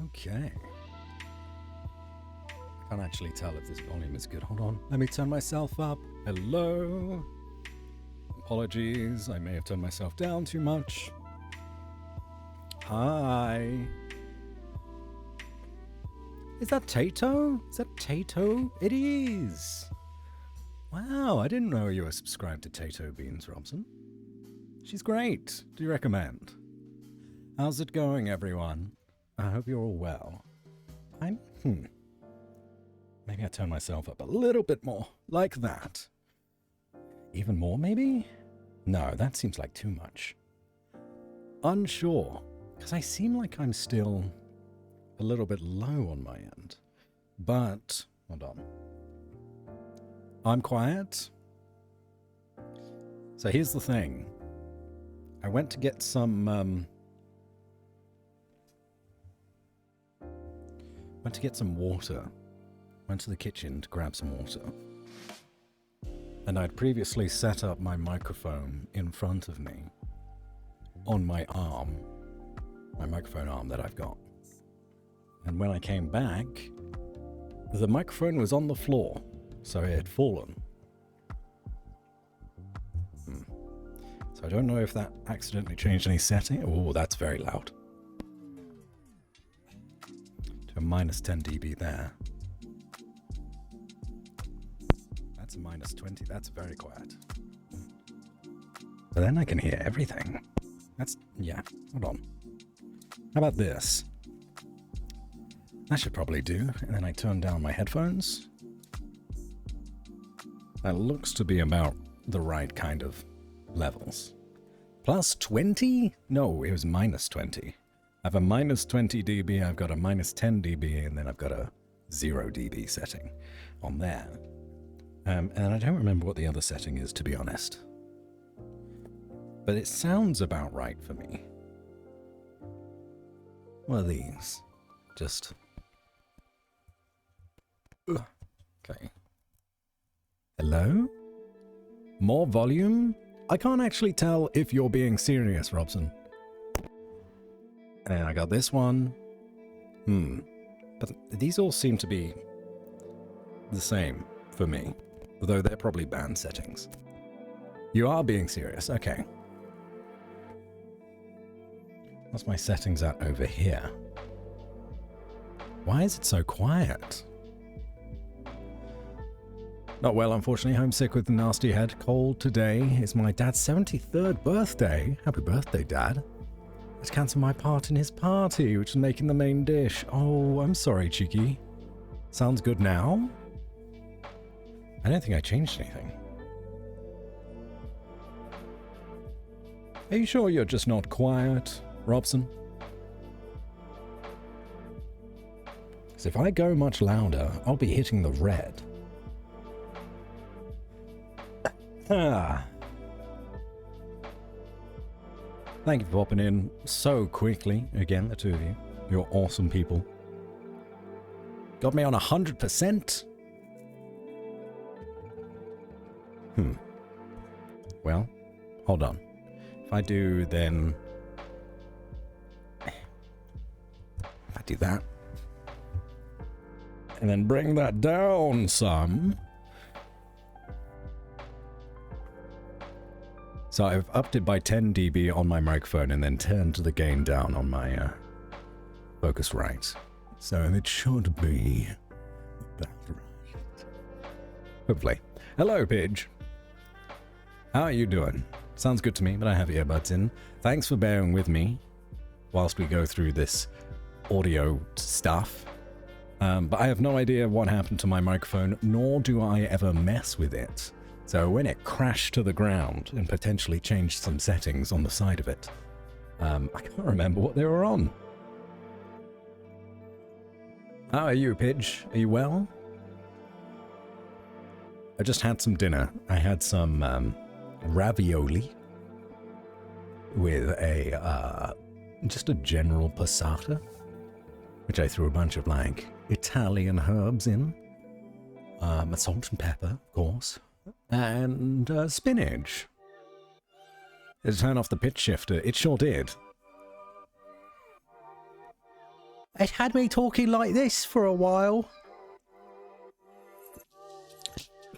Okay. I can't actually tell if this volume is good. Hold on. Let me turn myself up. Hello. Apologies. I may have turned myself down too much. Hi. Is that Tato? Is that Tato? It is. Wow, I didn't know you were subscribed to Tato Beans, Robson. She's great. Do you recommend? How's it going, everyone? I hope you're all well. Maybe I turn myself up a little bit more, like that. Even more, maybe? No, that seems like too much. Unsure, because I seem like I'm still a little bit low on my end. But, hold on. I'm quiet. So here's the thing. I went to get some, water. Went to the kitchen to grab some water. And I'd previously set up my microphone in front of me on my arm. My microphone arm that I've got. And when I came back, the microphone was on the floor, so it had fallen. So I don't know if that accidentally changed any setting. Oh, that's very loud. To a minus 10 dB there. That's a minus 20. That's very quiet. But then I can hear everything. Yeah, hold on. How about this? That should probably do. And then I turn down my headphones. That looks to be about the right kind of levels. Plus 20? No, it was minus 20. I have a minus 20 dB, I've got a minus 10 dB, and then I've got a 0 dB setting on there. And I don't remember what the other setting is, to be honest. But it sounds about right for me. What are these? Just... Okay. Hello? More volume? I can't actually tell if you're being serious, Robson. And I got this one. But these all seem to be the same for me. Although they're probably band settings. You are being serious, okay. What's my settings at over here? Why is it so quiet? Not well, unfortunately. Homesick with a nasty head. Cold today. It's my dad's 73rd birthday. Happy birthday, Dad. Let's cancel my part in his party, which is making the main dish. Oh, I'm sorry, Cheeky. Sounds good now? I don't think I changed anything. Are you sure you're just not quiet, Robson? Because if I go much louder, I'll be hitting the red. Thank you for popping in so quickly. Again, the two of you. You're awesome people. Got me on 100%? Well, hold on. If I do, then... If I do that. And then bring that down some... So I've upped it by 10 dB on my microphone and then turned the gain down on my Focusrite. So it should be about right. Hopefully. Hello, Pidge. How are you doing? Sounds good to me, but I have earbuds in. Thanks for bearing with me whilst we go through this audio stuff. But I have no idea what happened to my microphone, nor do I ever mess with it. So when it crashed to the ground and potentially changed some settings on the side of it, I can't remember what they were on. How are you, Pidge? Are you well? I just had some dinner. I had some ravioli with a just a general passata, which I threw a bunch of like Italian herbs in, salt and pepper, of course. And spinach. Did it turn off the pitch shifter? It sure did. It had me talking like this for a while.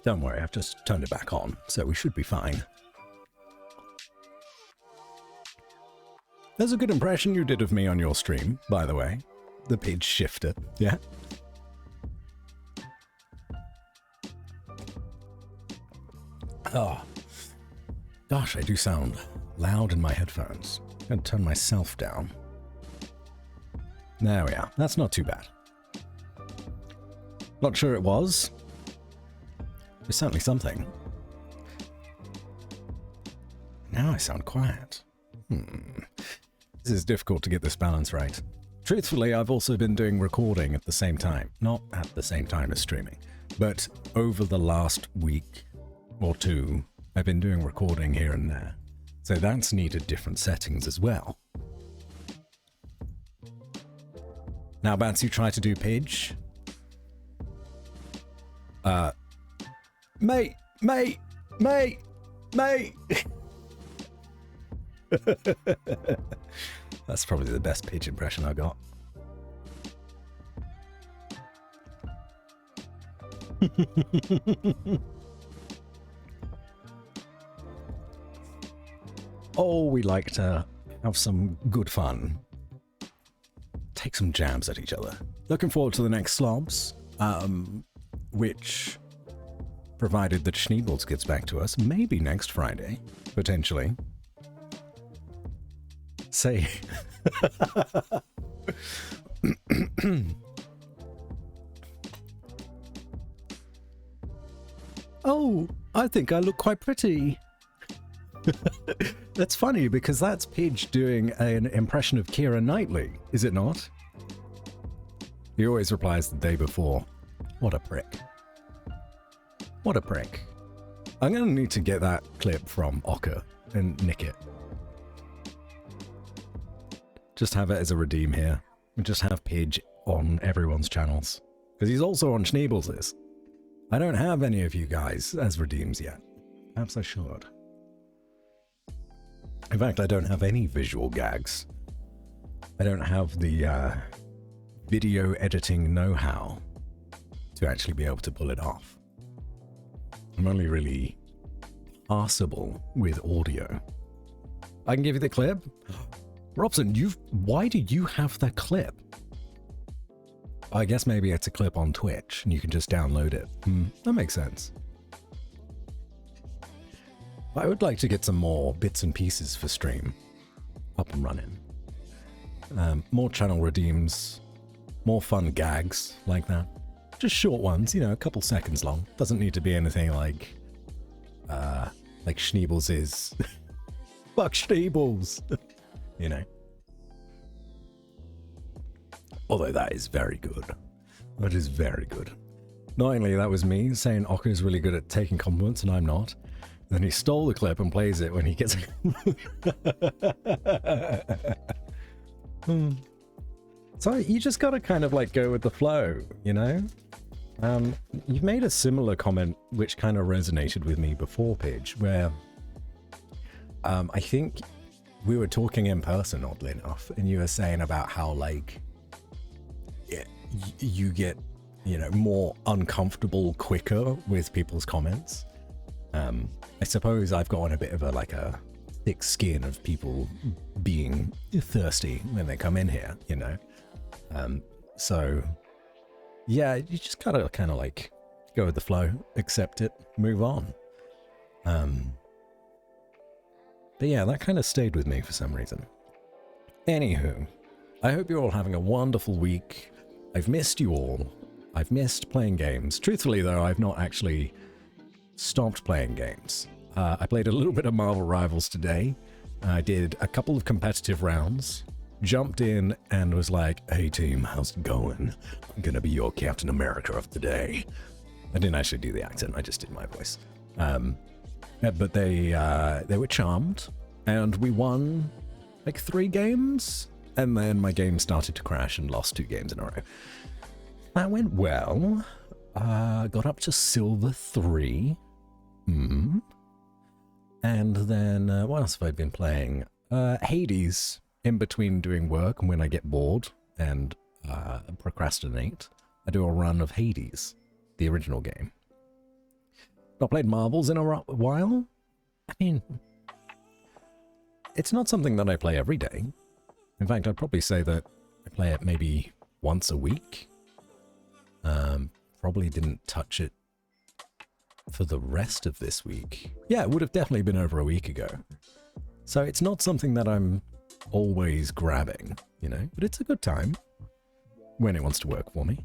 Don't worry, I've just turned it back on, so we should be fine. There's a good impression you did of me on your stream, by the way. The page shifter, yeah? Oh, gosh, I do sound loud in my headphones. I'm going to turn myself down. There we are. That's not too bad. Not sure it was. It's certainly something. Now I sound quiet. This is difficult to get this balance right. Truthfully, I've also been doing recording at the same time. Not at the same time as streaming, but over the last week or two, I've been doing recording here and there. So that's needed different settings as well. Now, Batsy, try to do Pidge. Mate! That's probably the best Pidge impression I got. Oh, we like to have some good fun. Take some jabs at each other. Looking forward to the next slobs, which, provided that Schneebles gets back to us, maybe next Friday, potentially. Say... Oh, I think I look quite pretty. That's funny, because that's Pidge doing an impression of Keira Knightley, is it not? He always replies the day before. What a prick. What a prick. I'm going to need to get that clip from Ocker and nick it. Just have it as a redeem here. And just have Pidge on everyone's channels. Because he's also on Schneebles'. I don't have any of you guys as redeems yet. Perhaps I should. In fact, I don't have any visual gags. I don't have the video editing know-how to actually be able to pull it off. I'm only really passable with audio. I can give you the clip. Robson, why do you have the clip? I guess maybe it's a clip on Twitch and you can just download it. That makes sense. I would like to get some more bits and pieces for stream up and running. More channel redeems, more fun gags like that. Just short ones, you know, a couple seconds long. Doesn't need to be anything like Schneebles is. Fuck Schneebles! You know. Although that is very good. That is very good. Not only that was me saying Ocker is really good at taking compliments and I'm not. Then he stole the clip and plays it when he gets... So you just gotta kind of like go with the flow, you know? You've made a similar comment which kind of resonated with me before, Pidge, where I think we were talking in person, oddly enough, and you were saying about how like you get, you know, more uncomfortable quicker with people's comments. I suppose I've got on a bit of a thick skin of people being thirsty when they come in here, you know. So yeah, you just gotta kind of like go with the flow, accept it, move on. But yeah, that kind of stayed with me for some reason. Anywho, I hope you're all having a wonderful week. I've missed you all. I've missed playing games. Truthfully though, I've not actually stopped playing games. I played a little bit of Marvel Rivals today. I did a couple of competitive rounds, jumped in and was like, hey team, how's it going? I'm gonna be your Captain America of the day. I didn't actually do the accent, I just did my voice. But they were charmed, and we won like 3 games, and then my game started to crash and lost 2 games in a row. That went well. Got up to Silver 3. And then, what else have I been playing? Hades, in between doing work and when I get bored and procrastinate, I do a run of Hades, the original game. Not played Marvels in a while. I mean, it's not something that I play every day. In fact, I'd probably say that I play it maybe once a week. Probably didn't touch it for the rest of this week. Yeah, it would have definitely been over a week ago. So it's not something that I'm always grabbing, you know, but it's a good time when it wants to work for me.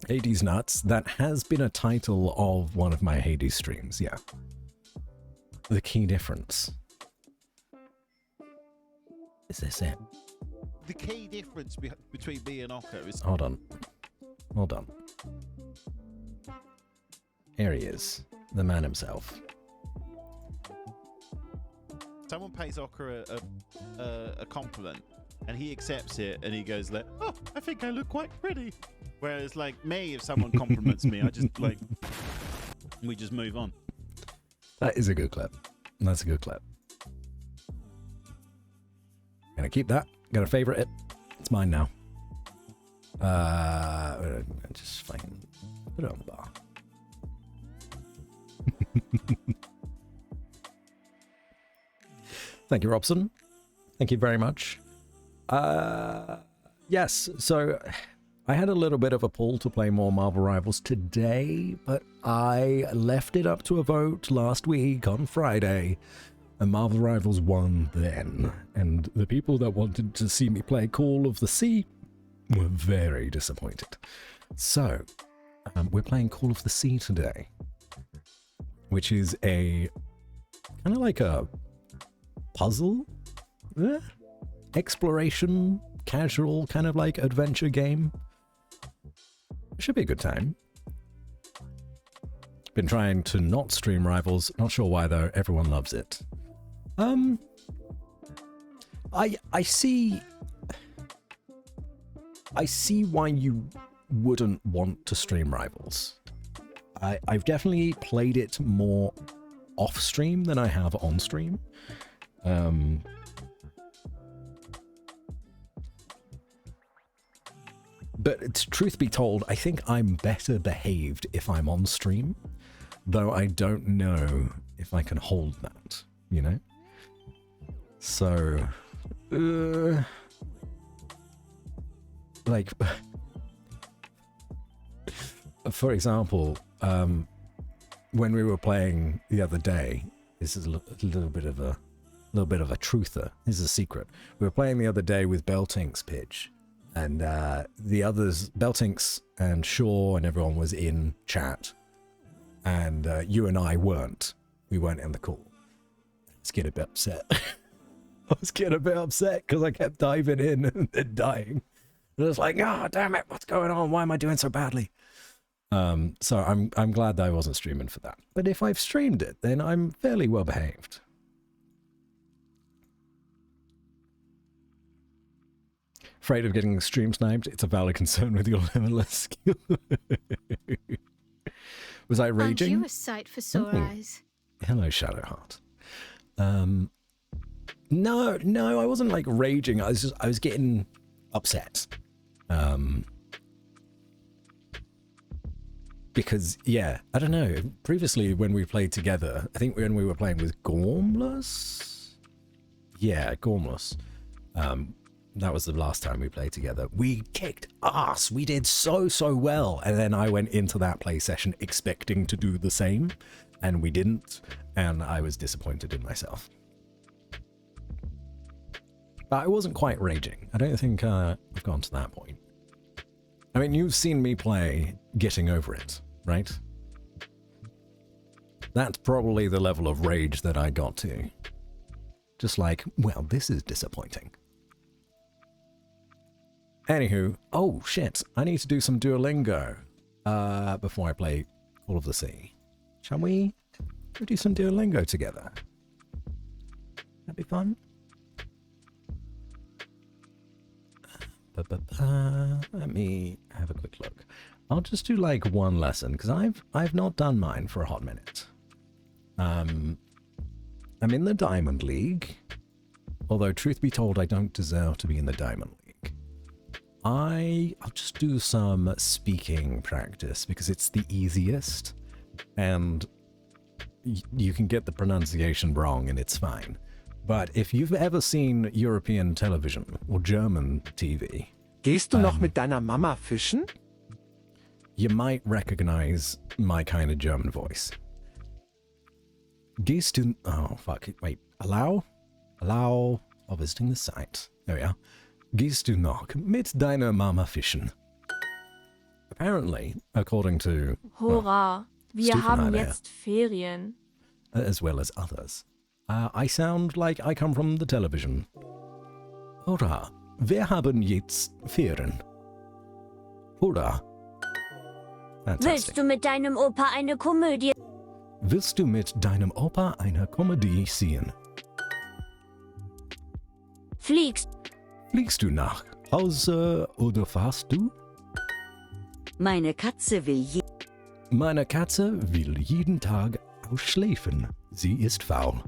Hades Nuts, that has been a title of one of my Hades streams, yeah. The key difference. Is this it? The key difference between me and Occo is... Hold on. Hold on. Here he is, the man himself. Someone pays Occo a compliment, and he accepts it, and he goes like, "Oh, I think I look quite pretty." Whereas, like me, if someone compliments me, I just like, we just move on. That is a good clip. That's a good clip. Gonna keep that. Gonna favorite it. It's mine now. Just fucking put it on the bar. Thank you, Robson. Thank you very much. Yes, so I had a little bit of a pull to play more Marvel Rivals today, but I left it up to a vote last week on Friday, and Marvel Rivals won then. And the people that wanted to see me play Call of the Sea were very disappointed. So, we're playing Call of the Sea today, which is a kind of like a puzzle, exploration, casual, kind of like adventure game. Should be a good time. Been trying to not stream Rivals, not sure why though, everyone loves it. I see why you wouldn't want to stream Rivals. I've definitely played it more off stream than I have on stream. But truth be told, I think I'm better behaved if I'm on stream, though I don't know if I can hold that, you know? So, like, for example, when we were playing the other day, this is a little bit of a truther. This is a secret. We were playing the other day with Beltink's pitch, and the others, Beltinks and Shaw and everyone was in chat, and you and I weren't. We weren't in the call. I was getting a bit upset. I was getting a bit upset because I kept diving in and then dying. And I was like, oh, damn it, what's going on? Why am I doing so badly? So I'm glad that I wasn't streaming for that. But if I've streamed it, then I'm fairly well behaved. Afraid of getting stream sniped? It's a valid concern with your level of skill. Was I raging? Aren't you a sight for sore eyes? Hello, Shadowheart. No, I wasn't like raging. I was getting upset. Because, yeah, I don't know. Previously, when we played together, I think when we were playing with Gormless? Yeah, Gormless. That was the last time we played together. We kicked ass. We did so well. And then I went into that play session expecting to do the same, and we didn't. And I was disappointed in myself. But I wasn't quite raging. I don't think I've gone to that point. I mean, you've seen me play Getting Over It, right? That's probably the level of rage that I got to. Just like, well, this is disappointing. Anywho, oh shit, I need to do some Duolingo before I play Call of the Sea. Shall we do some Duolingo together? That'd be fun. Let me have a quick look. I'll just do like one lesson because I've not done mine for a hot minute. I'm in the Diamond League, although truth be told, I don't deserve to be in the Diamond League. I'll just do some speaking practice because it's the easiest, and you can get the pronunciation wrong and it's fine. But if you've ever seen European television or German TV, Gehst du noch mit deiner Mama fischen? you might recognize my kind of German voice. Gehst du... Oh, fuck. Wait. Allow, or visiting the site. There we are. Gehst du noch mit deiner Mama fischen? Apparently, according to... Hurra, wir Stefan haben Heider. jetzt Ferien. As well as others. I sound like I come from the television. Hurra, wir haben jetzt Ferien. Hurra. Fantastic. Willst du mit deinem Opa eine Komödie? Willst du mit deinem Opa eine Komödie sehen? Fliegst? Fliegst du nach Hause oder fahrst du? Meine Katze will Meine Katze will jeden Tag ausschlafen. Sie ist faul.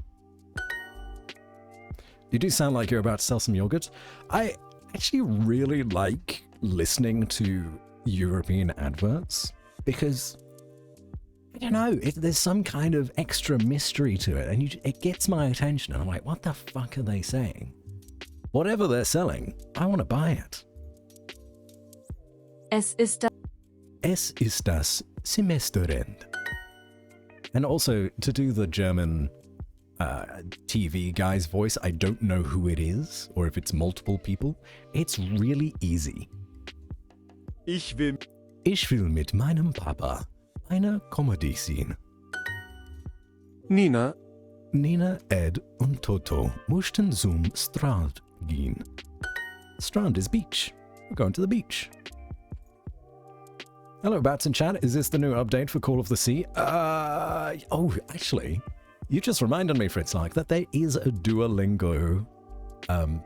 You do sound like you're about to sell some yogurt. I actually really like listening to European adverts because, I don't know, there's some kind of extra mystery to it, and it gets my attention, and I'm like, what the fuck are they saying? Whatever they're selling, I want to buy it. Es ist das Es ist das Semesterend. And also, to do the German TV guy's voice, I don't know who it is, or if it's multiple people. It's really easy. Ich will... Ich will mit meinem Papa eine Comedy sehen. Nina, Nina, Ed und Toto mussten zum Strand gehen. Strand is beach. We're going to the beach. Hello, Bats in chat. Is this the new update for Call of the Sea? Oh, actually, you just reminded me, Fritz, like that there is a Duolingo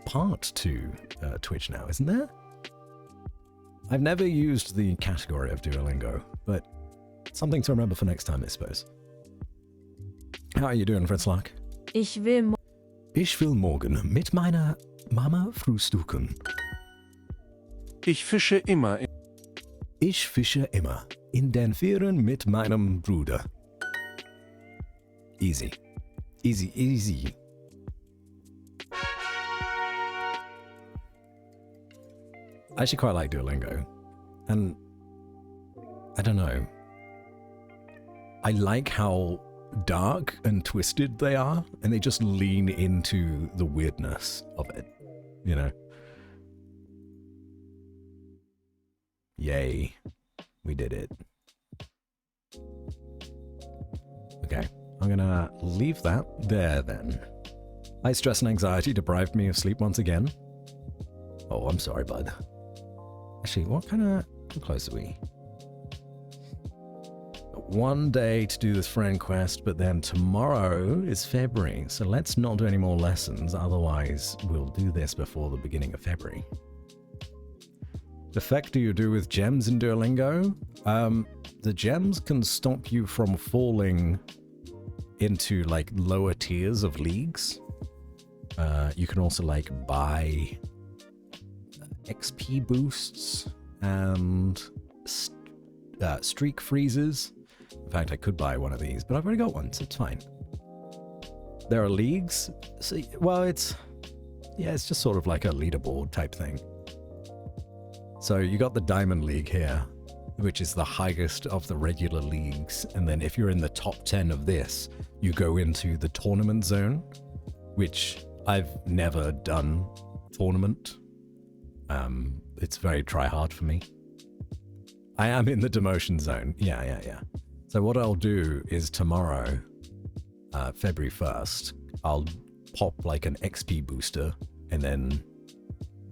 part to Twitch now, isn't there? I've never used the category of Duolingo, but something to remember for next time, I suppose. How are you doing, Fritz Lark? Ich will Ich will morgen mit meiner Mama frühstücken. ich fische immer. Ich fische immer in den Ferien mit meinem Bruder. Easy. Easy, easy. I actually quite like Duolingo. And I don't know. I like how dark and twisted they are, and they just lean into the weirdness of it, you know? Yay. We did it. Okay, I'm gonna leave that there then. High stress and anxiety deprived me of sleep once again. Oh, I'm sorry, bud. Actually, how close are we? One day to do this friend quest, but then tomorrow is February, so let's not do any more lessons, otherwise we'll do this before the beginning of February. The effect do you do with gems in Duolingo? The gems can stop you from falling into like lower tiers of leagues. You can also like buy XP boosts and streak freezes. In fact, I could buy one of these, but I've already got one, so it's fine. There are leagues. So, well, it's just sort of like a leaderboard type thing. So you got the Diamond League here, which is the highest of the regular leagues. And then if you're in the top 10 of this, you go into the tournament zone, which I've never done tournament. It's very try hard for me. I am in the demotion zone. Yeah. So what I'll do is tomorrow, February 1st, I'll pop like an XP booster and then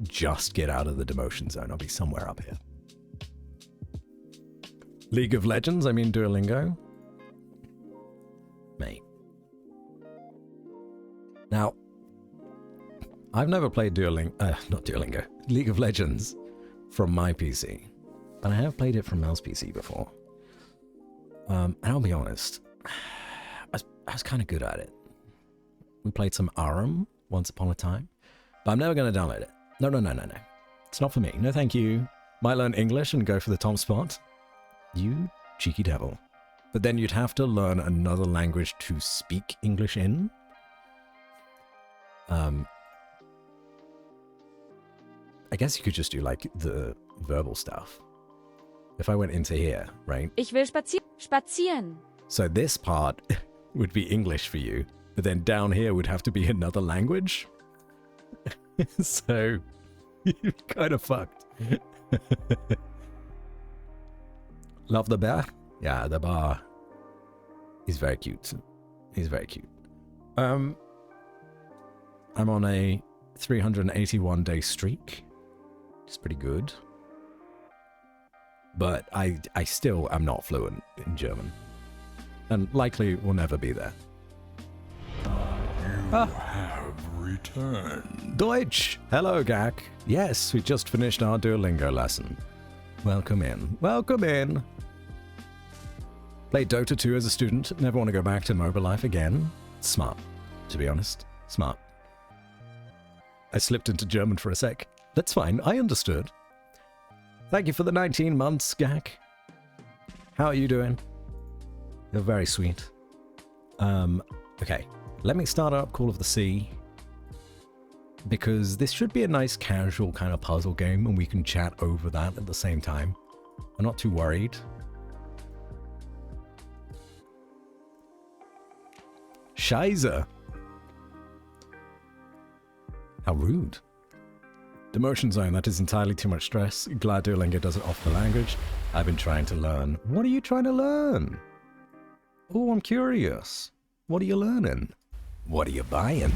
just get out of the demotion zone. I'll be somewhere up here. League of Legends, I mean Duolingo. Mate. Now, I've never played League of Legends from my PC, but I have played it from Mel's PC before. And I'll be honest, I was kind of good at it. We played some Arum once upon a time, but I'm never going to download it. No. It's not for me. No, thank you. Might learn English and go for the top spot. You cheeky devil. But then you'd have to learn another language to speak English in. I guess you could just do like the verbal stuff. If I went into here, right? Ich will spazieren. So this part would be English for you, but then down here would have to be another language. So you're kind of fucked. Love the bear? Yeah, the bar. He's very cute. He's very cute. I'm on a 381-day streak. It's pretty good. But I still am not fluent in German. And likely will never be there. You have returned. Deutsch! Hello, Gak. Yes, we just finished our Duolingo lesson. Welcome in. Welcome in! Played Dota 2 as a student. Never want to go back to mobile life again. Smart, to be honest. Smart. I slipped into German for a sec. That's fine, I understood. Thank you for the 19 months, Gak. How are you doing? You're very sweet. Okay. Let me start up Call of the Sea. Because this should be a nice casual kind of puzzle game and we can chat over that at the same time. I'm not too worried. Scheiße. How rude. Demotion zone, that is entirely too much stress. Glad Duolingo doesn't offer the language. I've been trying to learn. What are you trying to learn? Oh, I'm curious. What are you learning? What are you buying?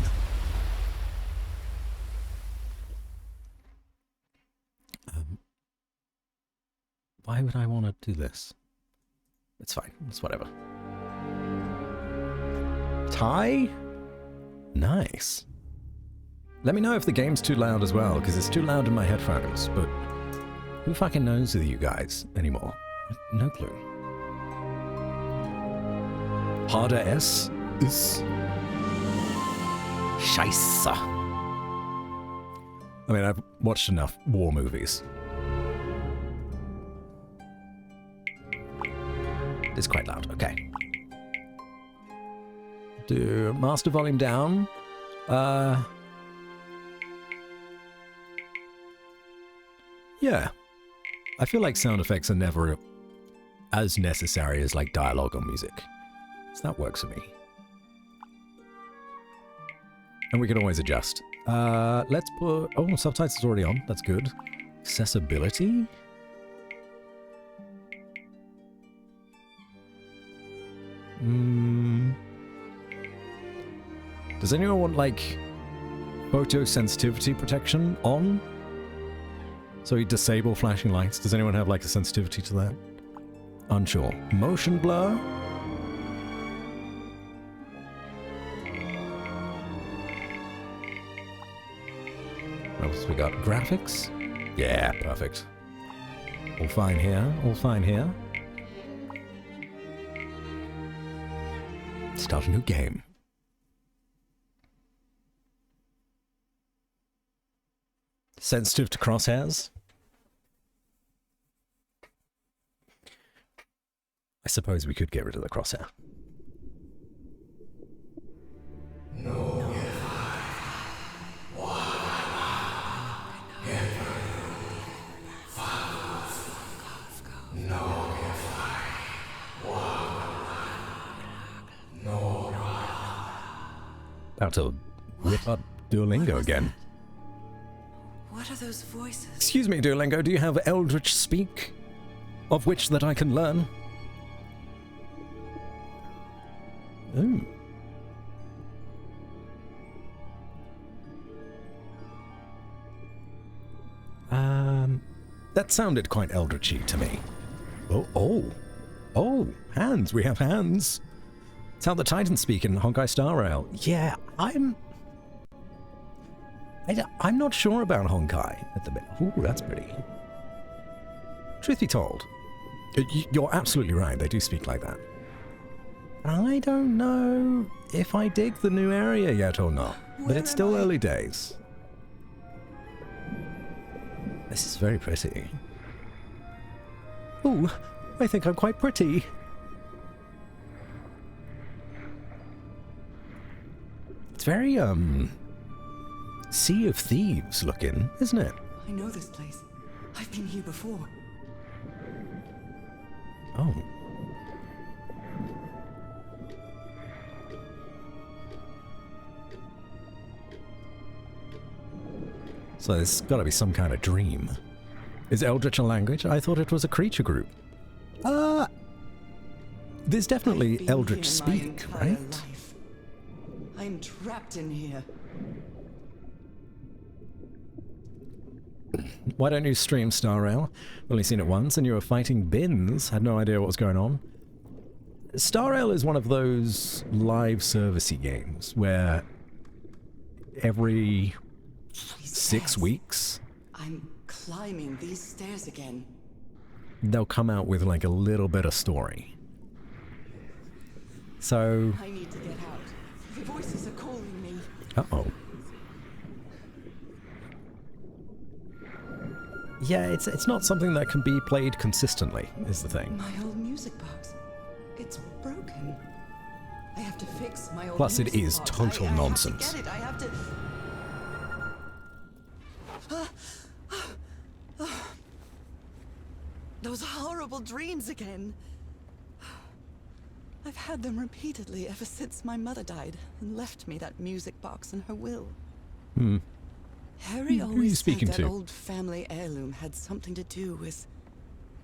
Why would I want to do this? It's fine. It's whatever. Thai? Nice. Let me know if the game's too loud as well, because it's too loud in my headphones, but who fucking knows with you guys anymore? No clue. Harder S is Scheiße. I mean, I've watched enough war movies. It's quite loud. Okay. Do master volume down. Yeah. I feel like sound effects are never as necessary as like dialogue or music. So that works for me. And we can always adjust. Let's put... Oh, subtitles already on. That's good. Accessibility? Does anyone want, like, photosensitivity protection on? So you disable flashing lights. Does anyone have, like, a sensitivity to that? Unsure. Motion blur? What else we got? Graphics? Yeah, perfect. All fine here. All fine here. Start a new game. Sensitive to crosshairs? I suppose we could get rid of the crosshair. About to rip up Duolingo again. What are those voices? Excuse me, Duolingo, do you have Eldritch Speak? Of which that I can learn? Ooh. That sounded quite eldritchy to me. Oh, hands. We have hands. It's how the Titans speak in Honkai Star Rail. Yeah, I'm not sure about Honkai at the minute. Ooh, that's pretty. Truth be told, you're absolutely right. They do speak like that. I don't know if I dig the new area yet or not, but it's still early days. This is very pretty. Ooh, I think I'm quite pretty. It's very, Sea of Thieves looking, isn't it? I know this place. I've been here before. Oh. So there's got to be some kind of dream. Is Eldritch a language? I thought it was a creature group. There's definitely Eldritch speak, right? Life. I'm trapped in here. Why don't you stream Star Rail? Only seen it once, and you were fighting bins. Had no idea what was going on. Star Rail is one of those live servicey games where every 6 weeks I'm climbing these stairs again. they'll come out with like a little bit of story. So, I need to get out. The voices are calling me. uh-oh. Yeah, it's not something that can be played consistently, is the thing. My old music box. It's broken. I have to fix my old Plus, it music is box. total I nonsense. Have to get it. I have to... Those horrible dreams again. I've had them repeatedly ever since my mother died and left me that music box in her will. Hmm. Harry Who are you always speaking said that to? old family heirloom had something to do with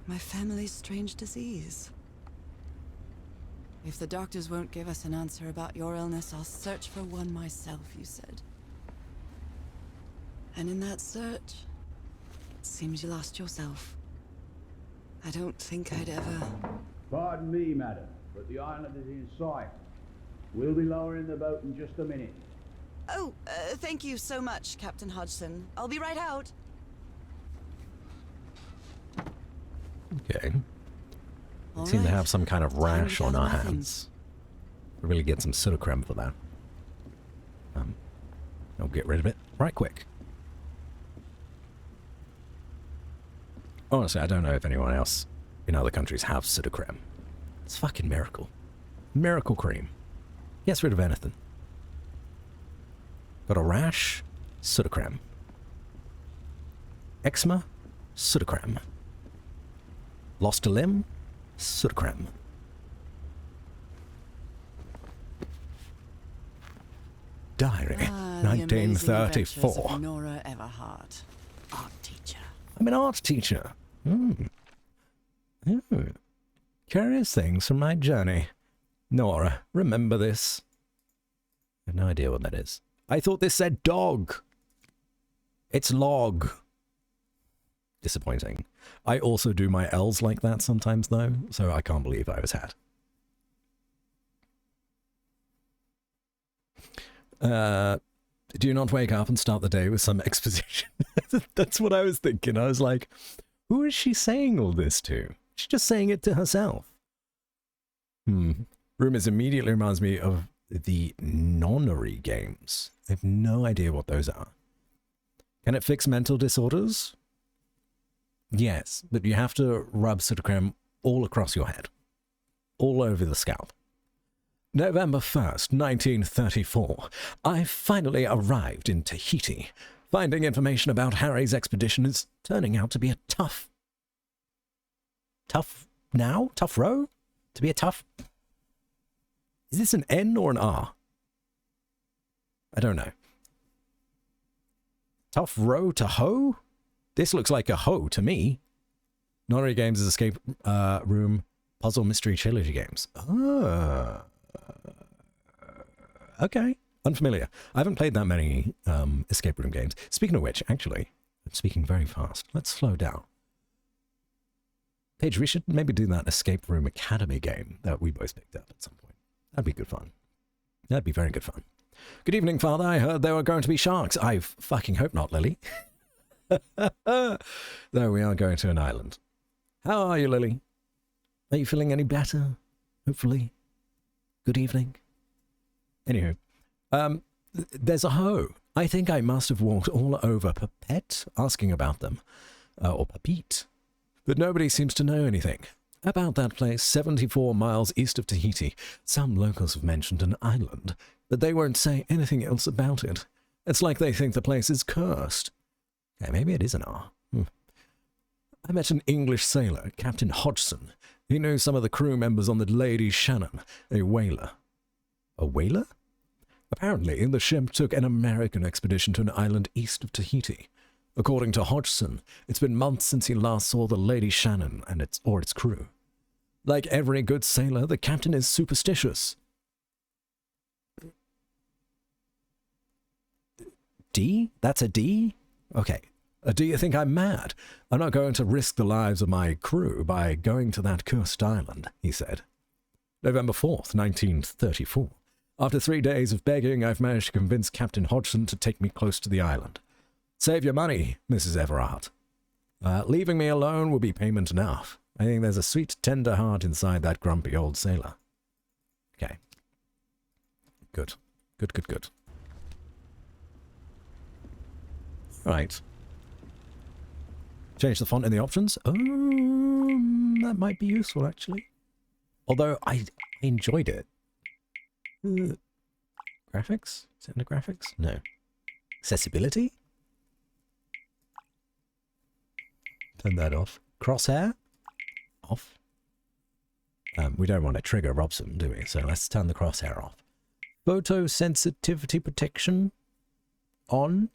my family's strange disease. If the doctors won't give us an answer about your illness, I'll search for one myself, you said. And in that search, it seems you lost yourself. I don't think I'd ever... Pardon me, madam, but the island is in sight. We'll be lowering the boat in just a minute. Oh, thank you so much, Captain Hodgson. I'll be right out. Okay. All Seem to right. have some kind of Time to rash on gather our my hands. things. We really get some soda creme for that. I'll get rid of it right quick. Honestly, I don't know if anyone else in other countries have soda creme. It's fucking miracle. Miracle cream. Gets rid of anything. Got a rash? Soda creme. Eczema? Soda creme. Lost a limb? Soda creme. Diary, The amazing adventures 1934. of Nora Everhart, art teacher. I'm an art teacher. Curious things from my journey. Nora, remember this? I have no idea what that is. I thought this said dog. It's log. Disappointing. I also do my L's like that sometimes, though, so I can't believe I was had. Do you not wake up and start the day with some exposition? That's what I was thinking. I was like, who is she saying all this to? She's just saying it to herself. Rumors immediately reminds me of the nonary games. I have no idea what those are. Can it fix mental disorders? Yes, but you have to rub soda creme all across your head. All over the scalp. November 1st, 1934. I finally arrived in Tahiti. Finding information about Harry's expedition is turning out to be a tough row? To be a tough... Is this an N or an R? I don't know. Tough row to hoe? This looks like a hoe to me. Nonary Games is escape room puzzle mystery trilogy games. Ah. Okay. Unfamiliar. I haven't played that many escape room games. Speaking of which, actually, I'm speaking very fast. Let's slow down. Paige, we should maybe do that Escape Room Academy game that we both picked up at some point. That'd be good fun. That'd be very good fun. Good evening, Father. I heard there were going to be sharks. I fucking hope not, Lily. Though we are going to an island. How are you, Lily? Are you feeling any better? Hopefully. Good evening. Anywho, there's a hoe. I think I must have walked all over Papet asking about them, or Papete, but nobody seems to know anything. About that place, 74 miles east of Tahiti, some locals have mentioned an island, but they won't say anything else about it. It's like they think the place is cursed. Okay, maybe it is an R. I met an English sailor, Captain Hodgson. He knew some of the crew members on the Lady Shannon, a whaler. A whaler? Apparently, the ship took an American expedition to an island east of Tahiti. According to Hodgson, it's been months since he last saw the Lady Shannon and its crew. Like every good sailor, the captain is superstitious. D? That's a D? Okay. Do you think I'm mad? I'm not going to risk the lives of my crew by going to that cursed island, he said. November 4th, 1934. After 3 days of begging, I've managed to convince Captain Hodgson to take me close to the island. Save your money, Mrs. Everard. Leaving me alone will be payment enough. I think there's a sweet, tender heart inside that grumpy old sailor. Okay. Good. Good. Right. Change the font in the options. That might be useful, actually. Although, I enjoyed it. Graphics? Is it under graphics? No. Accessibility? Turn that off. Crosshair? Off. We don't want to trigger Robson, do we? So let's turn the crosshair off. Photo sensitivity protection? On?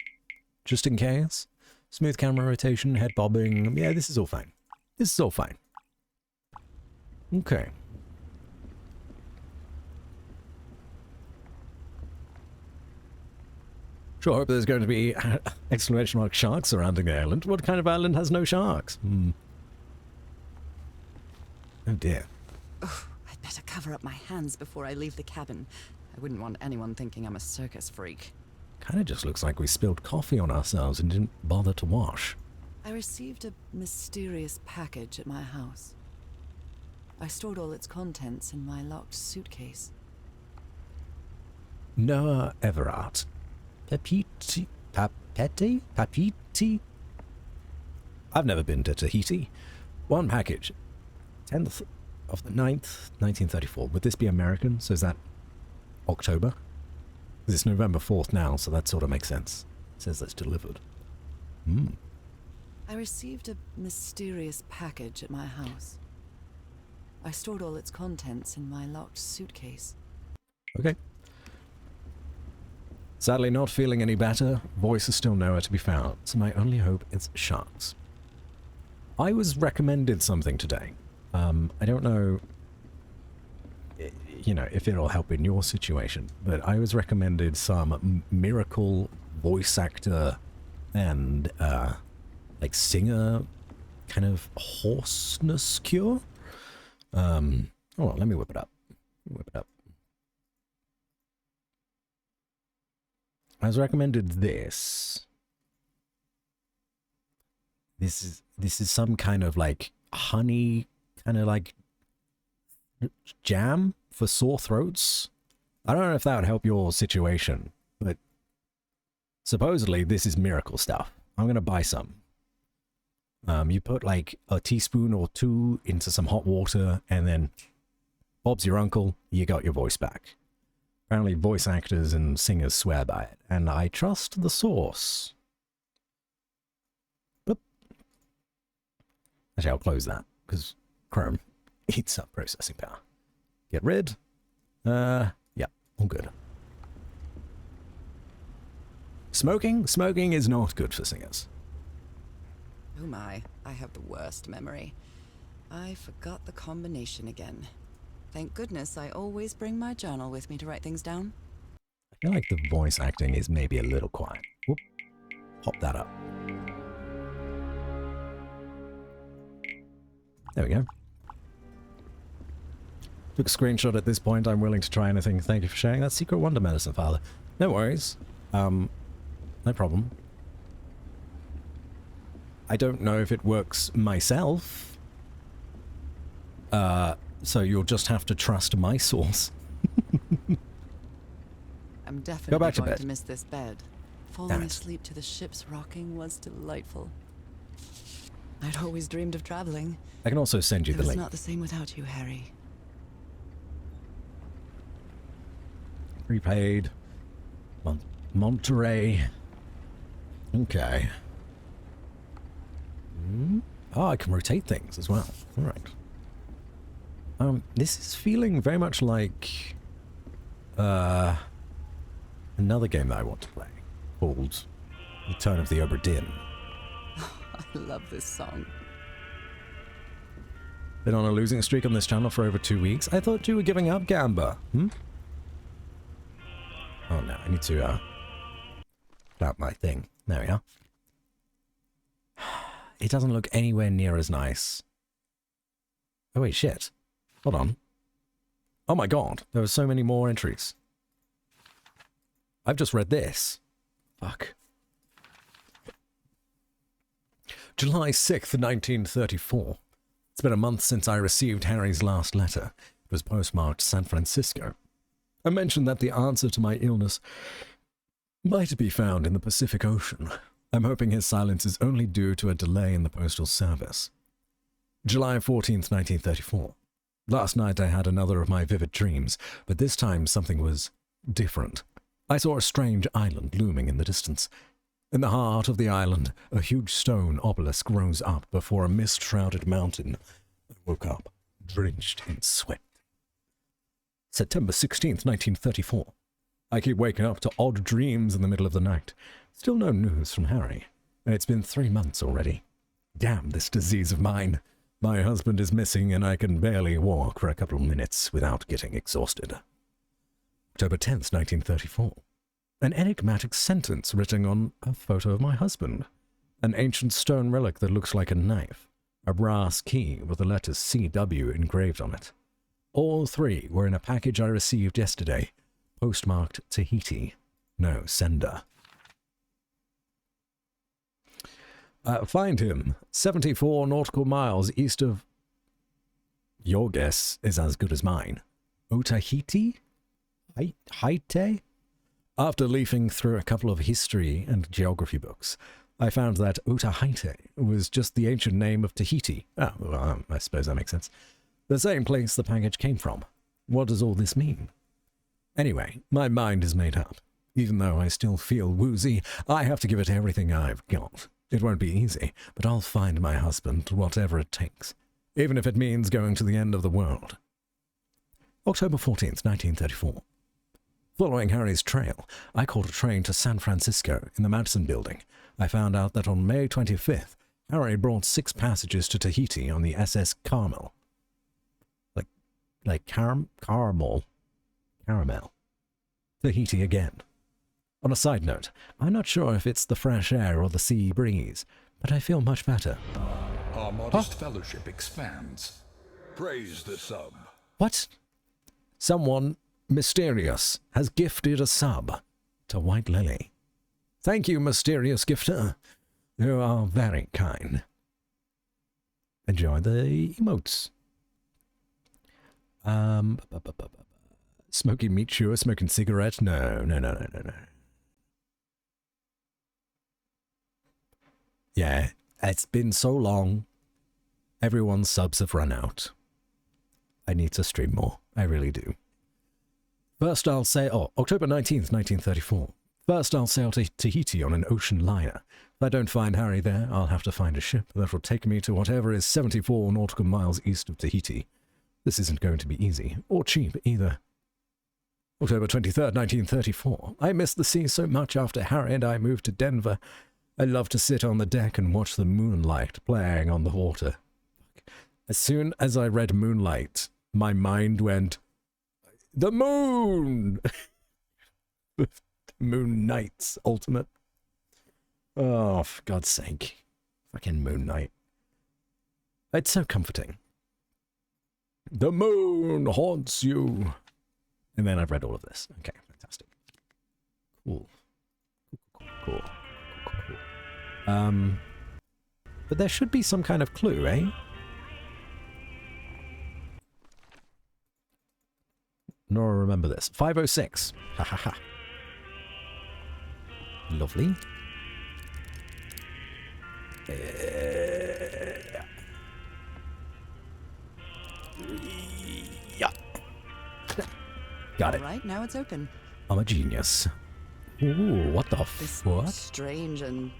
Just in case. Smooth camera rotation, head bobbing. Yeah, this is all fine. This is all fine. Okay. Sure hope there's going to be exclamation mark sharks surrounding the island. What kind of island has no sharks? Oh dear. Oh, I'd better cover up my hands before I leave the cabin. I wouldn't want anyone thinking I'm a circus freak. Kind of just looks like we spilled coffee on ourselves and didn't bother to wash. I received a mysterious package at my house. I stored all its contents in my locked suitcase. Noah Everard. Papete? I've never been to Tahiti. One package. 10th of the 9th, 1934. Would this be American? So is that October? It's November 4th now, so that sort of makes sense. It says that's delivered. I received a mysterious package at my house. I stored all its contents in my locked suitcase. Okay. Sadly not feeling any better. Voice is still nowhere to be found, so my only hope is sharks. I was recommended something today. I don't know, you know, if it'll help in your situation, but I was recommended some miracle voice actor and, like singer kind of hoarseness cure. Oh, well, let me whip it up. I was recommended this. This is some kind of like honey, kind of like jam for sore throats. I don't know if that would help your situation, but supposedly this is miracle stuff. I'm going to buy some. You put like a teaspoon or two into some hot water and then Bob's your uncle, you got your voice back. Apparently voice actors and singers swear by it, and I trust the source. Boop. Actually, I'll close that, because Chrome eats up processing power. Get rid. Yeah, all good. Smoking? Smoking is not good for singers. Oh my, I have the worst memory. I forgot the combination again. Thank goodness I always bring my journal with me to write things down. I feel like the voice acting is maybe a little quiet. Whoop. Pop that up. There we go. Took a screenshot at this point. I'm willing to try anything. Thank you for sharing that. Secret Wonder Medicine, Father. No worries. No problem. I don't know if it works myself. So you'll just have to trust my source. I'm definitely back to going bed. to miss this bed. Falling asleep to the ship's rocking was delightful. I'd always dreamed of traveling. I can also send you It the was link. not the same without you, Harry. Prepaid. Monterey. Okay. Oh, I can rotate things as well. All right. This is feeling very much like another game that I want to play called Return of the Obra Dinn. I love this song. Been on a losing streak on this channel for over 2 weeks. I thought you were giving up, Gamba. Oh no, I need to clap my thing. There we are. It doesn't look anywhere near as nice. Oh wait, shit. Hold on. Oh my god, there were so many more entries. I've just read this. Fuck. July 6th, 1934. It's been a month since I received Harry's last letter. It was postmarked San Francisco. I mentioned that the answer to my illness might be found in the Pacific Ocean. I'm hoping his silence is only due to a delay in the postal service. July 14th, 1934. Last night I had another of my vivid dreams, but this time something was different. I saw a strange island looming in the distance. In the heart of the island, a huge stone obelisk rose up before a mist-shrouded mountain. I woke up, drenched in sweat. September 16th, 1934. I keep waking up to odd dreams in the middle of the night. Still no news from Harry. It's been 3 months already. Damn this disease of mine. My husband is missing and I can barely walk for a couple of minutes without getting exhausted. October 10th, 1934. An enigmatic sentence written on a photo of my husband. An ancient stone relic that looks like a knife. A brass key with the letters CW engraved on it. All three were in a package I received yesterday. Postmarked Tahiti. No sender. Find him. 74 nautical miles east of... Your guess is as good as mine. Otahiti? Haite? After leafing through a couple of history and geography books, I found that Otaheite was just the ancient name of Tahiti. Oh, well, I suppose that makes sense. The same place the package came from. What does all this mean? Anyway, my mind is made up. Even though I still feel woozy, I have to give it everything I've got. It won't be easy, but I'll find my husband, whatever it takes. Even if it means going to the end of the world. October 14th, 1934. Following Harry's trail, I caught a train to San Francisco in the Madison Building. I found out that on May 25th, Harry brought 6 passengers to Tahiti on the SS Carmel. Like caramel. Tahiti again. On a side note, I'm not sure if it's the fresh air or the sea breeze, but I feel much better. Our modest fellowship expands. Praise the sub. What? Someone mysterious has gifted a sub to White Lily. Thank you, mysterious gifter. You are very kind. Enjoy the emotes. Smoking meat chewer, smoking cigarette? No. Yeah, it's been so long. Everyone's subs have run out. I need to stream more. I really do. First I'll say, October 19th, 1934. First I'll sail to Tahiti on an ocean liner. If I don't find Harry there, I'll have to find a ship that will take me to whatever is 74 nautical miles east of Tahiti. This isn't going to be easy, or cheap either. October 23rd, 1934. I missed the sea so much after Harry and I moved to Denver. I love to sit on the deck and watch the moonlight playing on the water. As soon as I read Moonlight, my mind went, the moon! Moon Knights Ultimate. Oh, for God's sake. Fucking Moon Knight. It's so comforting. The moon haunts you. And then I've read all of this. Okay, fantastic. Cool. But there should be some kind of clue, eh? Nora, remember this. 506. Ha ha ha. Lovely. Yeah. Got it. All right, now it's open. I'm a genius. Ooh, what the This fuck? strange and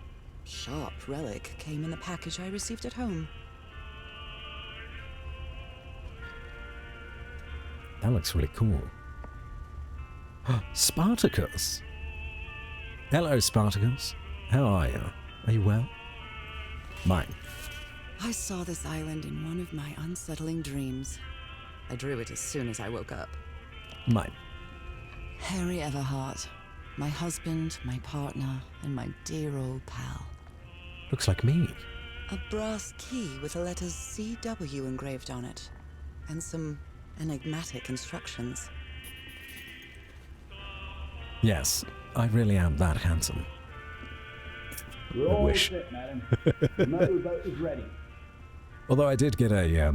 sharp relic came in the package I received at home. That looks really cool. Spartacus. Hello, Spartacus. How are you? Are you well? Mine. I saw this island in one of my unsettling dreams. I drew it as soon as I woke up. Mine. Harry Everhart, my husband, my partner, and my dear old pal. Looks like me. A brass key with the letters CW engraved on it, and some enigmatic instructions. Yes, I really am that handsome. We're I all wish. set, madam. The motorboat is ready. Although I did get a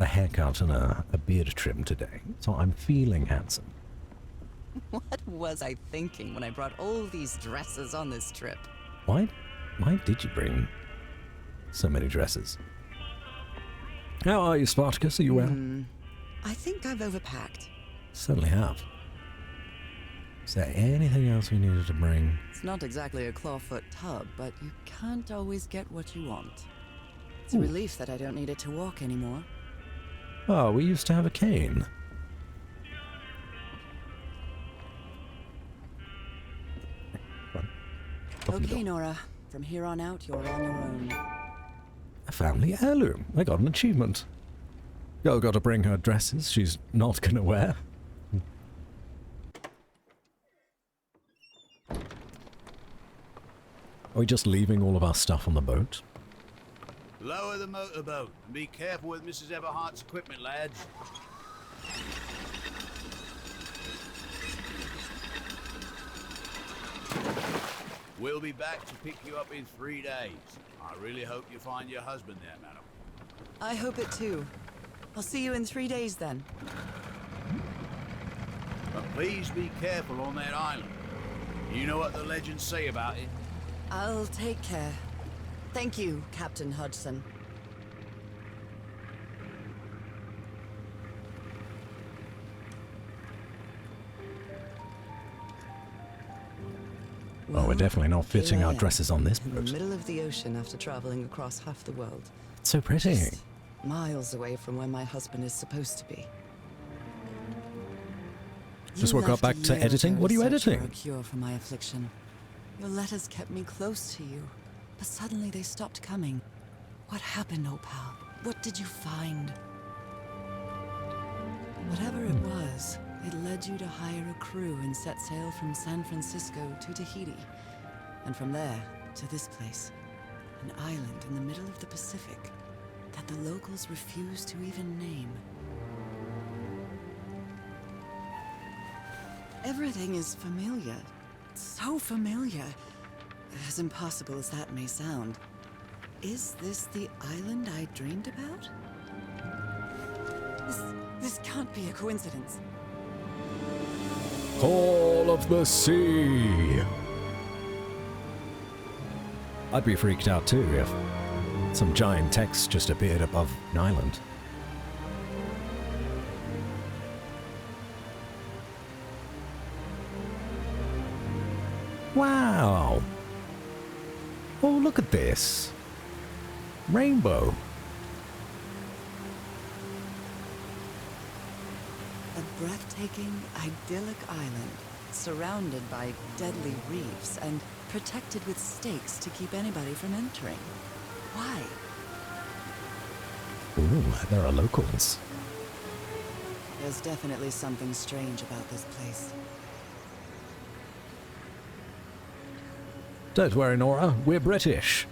haircut and a beard trim today, so I'm feeling handsome. What was I thinking when I brought all these dresses on this trip? Why did you bring so many dresses? How are you, Spartacus? Are you well? I think I've overpacked. Certainly have. Is there anything else we needed to bring? It's not exactly a clawfoot tub, but you can't always get what you want. It's a Ooh. relief that I don't need it to walk anymore. Oh, we used to have a cane. Okay, Nora. From here on out, you're on your own. A family heirloom. I got an achievement. Girl got to bring her dresses she's not gonna wear. Are we just leaving all of our stuff on the boat? Lower the motorboat and be careful with Mrs. Everhart's equipment, lads. We'll be back to pick you up in 3 days. I really hope you find your husband there, madam. I hope it too. I'll see you in 3 days then. But please be careful on that island. You know what the legends say about it? I'll take care. Thank you, Captain Hudson. Well, we're definitely not fitting here I our am, dresses on this in the boat. middle of the ocean after traveling across half the world. It's so pretty. Just miles away from where my husband is supposed to be. Just You woke up left back a to year editing? ago What are you to search for editing? a cure for my affliction. Your letters kept me close to you, but suddenly they stopped coming. What happened, oh pal? What did you find? Whatever it was, it led you to hire a crew and set sail from San Francisco to Tahiti, and from there to this place, an island in the middle of the Pacific that the locals refuse to even name. Everything is familiar. So familiar. As impossible as that may sound. Is this the island I dreamed about? This can't be a coincidence. Call of the Sea! I'd be freaked out too if some giant text just appeared above an island. Wow! Oh, look at this! Rainbow! A breathtaking, idyllic island, surrounded by deadly reefs and protected with stakes to keep anybody from entering. Why? Ooh, there are locals. There's definitely something strange about this place. Don't worry, Nora, we're British.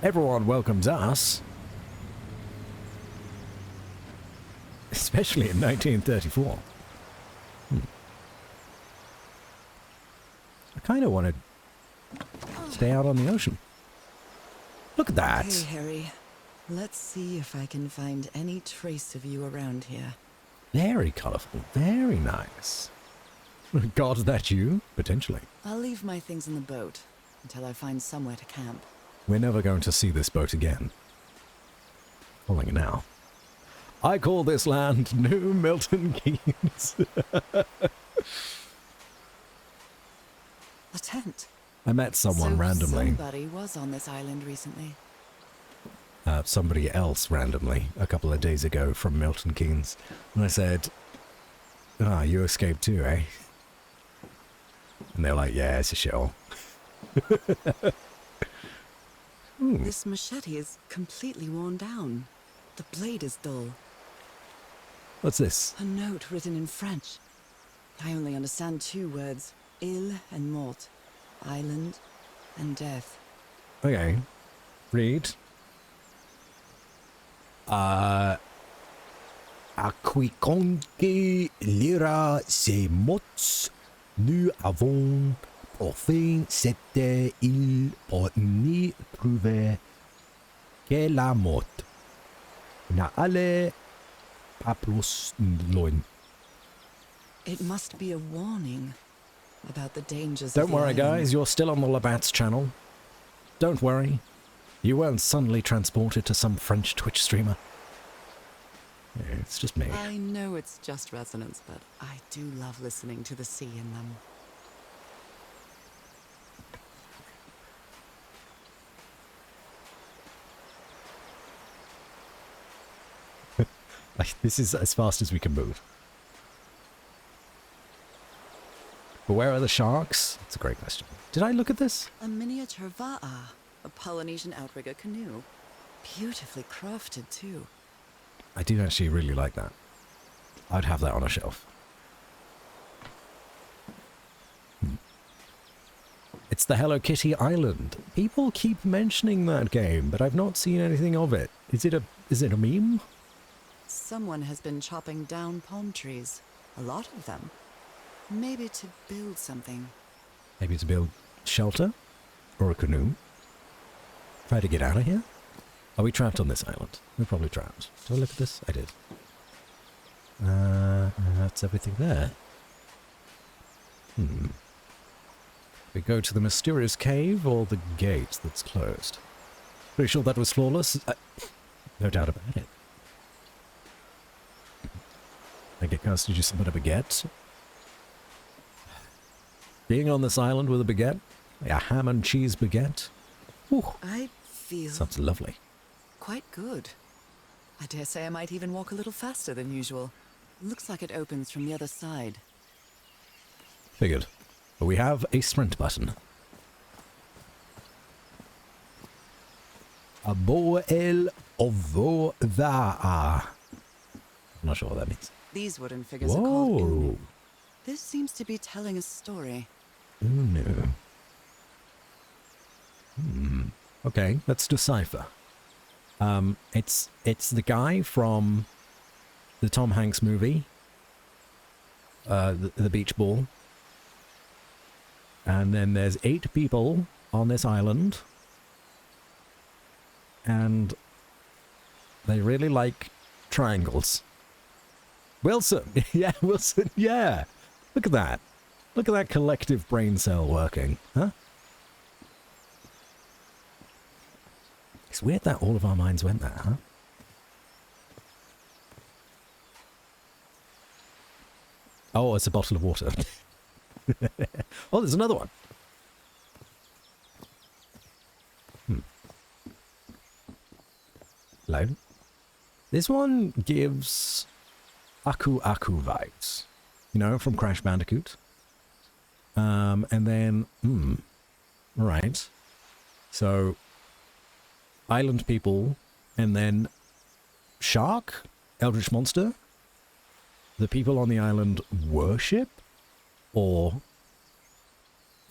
Everyone welcomes us. Especially in 1934. I kind of want to stay out on the ocean. Look at that. Hey, Harry. Let's see if I can find any trace of you around here. Very colourful, very nice. God, that you? Potentially. I'll leave my things in the boat until I find somewhere to camp. We're never going to see this boat again. Calling it now. I call this land New Milton Keynes. A tent. I met someone So randomly. Somebody was on this island recently. Somebody else randomly a couple of days ago from Milton Keynes. And I said, "Ah, you escaped too, eh?" And they're like, "Yeah, it's a shell." This machete is completely worn down. The blade is dull. What's this? A note written in French. I only understand 2 words. Île and mort. Island and death. Okay. Read. Quiconque lira ces mots, nous avons enfin cette île pour n'y trouver que la mort. N'allez pas plus loin. It must be a warning about the dangers of Don't the worry, island. guys, you're still on the Labatt's channel. Don't worry. You weren't suddenly transported to some French Twitch streamer. It's just me. I know it's just resonance, but I do love listening to the sea in them. This is as fast as we can move. But where are the sharks? That's a great question. Did I look at this? A miniature va'a, a Polynesian outrigger canoe. Beautifully crafted, too. I do actually really like that. I'd have that on a shelf. It's the Hello Kitty Island. People keep mentioning that game, but I've not seen anything of it. Is it a meme? Someone has been chopping down palm trees. A lot of them. Maybe to build something. Maybe to build shelter? Or a canoe? Try to get out of here? Are we trapped on this island? We're probably trapped. Did I look at this? I did. That's everything there. We go to the mysterious cave or the gate that's closed? Pretty sure that was flawless. No doubt about it. I get guys to do something a baguette. Being on this island with a baguette, a ham and cheese baguette. Whew, I feel sounds lovely. quite good. I dare say I might even walk a little faster than usual. Looks like it opens from the other side. Figured. But we have a sprint button. Abo el ovo va. I'm not sure what that means. These wooden figures are called Whoa. unu. This seems to be telling a story. Unu. Okay, let's decipher. It's the guy from the Tom Hanks movie, the beach ball. And then there's 8 people on this island. And they really like triangles. Wilson! Yeah, Wilson, yeah! Look at that. Look at that collective brain cell working, huh? It's weird that all of our minds went there, huh? Oh, it's a bottle of water. Oh, there's another one. Hello. This one gives Aku Aku vibes, you know, from Crash Bandicoot. And then, right. So, island people, and then shark, eldritch monster. The people on the island worship, or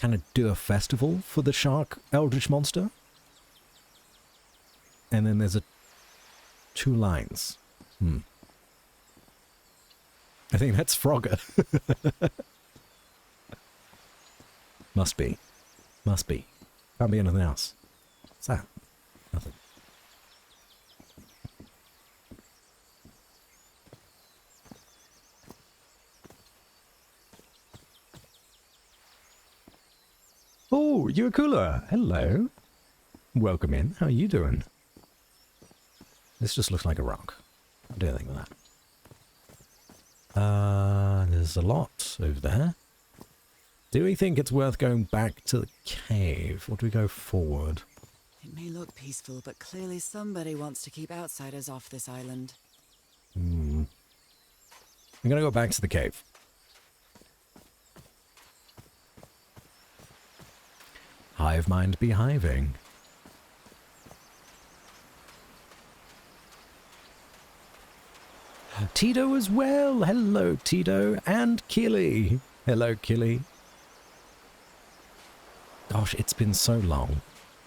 kind of do a festival for the shark eldritch monster. And then there's 2 lines. I think that's Frogger. Must be. Must be. Can't be anything else. What's that? Nothing. Oh, you're cooler. Hello. Welcome in. How are you doing? This just looks like a rock. I'll do anything with that. There's a lot over there. Do we think it's worth going back to the cave, or do we go forward? It may look peaceful, but clearly somebody wants to keep outsiders off this island. I'm gonna go back to the cave. Hive mind behiving. Tito as well. Hello, Tito. And Killy. Hello, Killy. Gosh, it's been so long.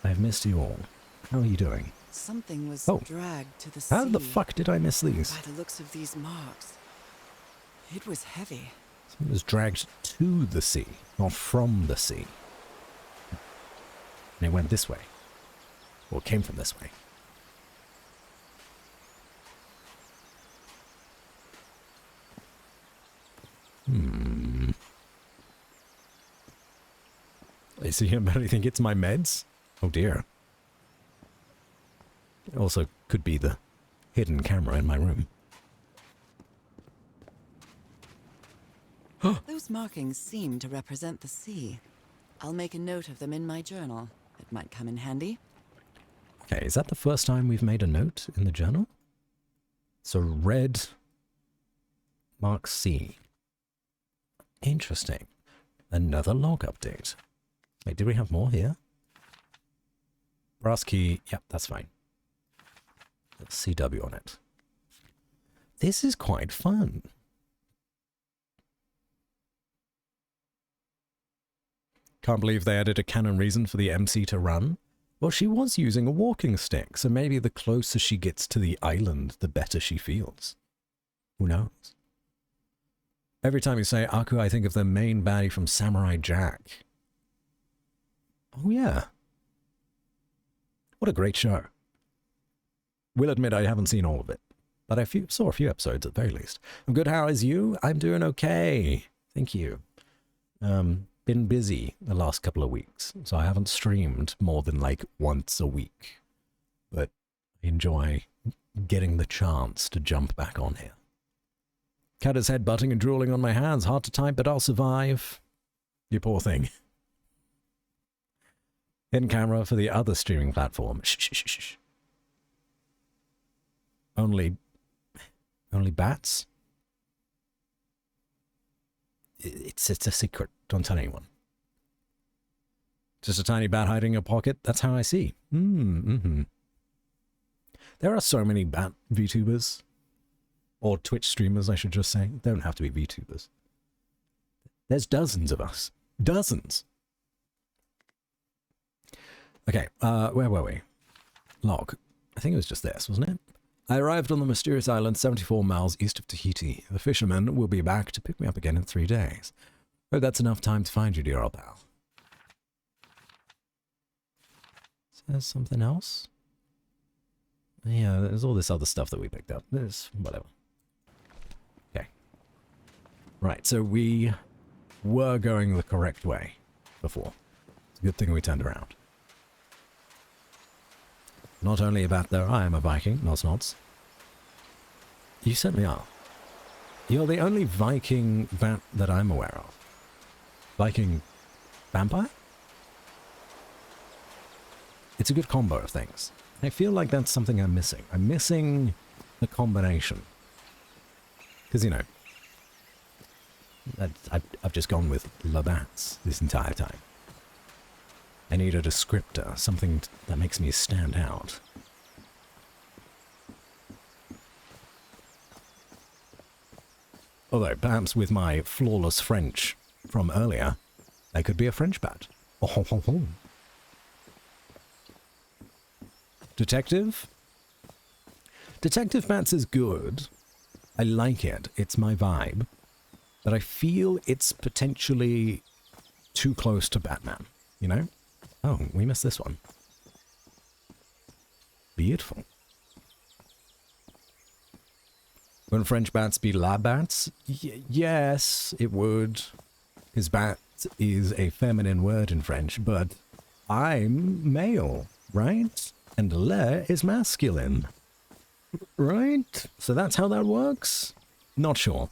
I've missed you all. How are you doing? Something was dragged to the sea. How the fuck did I miss these? By the looks of these marks, it was heavy. Something was dragged to the sea, not from the sea. And it went this way. Or it came from this way. Is he anybody think it's my meds? Oh dear. It also could be the hidden camera in my room. Those markings seem to represent the sea. I'll make a note of them in my journal. It might come in handy. Okay, is that the first time we've made a note in the journal? So red marks sea. Interesting. Another log update. Wait, did we have more here? Brass key. Yep, that's fine. CW on it. This is quite fun. Can't believe they added a canon reason for the MC to run. Well, she was using a walking stick, so maybe the closer she gets to the island, the better she feels. Who knows? Every time you say Aku, I think of the main baddie from Samurai Jack. Oh yeah. What a great show. Will admit I haven't seen all of it, but I saw a few episodes at the very least. I'm good, how is you? I'm doing okay. Thank you. Been busy the last couple of weeks, so I haven't streamed more than like once a week. But I enjoy getting the chance to jump back on here. Cat is headbutting and drooling on my hands. Hard to type, but I'll survive. You poor thing. Hidden camera for the other streaming platform. Shh, shh, shh, shh. Only bats? It's a secret. Don't tell anyone. Just a tiny bat hiding in a pocket. That's how I see. There are so many bat VTubers. Or Twitch streamers, I should just say. They don't have to be VTubers. There's dozens of us. Dozens. Okay, where were we? Log. I think it was just this, wasn't it? I arrived on the mysterious island 74 miles east of Tahiti. The fisherman will be back to pick me up again in 3 days. Hope that's enough time to find you, dear old pal. Says something else? Yeah, there's all this other stuff that we picked up. There's whatever. Okay. Right, so we were going the correct way before. It's a good thing we turned around. Not only a bat though, I am a Viking, nods. You certainly are. You're the only Viking bat that I'm aware of. Viking vampire? It's a good combo of things. I feel like that's something I'm missing. I'm missing the combination. Because, you know, I've just gone with Labats this entire time. I need a descriptor, something that makes me stand out. Although, perhaps with my flawless French from earlier, I could be a French bat. Oh, ho, ho, ho. Detective? Detective Bats is good. I like it. It's my vibe. But I feel it's potentially too close to Batman, you know? Oh, we missed this one. Beautiful. Wouldn't French bats be lab bats? Yes, it would. Because bats is a feminine word in French, but I'm male, right? And le is masculine, right? So that's how that works? Not sure.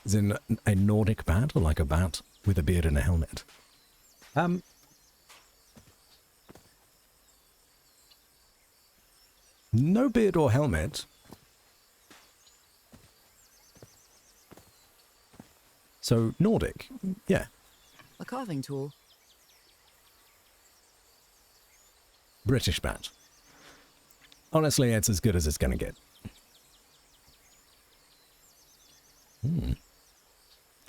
Is in a Nordic bat or like a bat with a beard and a helmet? No beard or helmet. So Nordic, yeah. A carving tool. British bat. Honestly, it's as good as it's gonna get.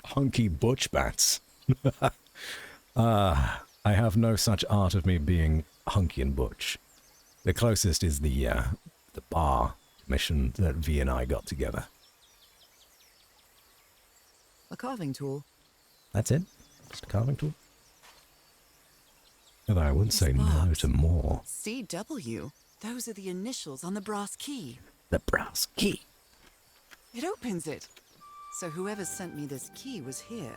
Hunky butch bats. I have no such art of me being hunky and butch. The closest is the bar mission that V and I got together. A carving tool. That's it? Just a carving tool? Although I would say no to more. CW. Those are the initials on the brass key. The brass key. It opens it. So whoever sent me this key was here.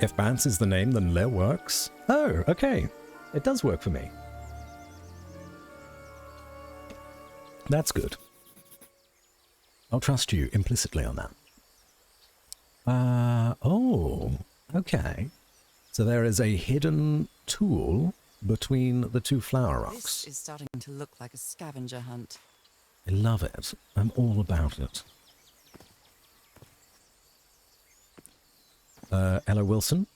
If Bance is the name, then Le works. Oh, okay. It does work for me. That's good. I'll trust you implicitly on that. Oh, okay. So there is a hidden tool between the two flower rocks. This is starting to look like a scavenger hunt. I love it. I'm all about it. Hello, Wilson.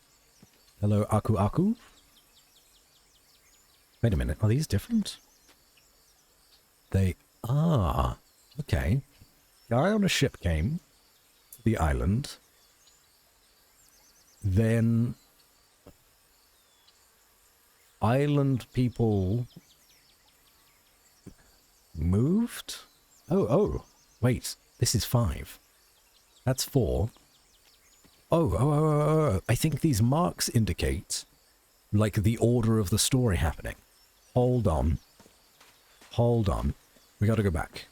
Hello, Aku Aku. Wait a minute, are these different? They are. Okay. Guy on a ship came to the island. Then island people moved? Oh, wait, this is 5. That's 4. Oh, I think these marks indicate, like, the order of the story happening. Hold on. We gotta go back.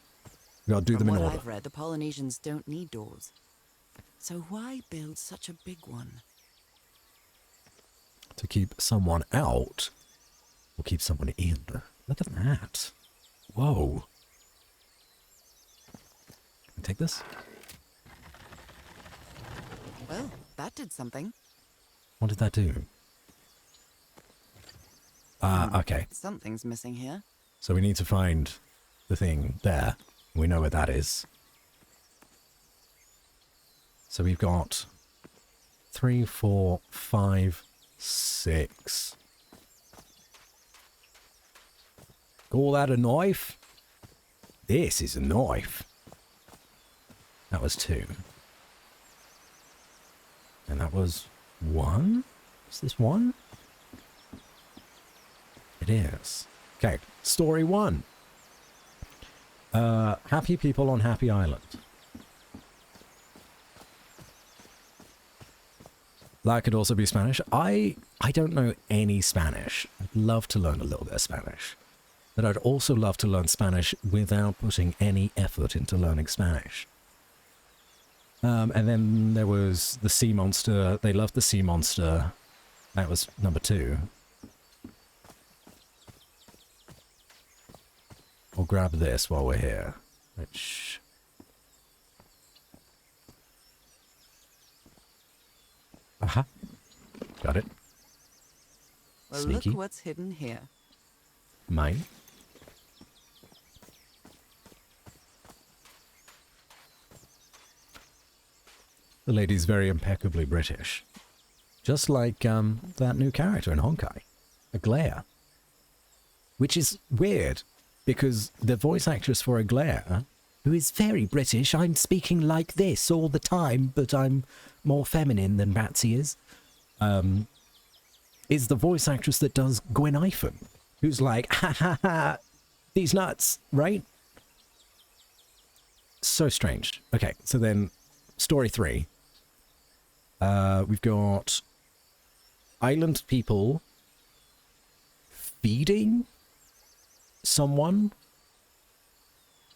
We gotta do them in From what order. I've read, the Polynesians don't need doors. So why build such a big one? To keep someone out, or keep someone in. Look at that. Whoa. Can I take this? Well, that did something. What did that do? Okay. Something's missing here. So we need to find the thing there. We know where that is. So we've got 3, 4, 5, 6. Call that a knife? This is a knife. That was 2. And that was 1? Is this 1? It is. Okay, story 1. Happy people on Happy Island. That could also be Spanish. I don't know any Spanish. I'd love to learn a little bit of Spanish. But I'd also love to learn Spanish without putting any effort into learning Spanish. And then there was the sea monster. They loved the sea monster. That was number 2. We'll grab this while we're here. Which... Aha. Got it. Well, Sneaky. look what's hidden here. Mine. The lady's very impeccably British. Just like that new character in Honkai, Aglaia. Which is weird, because the voice actress for Aglaia, who is very British, I'm speaking like this all the time, but I'm more feminine than Batsy is the voice actress that does Gwen Iphone, who's like, ha ha ha, these nuts, right? So strange. Okay, so then, story 3. We've got island people feeding someone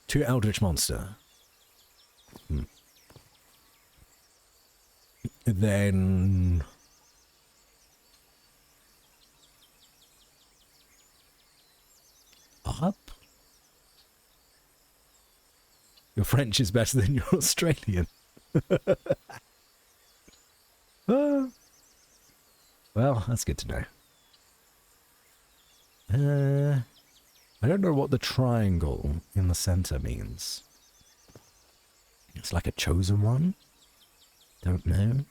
2 Eldritch Monster. Then... Up? Your French is better than your Australian. Well, that's good to know. I don't know what the triangle in the center means. It's like a chosen one? Don't know.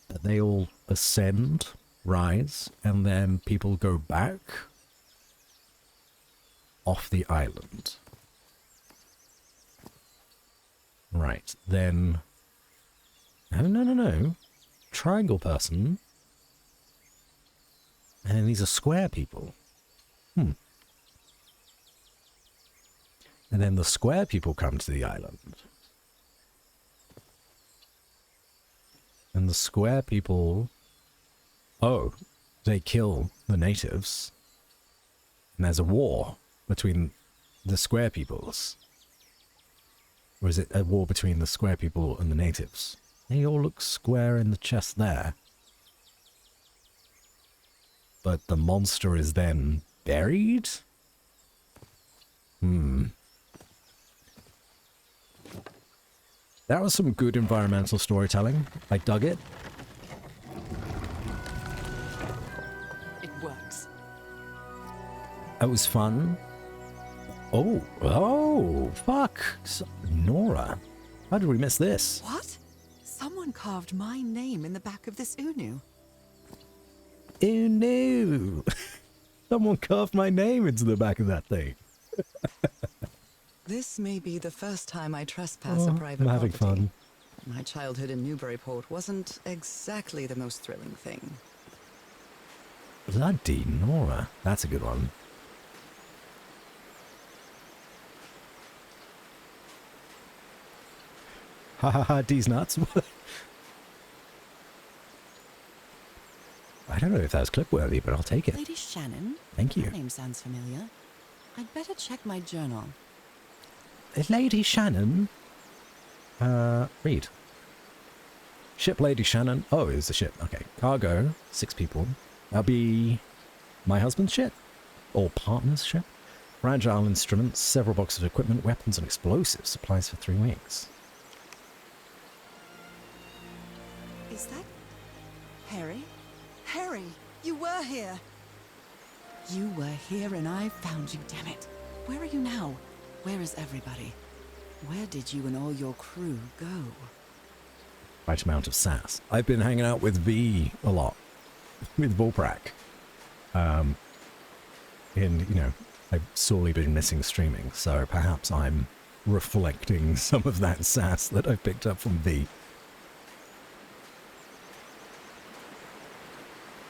But they all ascend, rise, and then people go back off the island. Right, then... No. Triangle person. And these are square people. And then the square people come to the island. And the square people... Oh, they kill the natives. And there's a war between the square peoples. Or is it a war between the square people and the natives? They all look square in the chest there. But the monster is then buried? That was some good environmental storytelling. I dug it. It works. That was fun. Oh, fuck. Nora. How did we miss this? What? Someone carved my name in the back of this Unu. Oh no. Someone carved my name into the back of that thing. This may be the first time I trespass a private I'm having property. fun. My childhood in Newburyport wasn't exactly the most thrilling thing. Bloody Nora. That's a good one. Ha ha ha, D's nuts. I don't know if that's clip worthy, but I'll take it. Lady Shannon? Thank you. That name sounds familiar. I'd better check my journal. Lady Shannon? Read. Ship Lady Shannon. Oh, it's the ship. Okay. Cargo. 6 people. That'll be my husband's ship. Or partner's ship. Fragile instruments, several boxes of equipment, weapons and explosives. Supplies for 3 weeks. Is that... Harry? Harry, you were here! You were here and I found you, damn it. Where are you now? Where is everybody? Where did you and all your crew go? Right amount of sass. I've been hanging out with V a lot. With Volprak. I've sorely been missing streaming, so perhaps I'm reflecting some of that sass that I picked up from V.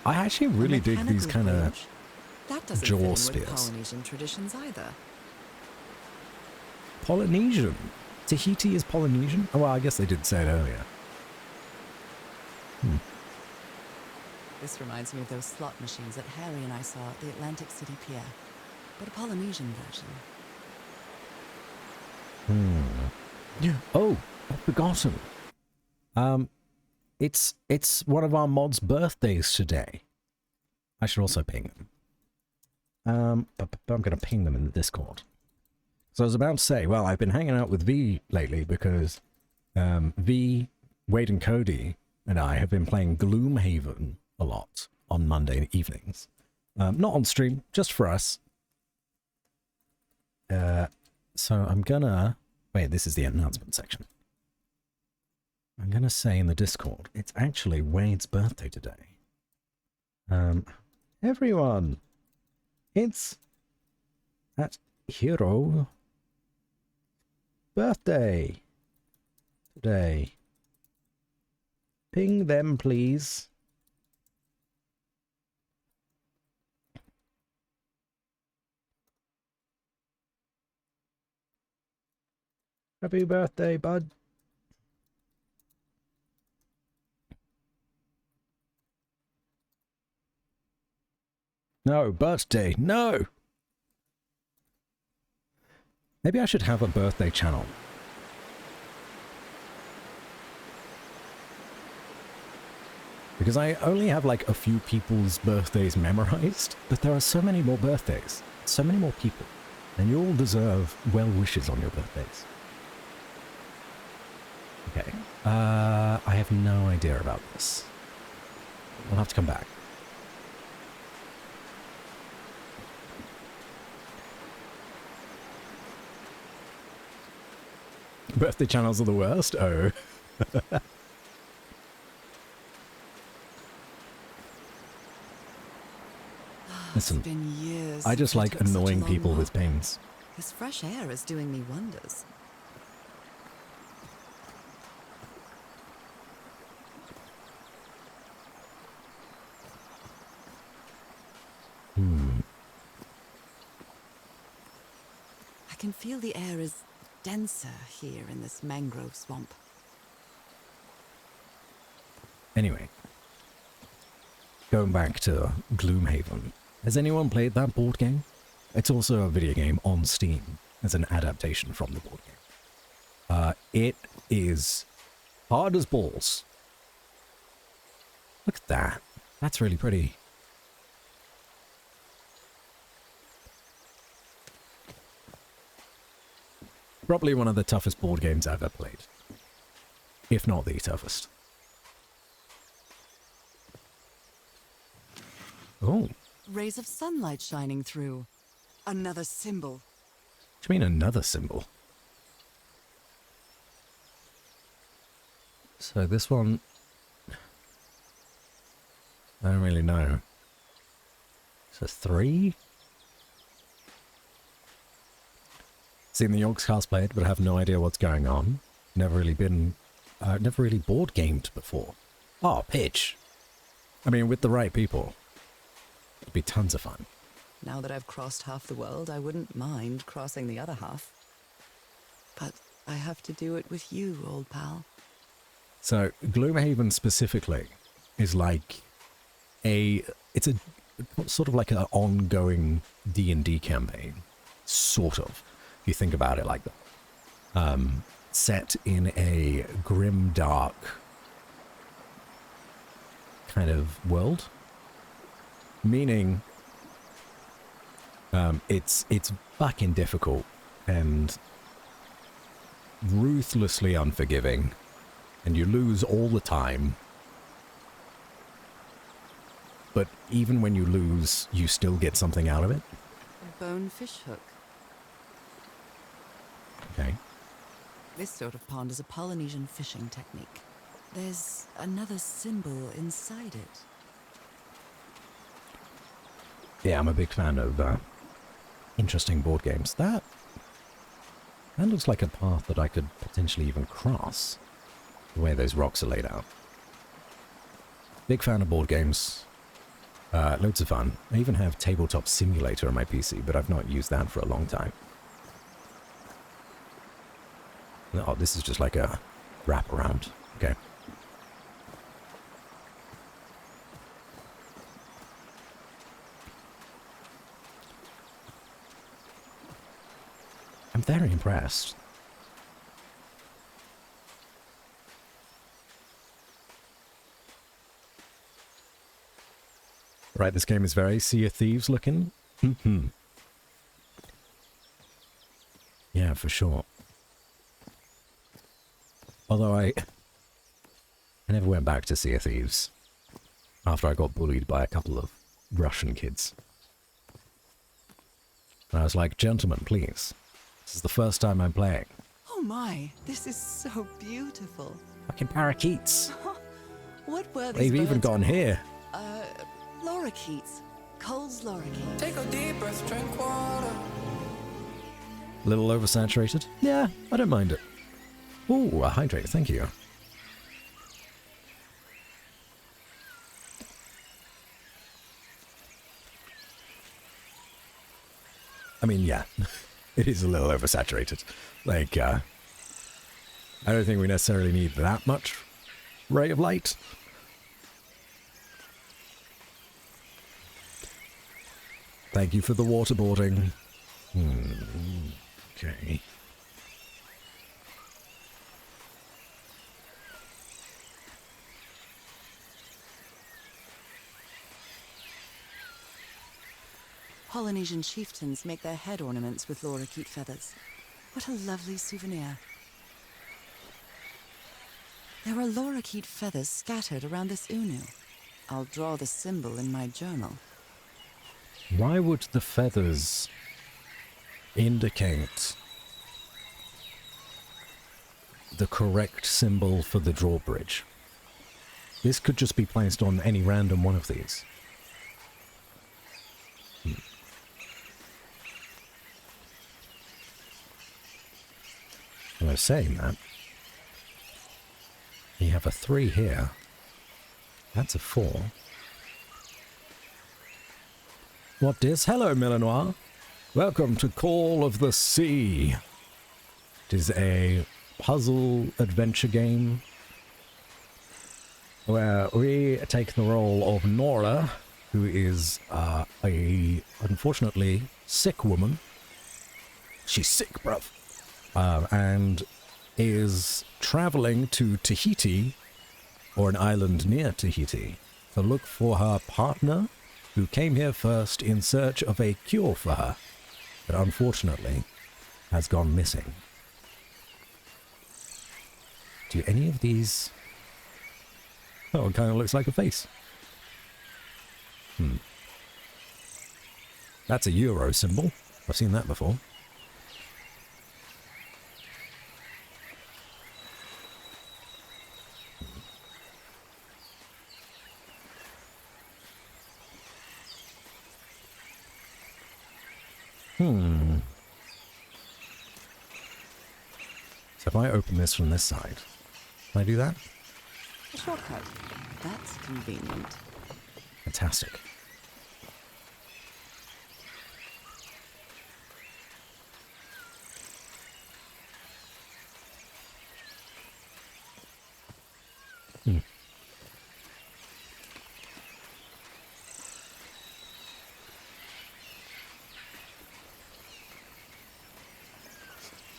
I actually really dig these kind of jaw spears. Polynesian traditions either. Polynesian. Tahiti is Polynesian? Oh, well, I guess they did say it earlier. This reminds me of those slot machines that Harry and I saw at the Atlantic City Pier, but a Polynesian version. Yeah. Oh, I've forgotten. It's one of our mods' birthdays today. I should also ping them. But I'm going to ping them in the Discord. So I was about to say, well, I've been hanging out with V lately because V, Wade and Cody and I have been playing Gloomhaven a lot on Monday evenings. Not on stream, just for us. So I'm gonna... Wait, this is the announcement section. I'm gonna say in the Discord, it's actually Wade's birthday today. Everyone, it's that hero birthday today. Ping them, please. Happy birthday, bud. No, birthday, no! Maybe I should have a birthday channel. Because I only have like a few people's birthdays memorized, but there are so many more birthdays, so many more people, and you all deserve well wishes on your birthdays. Okay, I have no idea about this. I'll have to come back. Birthday channels are the worst? Oh. Listen, It's been years I just since I like took such a annoying long people walk. with pains. This fresh air is doing me wonders. I can feel the air is denser here in this mangrove swamp. Anyway, going back to Gloomhaven. Has anyone played that board game? It's also a video game on Steam as an adaptation from the board game. It is hard as balls. Look at that. That's really pretty. Probably one of the toughest board games I've ever played. If not the toughest. Oh. Rays of sunlight shining through. Another symbol. What do you mean another symbol? So this one... I don't really know. It's a 3? Seen the Yorks cosplayed, but I have no idea what's going on. Never really board gamed before. Oh, pitch. I mean, with the right people. It'd be tons of fun. Now that I've crossed half the world, I wouldn't mind crossing the other half. But I have to do it with you, old pal. So, Gloomhaven specifically is like it's a sort of like an ongoing D&D campaign. Sort of. If you think about it like that. Set in a grim, dark kind of world. Meaning, it's fucking difficult and ruthlessly unforgiving, and you lose all the time. But even when you lose, you still get something out of it. A bonefish hook. Okay. This sort of pond is a Polynesian fishing technique. There's another symbol inside it. Yeah, I'm a big fan of interesting board games. That looks like a path that I could potentially even cross, the way those rocks are laid out. Big fan of board games. Loads of fun. I even have Tabletop Simulator on my PC, but I've not used that for a long time. Oh, this is just like a wraparound. Okay. I'm very impressed. Right, this game is very Sea of Thieves looking. Yeah, for sure. Although I never went back to Sea of Thieves after I got bullied by a couple of Russian kids. And I was like, gentlemen, please. This is the first time I'm playing. Oh my, this is so beautiful. Fucking parakeets. What were these They've even birds gone called? here. Lorikeets. Cole's lorikeet. Take a deep breath, drink water. A little oversaturated? Yeah, I don't mind it. Ooh, a hydrate, thank you. I mean, yeah, it is a little oversaturated. Like, I don't think we necessarily need that much ray of light. Thank you for the waterboarding. Okay. Okay. Polynesian chieftains make their head ornaments with lorikeet feathers. What a lovely souvenir. There are lorikeet feathers scattered around this unu. I'll draw the symbol in my journal. Why would the feathers indicate the correct symbol for the drawbridge? This could just be placed on any random one of these. I was saying that. You have a 3 here. That's a 4. What is? Hello, Millinois. Welcome to Call of the Sea. It is a puzzle adventure game where we take the role of Nora, who is a unfortunately sick woman. She's sick, bruv. And is traveling to Tahiti, or an island near Tahiti, to look for her partner, who came here first in search of a cure for her, but unfortunately has gone missing. Do any of these... Oh, it kind of looks like a face. That's a euro symbol. I've seen that before. So if I open this from this side, can I do that? A shortcut. That's convenient. Fantastic.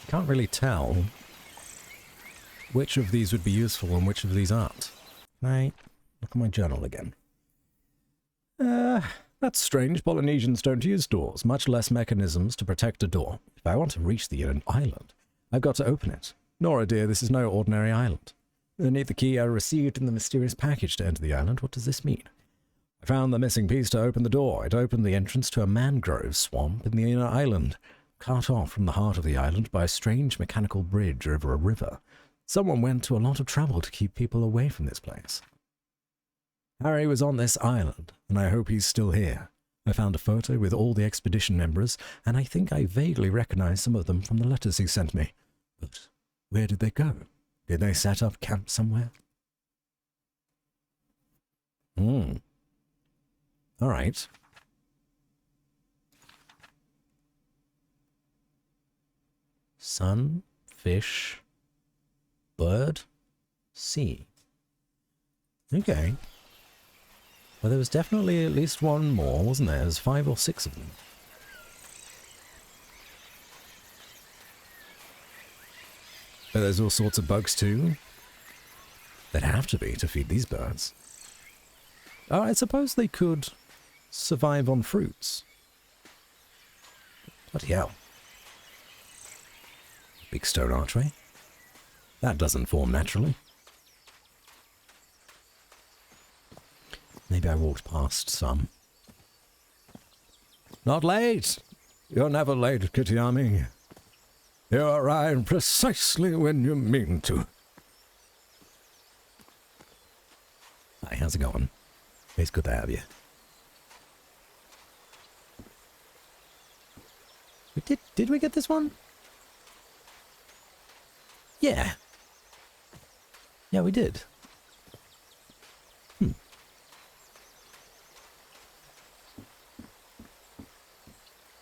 Can't really tell which of these would be useful and which of these aren't. Can I look at my journal again? That's strange. Polynesians don't use doors, much less mechanisms to protect a door. If I want to reach the island, I've got to open it. Nora, dear, this is no ordinary island. I need the key I received in the mysterious package to enter the island. What does this mean? I found the missing piece to open the door. It opened the entrance to a mangrove swamp in the inner island, cut off from the heart of the island by a strange mechanical bridge over a river. Someone went to a lot of trouble to keep people away from this place. Harry was on this island, and I hope he's still here. I found a photo with all the expedition members, and I think I vaguely recognize some of them from the letters he sent me. But where did they go? Did they set up camp somewhere? All right. Sun, fish, bird, sea. Okay. Well, there was definitely at least one more, wasn't there? There's 5 or 6 of them. But there's all sorts of bugs too. There'd have to be to feed these birds. Oh, I suppose they could survive on fruits. Bloody hell. Big stone archway. That doesn't form naturally. Maybe I walked past some. Not late! You're never late, Kitty-Ami. You arrive precisely when you mean to. Hi, how's it going? It's good to have you. Did we get this one? Yeah. Yeah, we did.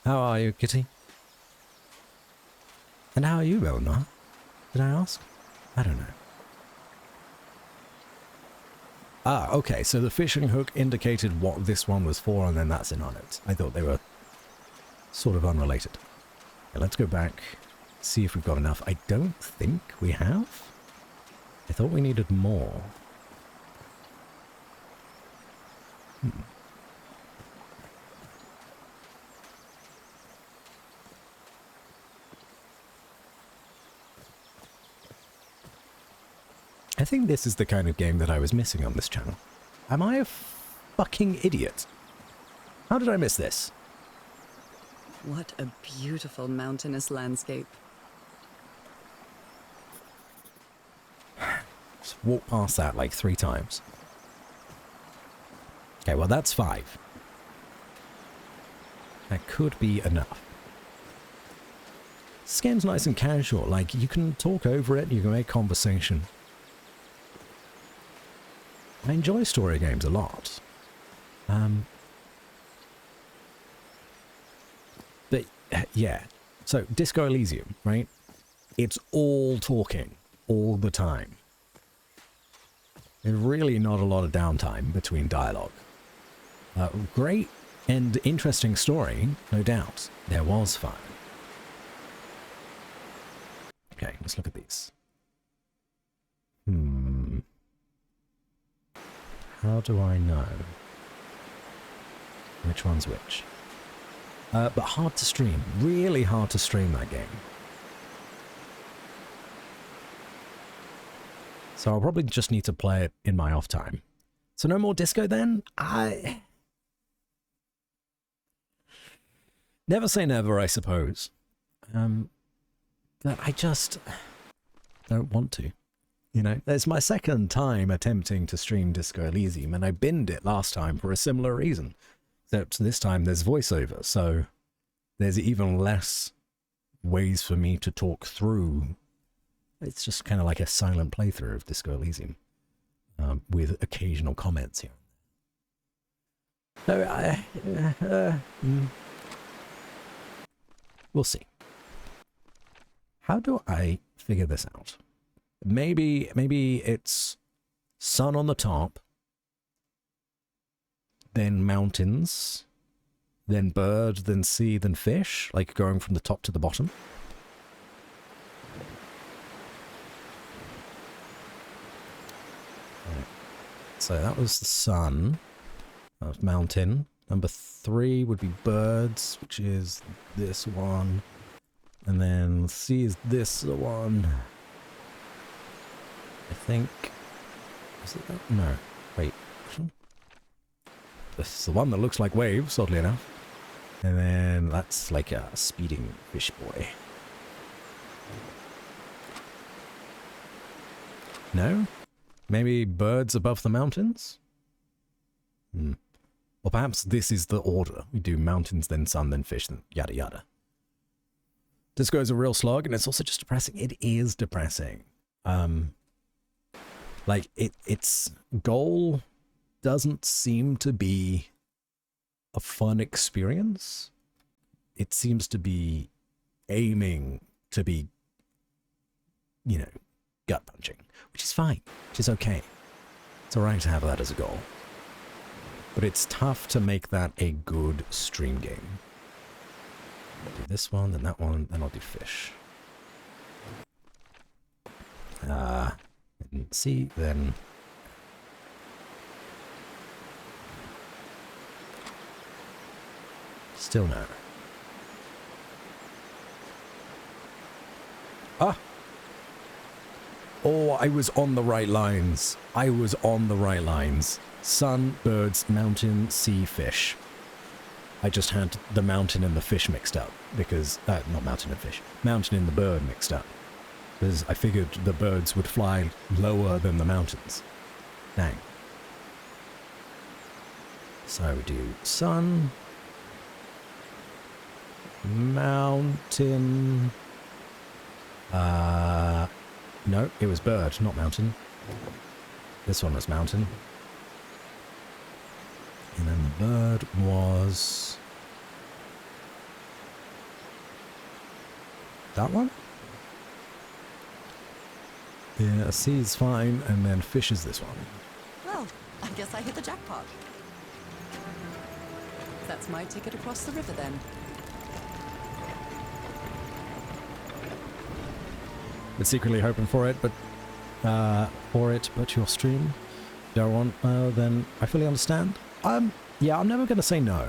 How are you, Kitty? And how are you, Eleanor? Did I ask? I don't know. Ah, okay, so the fishing hook indicated what this one was for, and then that's in on it. I thought they were sort of unrelated. Okay, let's go back see if we've got enough. I don't think we have. I thought we needed more. I think this is the kind of game that I was missing on this channel. Am I a fucking idiot? How did I miss this? What a beautiful mountainous landscape. Just walk past that like 3 times. Okay, well that's 5. That could be enough. This game's nice and casual, like you can talk over it, you can make conversation. I enjoy story games a lot. But yeah, so Disco Elysium, right? It's all talking all the time. There's really not a lot of downtime between dialogue. Great and interesting story, no doubt. There was fun. Okay, let's look at these. How do I know which one's which? But hard to stream. Really hard to stream that game. So I'll probably just need to play it in my off time. So no more disco then? Never say never, I suppose. But I just don't want to. You know, it's my second time attempting to stream Disco Elysium, and I binned it last time for a similar reason. Except this time there's voiceover, so there's even less ways for me to talk through. It's just kind of like a silent playthrough of Disco Elysium, with occasional comments here. So, we'll see. How do I figure this out? Maybe it's sun on the top, then mountains, then bird, then sea, then fish, like going from the top to the bottom. Right. So that was the sun, that was mountain. Number 3 would be birds, which is this one. And then sea is this one. I think... Is it that? No. Wait. This is the one that looks like waves, oddly enough. And then that's like a speeding fish boy. No? Maybe birds above the mountains? Or perhaps this is the order. We do mountains, then sun, then fish, then yada yada. Disco is a real slog, and it's also just depressing. It is depressing. Like, its goal doesn't seem to be a fun experience. It seems to be aiming to be, you know, gut-punching, which is fine, which is okay. It's alright to have that as a goal. But it's tough to make that a good stream game. I'll do this one, then that one, then I'll do fish. See, then... Still no. Ah! Oh, I was on the right lines. I was on the right lines. Sun, birds, mountain, sea, fish. I just had the mountain and the fish mixed up. Because, not mountain and fish. Mountain and the bird mixed up. Because I figured the birds would fly lower than the mountains. Dang. So we do sun, mountain, no, it was bird, not mountain. This one was mountain. And then the bird was... that one? Yeah, sea is fine, and then fish is this one. Well, I guess I hit the jackpot. That's my ticket across the river then. but secretly hoping for it, but your stream don't want, then I fully understand. Yeah, I'm never gonna say no.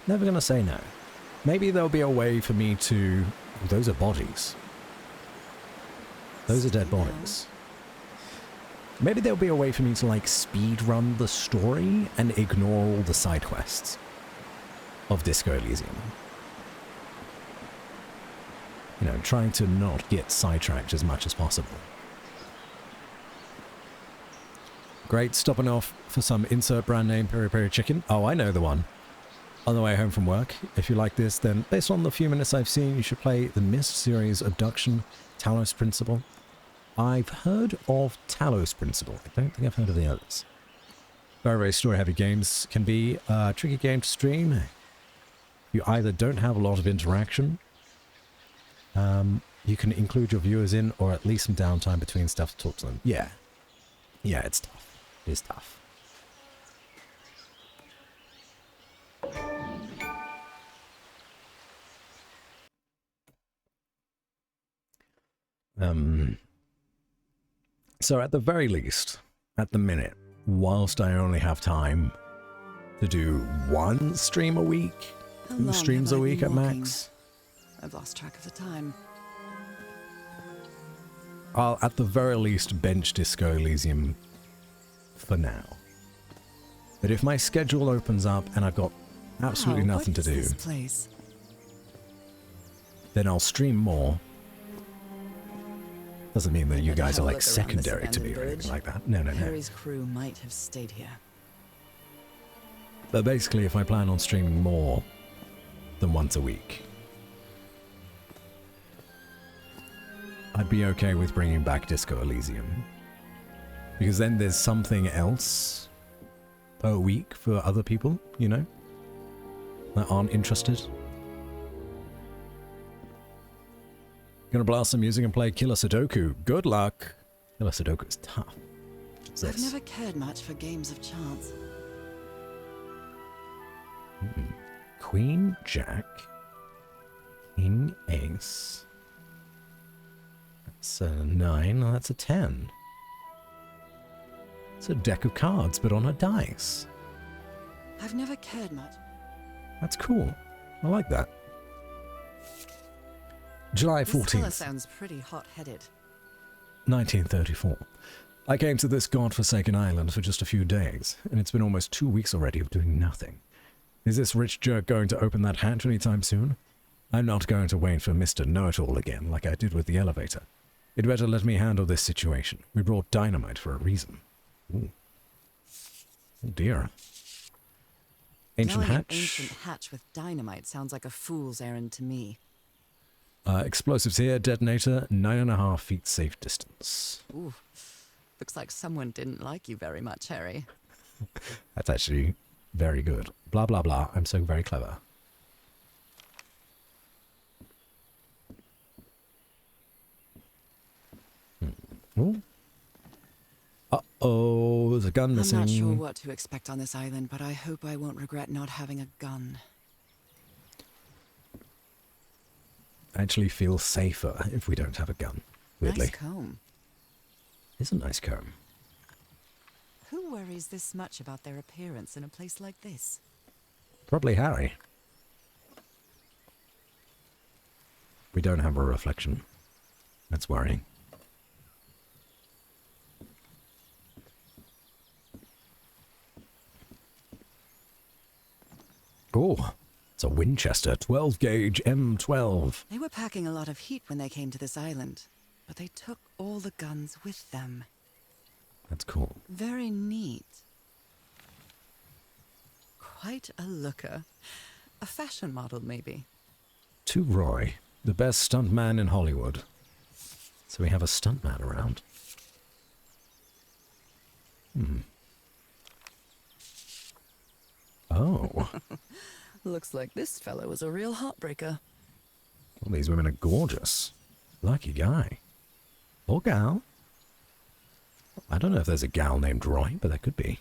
Never gonna say no. Maybe there'll be a way for me to... Those are bodies. Those are dead bodies. Maybe there'll be a way for me to, like, speed run the story and ignore all the side quests of Disco Elysium. You know, trying to not get sidetracked as much as possible. Great, stopping off for some insert brand name peri peri chicken. Oh, I know the one. On the way home from work. If you like this, then based on the few minutes I've seen, you should play the Myst series Abduction, Talos Principle. I've heard of Talos Principle. I don't think I've heard of the others. Very, very story-heavy games can be a tricky game to stream. You either don't have a lot of interaction, you can include your viewers in, or at least some downtime between stuff to talk to them. Yeah. Yeah, it's tough. It is tough. So at the very least, at the minute, whilst I only have time to do one stream a week, 2 streams a week at max, I've lost track of the time. I'll at the very least bench Disco Elysium for now. But if my schedule opens up and I've got absolutely nothing to do, this place? then I'll stream more. Doesn't mean that you guys are like secondary to me or anything like that. No, no, no. Harry's crew might have stayed here. But basically, if I plan on streaming more than once a week, I'd be okay with bringing back Disco Elysium. Because then there's something else per week for other people, you know, that aren't interested. Gonna blast some music and play Killer Sudoku. Good luck. Killer Sudoku is tough. What's I've this? never cared much for games of chance. Queen, Jack, King, Ace. That's a 9, that's a 10. It's a deck of cards, but on a dice. I've never cared much. That's cool. I like that. July This fella 14th, sounds pretty hot-headed. 1934. I came to this godforsaken island for just a few days, and it's been almost 2 weeks already of doing nothing. Is this rich jerk going to open that hatch anytime soon? I'm not going to wait for Mr. Know-It-All again, like I did with the elevator. You'd better let me handle this situation. We brought dynamite for a reason. Ooh. Oh dear. Ancient Blowing an hatch. ancient hatch with dynamite sounds like a fool's errand to me. Explosives here, detonator, 9.5 feet safe distance. Ooh, looks like someone didn't like you very much, Harry. That's actually very good. Blah, blah, blah. I'm so very clever. Ooh. Uh-oh, there's a gun missing. I'm not sure what to expect on this island, but I hope I won't regret not having a gun. I actually feel safer if we don't have a gun. Weirdly. Nice comb. It's a nice comb. Who worries this much about their appearance in a place like this? Probably Harry. We don't have a reflection. That's worrying. Oh, it's a Winchester 12 gauge M12. They were packing a lot of heat when they came to this island, but they took all the guns with them. That's cool. Very neat. Quite a looker. A fashion model, maybe. To Roy, the best stuntman in Hollywood. So we have a stuntman around. Oh. Looks like this fellow was a real heartbreaker. All these women are gorgeous. Lucky guy. Or gal. I don't know if there's a gal named Roy, but there could be.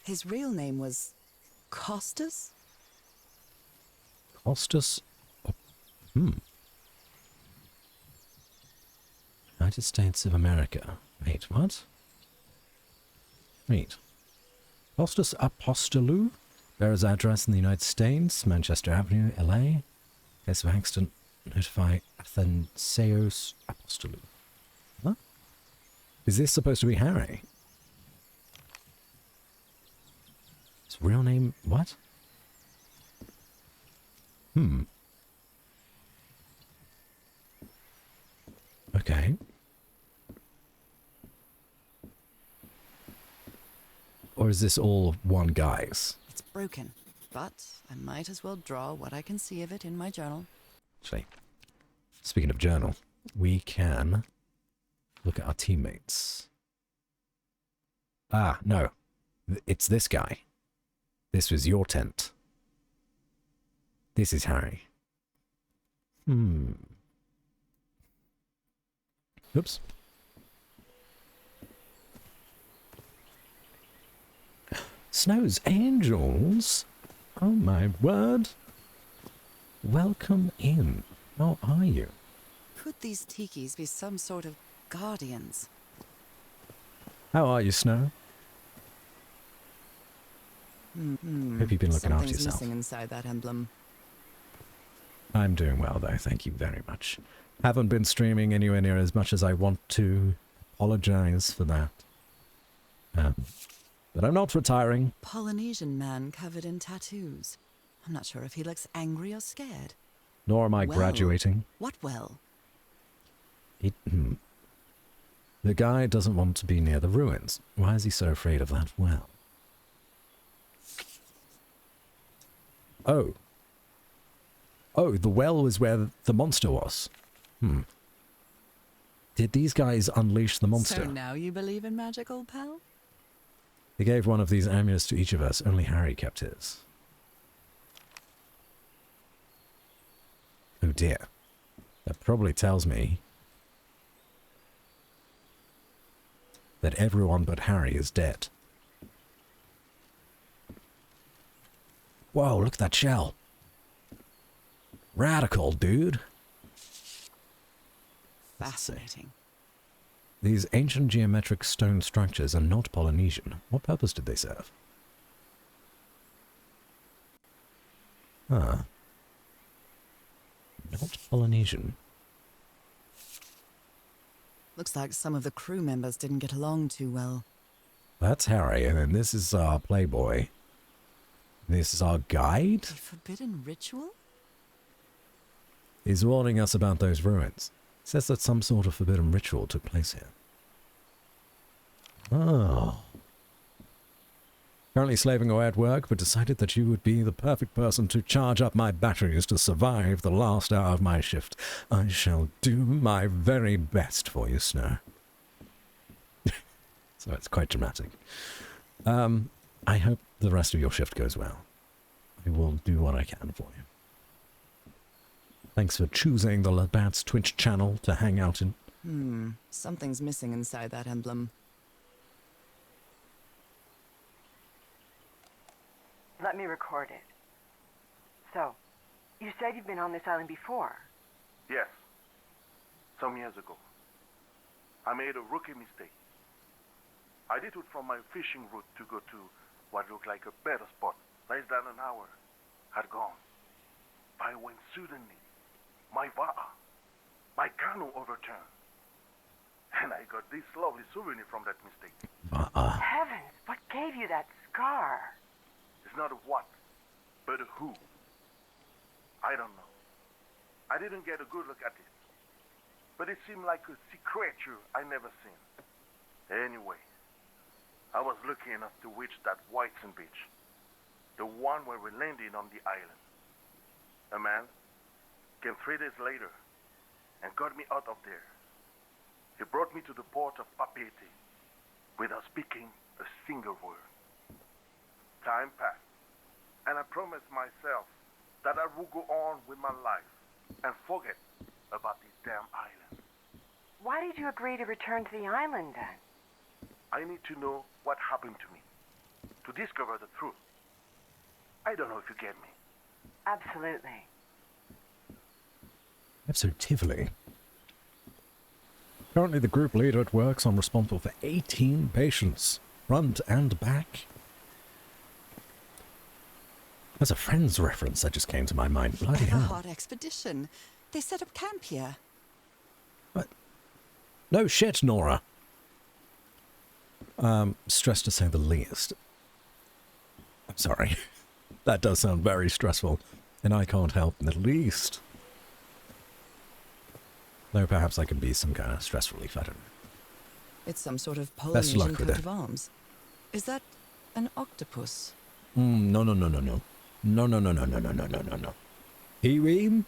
His real name was Costas? Costas United States of America. Wait, what? Wait. Postus Apostolou? Bearer's address in the United States, Manchester Avenue, LA. Case of accident. Notify Athenseos Apostolou. Huh? Is this supposed to be Harry? His real name, what? Okay. Or is this all one guy's? It's broken, but I might as well draw what I can see of it in my journal. Actually, speaking of journal, we can look at our teammates. Ah, no. It's this guy. This was your tent. This is Harry. Oops. Snow's Angels? Oh my word. Welcome in. How are you? Could these tikis be some sort of guardians? How are you, Snow? Hope you've been looking after Something's yourself. missing inside that emblem. I'm doing well, though. Thank you very much. Haven't been streaming anywhere near as much as I want to. Apologize for that. But I'm not retiring. Polynesian man covered in tattoos. I'm not sure if he looks angry or scared. Nor am I Well, graduating. What well? The guy doesn't want to be near the ruins. Why is he so afraid of that well? Oh. Oh, the well was where the monster was. Did these guys unleash the monster? So now you believe in magic, old pal? They gave one of these amulets to each of us. Only Harry kept his. Oh dear. That probably tells me that everyone but Harry is dead. Whoa, look at that shell. Radical, dude. Fascinating. These ancient geometric stone structures are not Polynesian. What purpose did they serve? Not Polynesian. Looks like some of the crew members didn't get along too well. That's Harry, and then this is our playboy. This is our guide? A forbidden ritual? He's warning us about those ruins. Says that some sort of forbidden ritual took place here. Oh. Currently slaving away at work, but decided that you would be the perfect person to charge up my batteries to survive the last hour of my shift. I shall do my very best for you, Snow. So it's quite dramatic. I hope the rest of your shift goes well. I will do what I can for you. Thanks for choosing the Labatt's Twitch channel to hang out in. Something's missing inside that emblem. Let me record it. So, you said you've been on this island before? Yes. Some years ago. I made a rookie mistake. I did it from my fishing route to go to what looked like a better spot. Less than an hour had gone. But when suddenly, my va'a, my canoe overturned. And I got this lovely souvenir from that mistake. Heavens, what gave you that scar? It's not a what, but a who. I don't know. I didn't get a good look at it. But it seemed like a sea creature I never seen. Anyway, I was lucky enough to reach that Whitesand beach. The one where we landed on the island. A man came 3 days later and got me out of there. He brought me to the port of Papeete without speaking a single word. Time passed, and I promised myself that I would go on with my life and forget about this damn island. Why did you agree to return to the island then? I need to know what happened to me, to discover the truth. I don't know if you get me. Absolutely. Absolutely. Currently the group leader at work, so I'm responsible for 18 patients, front and back. There's a Friends reference that just came to my mind. Bloody A hell. hot expedition. They set up camp here. What? No shit, Nora. Stressed to say the least. I'm sorry. That does sound very stressful, and I can't help in the least. Though perhaps I can be some kind of stress relief, I don't know. It's some sort of Best Polynesian luck with coat it. of arms. Is that an octopus? No. No. Pee-wee?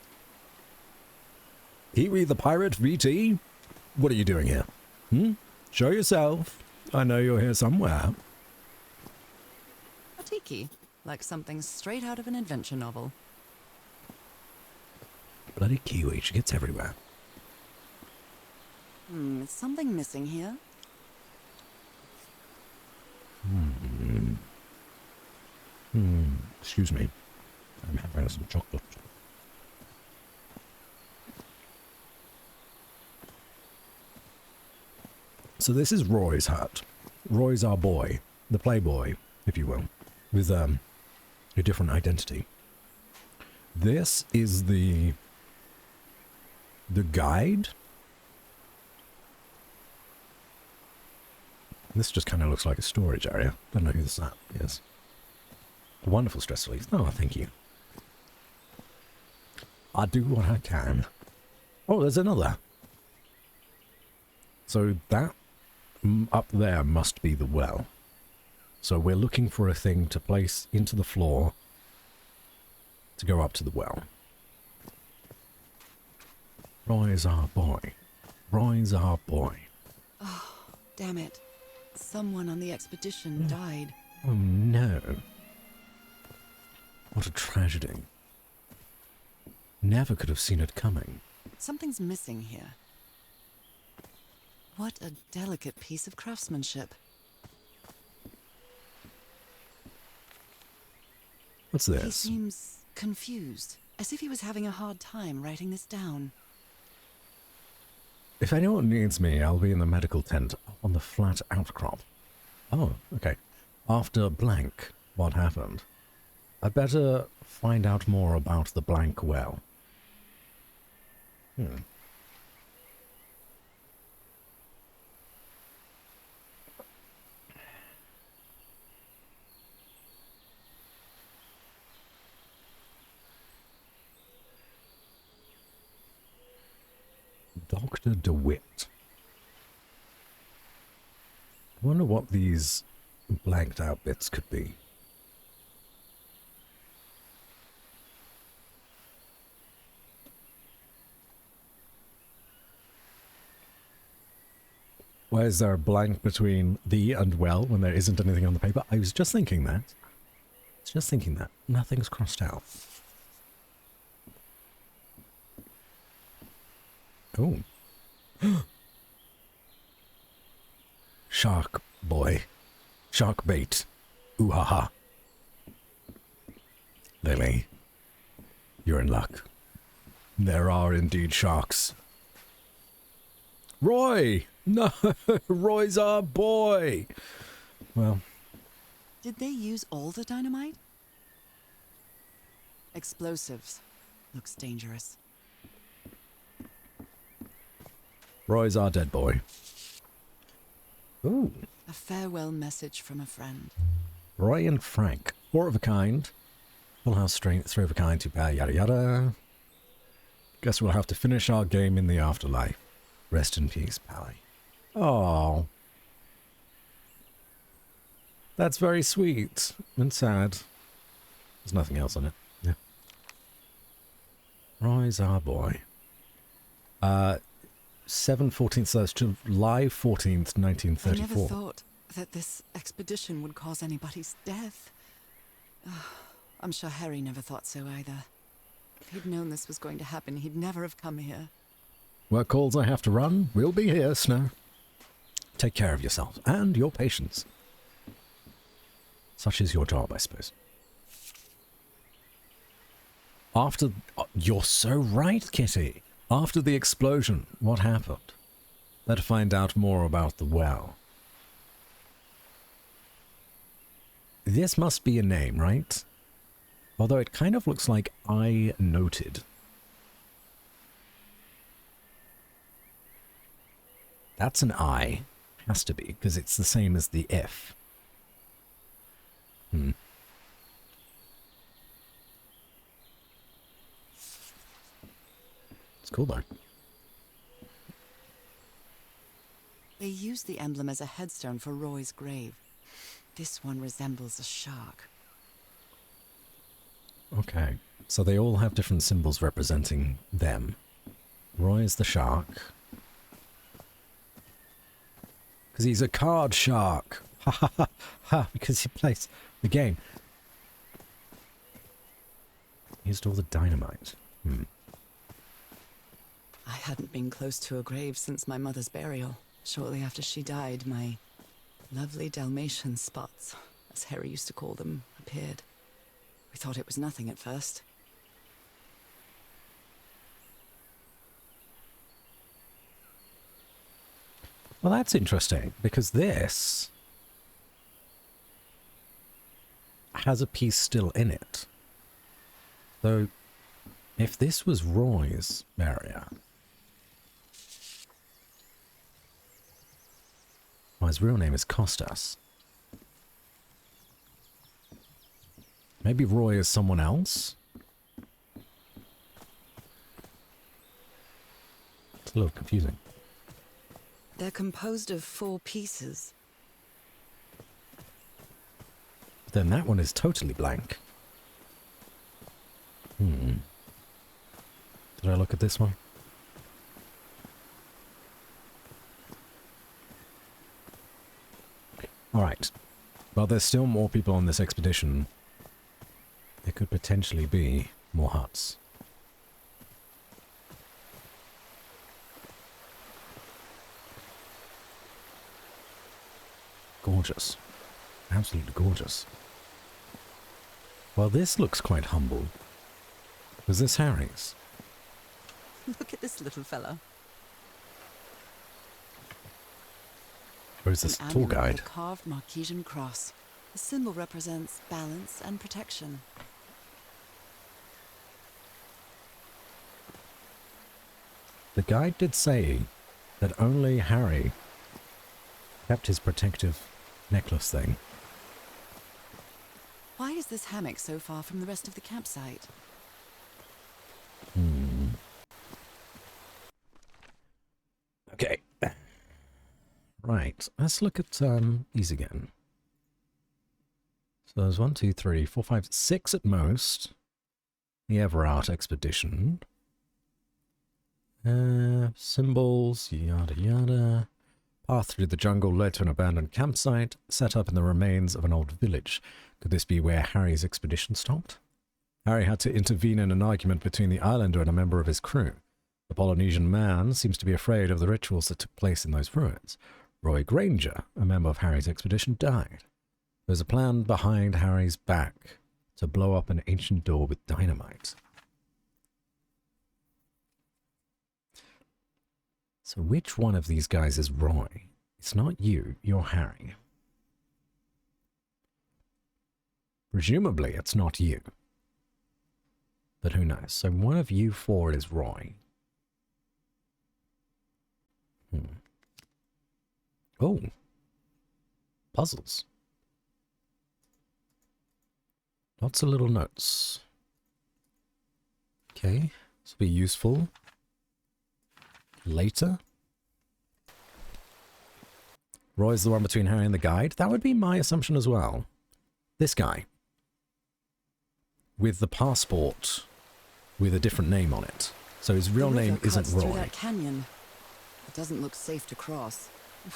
Pee-wee the pirate, VT? What are you doing here? Show yourself. I know you're here somewhere. A tiki, like something straight out of an adventure novel. Bloody Kiwi, she gets everywhere. Is something missing here? Excuse me. I'm having some chocolate. So this is Roy's hut. Roy's our boy. The playboy, if you will. With, a different identity. This is the guide. This just kind of looks like a storage area. Don't know who this is. A wonderful stress relief. Oh, thank you. I do what I can. Oh, there's another. So that up there must be the well. So we're looking for a thing to place into the floor to go up to the well. Roy's our boy. Roy's our boy. Oh, damn it. Someone on the expedition died. Oh no. What a tragedy. Never could have seen it coming. Something's missing here. What a delicate piece of craftsmanship. What's He this? seems confused, as if he was having a hard time writing this down. If anyone needs me, I'll be in the medical tent on the flat outcrop. Oh, okay. After blank, what happened? I'd better find out more about the blank well. Dr. DeWitt. I wonder what these blanked out bits could be. Why is there a blank between the and well when there isn't anything on the paper? I was just thinking that. Nothing's crossed out. Oh. Shark boy. Shark bait. Ooh ha ha. Lily, you're in luck. There are indeed sharks. Roy! No, Roy's our boy! Well. Did they use all the dynamite? Explosives. Looks dangerous. Roy's our dead boy. Ooh. A farewell message from a friend. Roy and Frank. Four of a kind. Full house strength, three of a kind, two pair, yada yada. Guess we'll have to finish our game in the afterlife. Rest in peace, Pally. Oh. That's very sweet and sad. There's nothing else on it. Yeah. Roy's our boy. 7/14th, so that's July 14th, 1934. I never thought that this expedition would cause anybody's death. I'm sure Harry never thought so either. If he'd known this was going to happen, he'd never have come here. Work calls I have to run. We'll be here, Snow. Take care of yourself and your patients. Such is your job, I suppose. After... you're so right, Kitty. After the explosion, what happened? Let's find out more about the well. This must be a name, right? Although it kind of looks like I noted. That's an I. Has to be, because it's the same as the F. It's cool though. They used the emblem as a headstone for Roy's grave. This one resembles a shark. Okay, so they all have different symbols representing them. Roy is the shark. Because he's a card shark. Ha ha ha ha, because he plays the game. He used all the dynamite. I hadn't been close to a grave since my mother's burial. Shortly after she died, my lovely Dalmatian spots, as Harry used to call them, appeared. We thought it was nothing at first. Well, that's interesting, because this has a piece still in it. So, if this was Roy's barrier, well, his real name is Costas. Maybe Roy is someone else? It's a little confusing. They're composed of 4 pieces. Then that one is totally blank. Did I look at this one? Alright. Well, there's still more people on this expedition. There could potentially be more huts. Gorgeous. Absolutely gorgeous. Well, this looks quite humble. Was this Harry's? Look at this little fella. Or is this An a tour amulet guide? with a carved Marquesian cross. The symbol represents balance and protection. The guide did say that only Harry kept his protective necklace thing. Why is this hammock so far from the rest of the campsite? Okay. Right, let's look at these again. So there's 1, 2, 3, 4, 5, 6 at most. The Everart expedition. Symbols, yada yada. Path through the jungle led to an abandoned campsite set up in the remains of an old village. Could this be where Harry's expedition stopped? Harry had to intervene in an argument between the islander and a member of his crew. The Polynesian man seems to be afraid of the rituals that took place in those ruins. Roy Granger, a member of Harry's expedition, died. There's a plan behind Harry's back to blow up an ancient door with dynamite. So which one of these guys is Roy? It's not you, you're Harry. Presumably it's not you. But who knows? So one of you 4 is Roy. Oh. Puzzles. Lots of little notes. Okay, this will be useful later. Roy's the one between Harry and the guide. That would be my assumption as well. This guy. With the passport with a different name on it. So his real name isn't Through Roy. that canyon. It doesn't look safe to cross.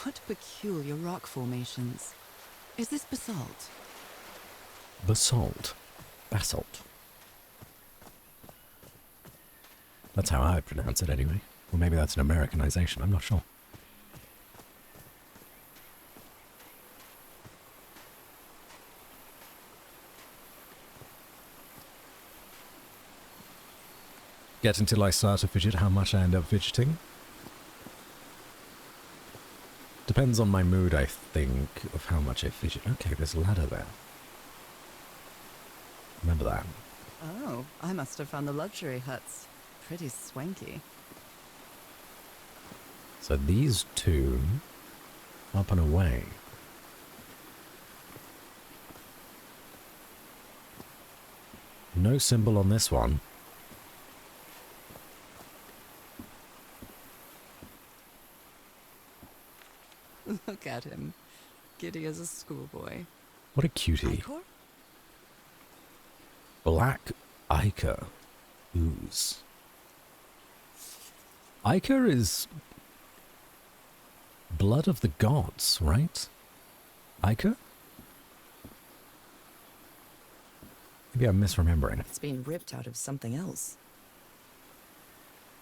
What peculiar rock formations. Is this basalt? Basalt. Basalt. That's how I pronounce it anyway. Or maybe that's an Americanization, I'm not sure. get until I start to fidget how much I end up fidgeting. Depends on my mood, I think, of how much I fidget. Okay, there's a ladder there. Remember that. Oh, I must have found the luxury huts. Pretty swanky. So these two, up and away. No symbol on this one. Look at him. Giddy as a schoolboy. What a cutie. Black Ichor ooze. Ichor is blood of the gods, right? Ichor? Maybe I'm misremembering. It's been ripped out of something else.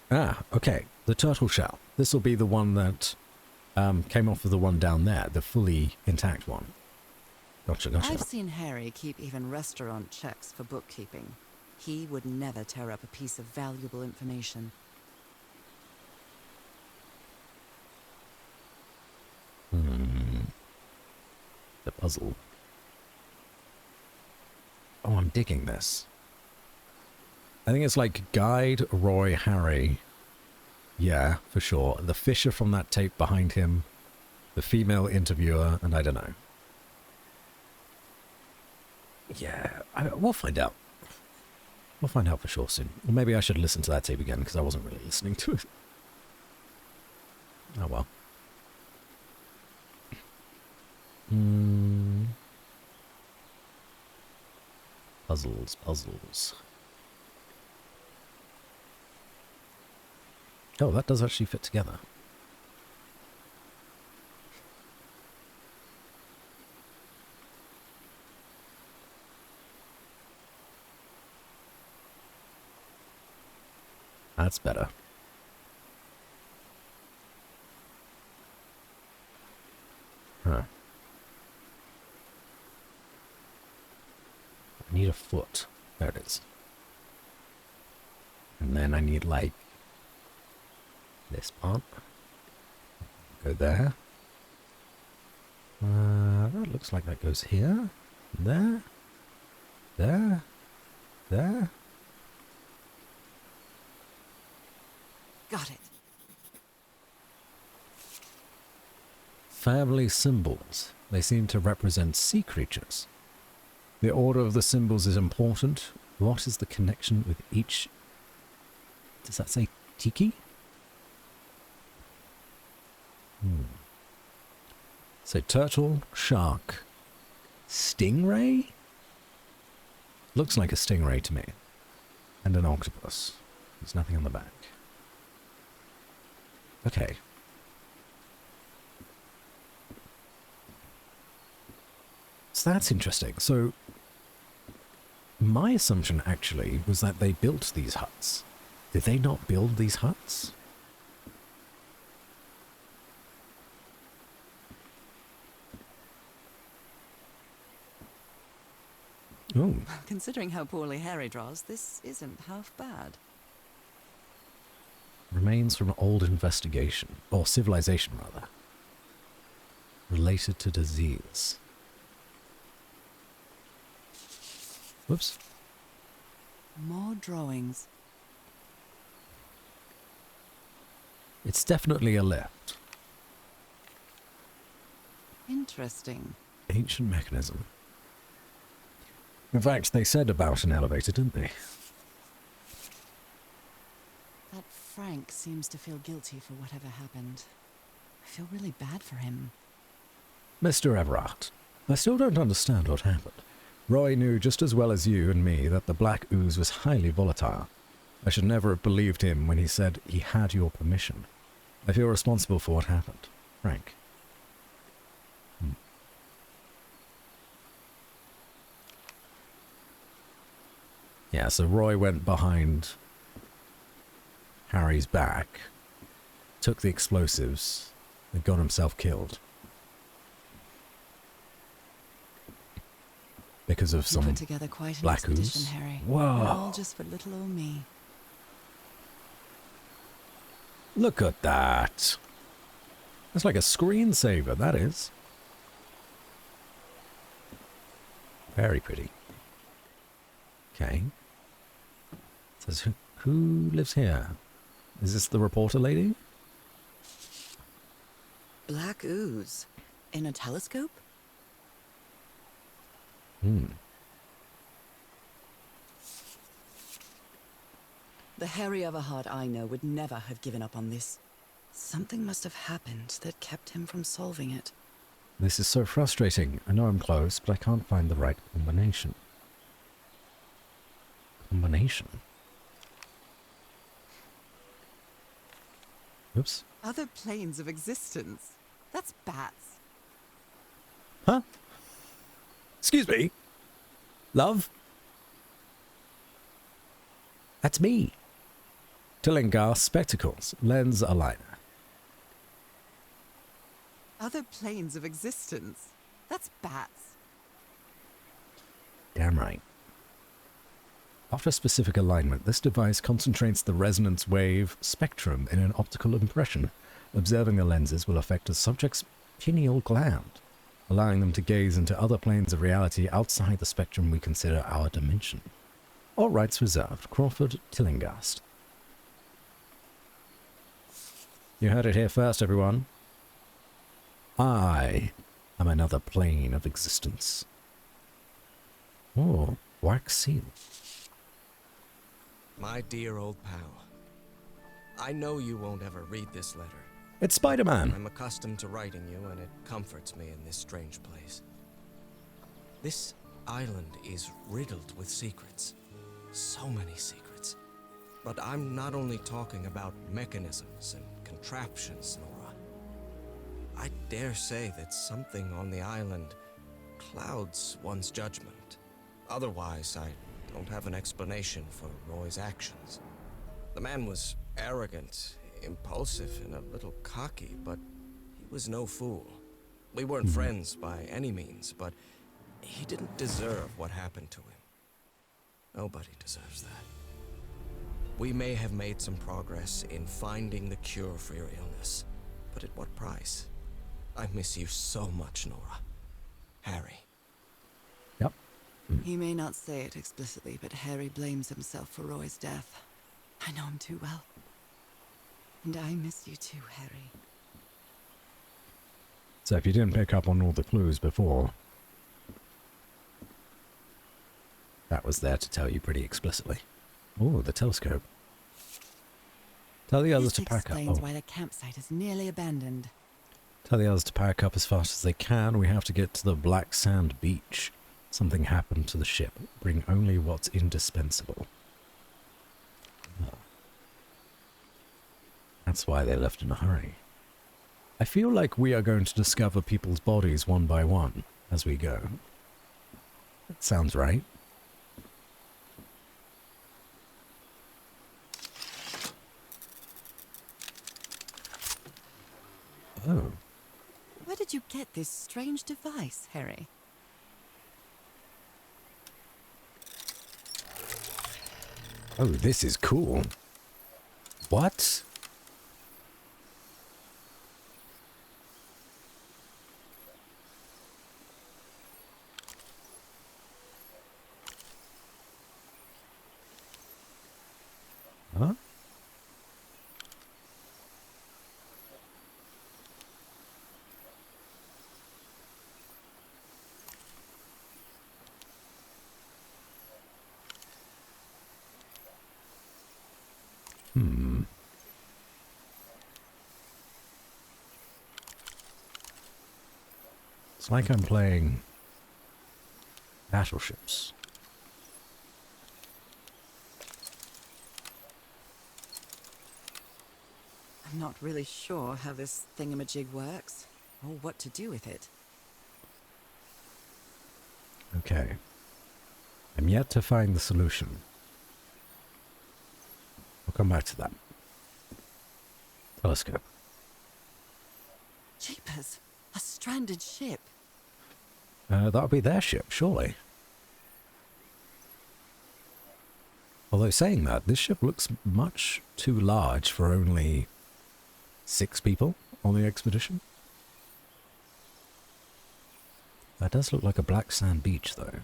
Ah, okay. The turtle shell. This will be the one that came off of the one down there, the fully intact one. Gotcha, gotcha. I've seen Harry keep even restaurant checks for bookkeeping. He would never tear up a piece of valuable information. The puzzle. Oh, I'm digging this. I think it's like Guide, Roy, Harry. Yeah, for sure. The Fisher from that tape behind him. The female interviewer, and I don't know. Yeah, we'll find out. We'll find out for sure soon. Or maybe I should listen to that tape again, because I wasn't really listening to it. Oh well. Puzzles, puzzles. Oh, that does actually fit together. That's better. Huh. I need a foot. There it is. And then I need, like, this part. Go there. That looks like that goes here. There. There. There. Got it. Family symbols. They seem to represent sea creatures. The order of the symbols is important. What is the connection with each? Does that say tiki? So turtle, shark, stingray? Looks like a stingray to me. And an octopus. There's nothing on the back. Okay. So that's interesting. So my assumption actually was that they built these huts. Did they not build these huts? Oh. Considering how poorly Harry draws, this isn't half bad. Remains from old investigation, or civilization rather. Related to disease. Whoops. More drawings. It's definitely a lift. Interesting. Ancient mechanism. In fact, they said about an elevator, didn't they? That Frank seems to feel guilty for whatever happened. I feel really bad for him. Mr. Everard, I still don't understand what happened. Roy knew just as well as you and me that the black ooze was highly volatile. I should never have believed him when he said he had your permission. I feel responsible for what happened. Frank. Yeah, so Roy went behind Harry's back, took the explosives, and got himself killed. Because of some put together quite an black expedition, ooze. Harry. Whoa. All just for little old me. Look at that. It's like a screensaver, that is. Very pretty. Okay. Says who lives here? Is this the reporter lady? Black ooze. In a telescope? Hmm. The Harry Everhard I know would never have given up on this. Something must have happened that kept him from solving it. This is so frustrating. I know I'm close, but I can't find the right combination. Combination? Oops. Other planes of existence. That's bats. Huh? Excuse me? Love? That's me. Tillinghast spectacles, lens aligner. Other planes of existence. That's bats. Damn right. After specific alignment, this device concentrates the resonance wave spectrum in an optical impression. Observing the lenses will affect a subject's pineal gland, allowing them to gaze into other planes of reality outside the spectrum we consider our dimension. All rights reserved. Crawford Tillinghast. You heard it here first, everyone. I am another plane of existence. Oh, wax seal. My dear old pal, I know you won't ever read this letter. It's Spider-Man. I'm accustomed to writing you, and it comforts me in this strange place. This island is riddled with secrets. So many secrets. But I'm not only talking about mechanisms and contraptions, Nora. I dare say that something on the island clouds one's judgment. Otherwise, I don't have an explanation for Roy's actions. The man was arrogant, impulsive, and a little cocky, but he was no fool. We weren't friends by any means, but he didn't deserve what happened to him. Nobody deserves that. We may have made some progress in finding the cure for your illness, but at what price? I miss you so much, Nora. Harry. Yep. He may not say it explicitly, but Harry blames himself for Roy's death. I know him too well. And I miss you too, Harry. So if you didn't pick up on all the clues before, that was there to tell you pretty explicitly. Oh, the telescope. Tell the others to pack up. This explains why the campsite is nearly abandoned. Tell the others to pack up as fast as they can. We have to get to the Black Sand Beach. Something happened to the ship. Bring only what's indispensable. Oh. That's why they left in a hurry. I feel like we are going to discover people's bodies one by one as we go. That sounds right. Oh. Where did you get this strange device, Harry? Oh, this is cool. What? Huh? It's like I'm playing battleships. I'm not really sure how this thingamajig works, or what to do with it. Okay. I'm yet to find the solution. We'll come back to that. Telescope. Jeepers! A stranded ship. That'll be their ship, surely. Although saying that, this ship looks much too large for only 6 people on the expedition. That does look like a black sand beach, though.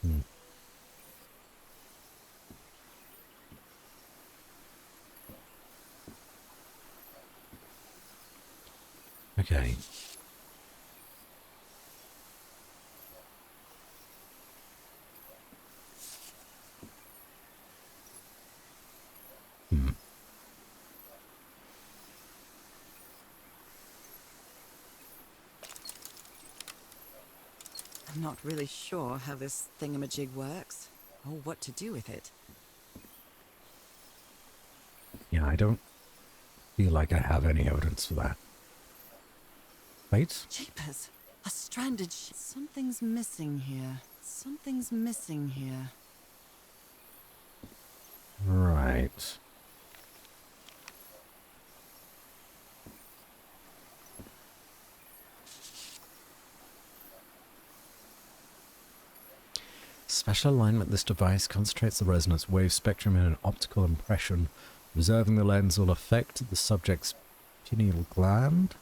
Hmm. Okay. Hmm. I'm not really sure how this thingamajig works, or what to do with it. Yeah, I don't feel like I have any evidence for that. Wait. Jeepers! A stranded ship. Something's missing here. Something's missing here. Right. Special alignment. This device concentrates the resonance wave spectrum in an optical impression. Reserving the lens will affect the subject's pineal gland,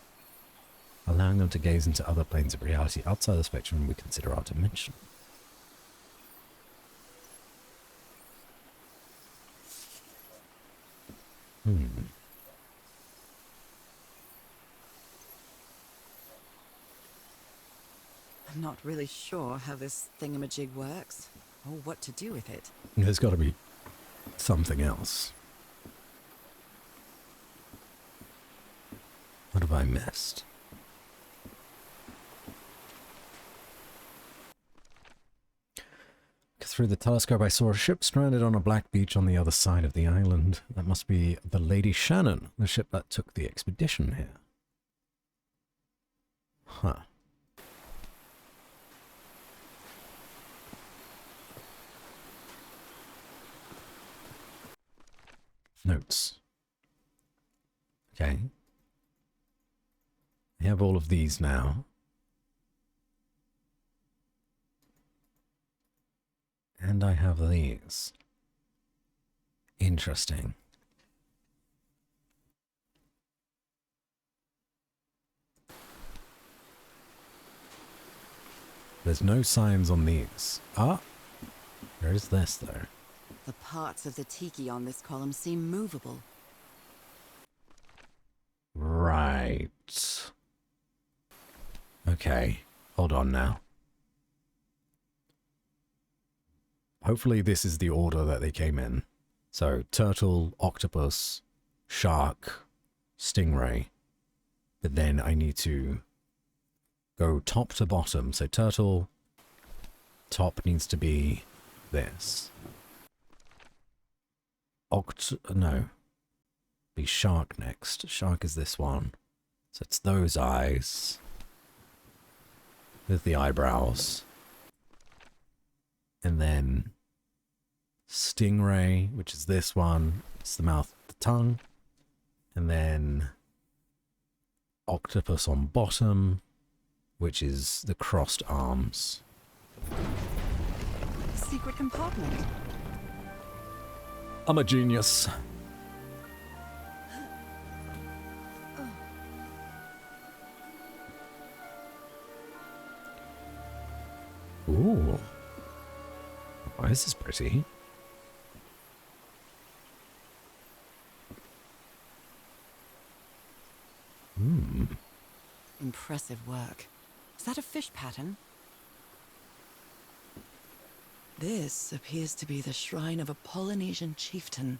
allowing them to gaze into other planes of reality outside the spectrum we consider our dimension. Hmm. I'm not really sure how this thingamajig works, or what to do with it. There's got to be something else. What have I missed? Through the telescope, I saw a ship stranded on a black beach on the other side of the island. That must be the Lady Shannon, the ship that took the expedition here. Huh. Notes. Okay. I have all of these now. And I have these. Interesting. There's no signs on these. Ah, there is this though. The parts of the tiki on this column seem movable. Right. Okay, hold on now. Hopefully this is the order that they came in. So, turtle, octopus, shark, stingray. But then I need to go top to bottom. So turtle, top needs to be this. No. Be shark next. Shark is this one. So it's those eyes. With the eyebrows. And then stingray, which is this one. It's the mouth, the tongue. And then octopus on bottom, which is the crossed arms. Secret compartment. I'm a genius. Ooh. Why is this pretty? Hmm. Impressive work. Is that a fish pattern? This appears to be the shrine of a Polynesian chieftain.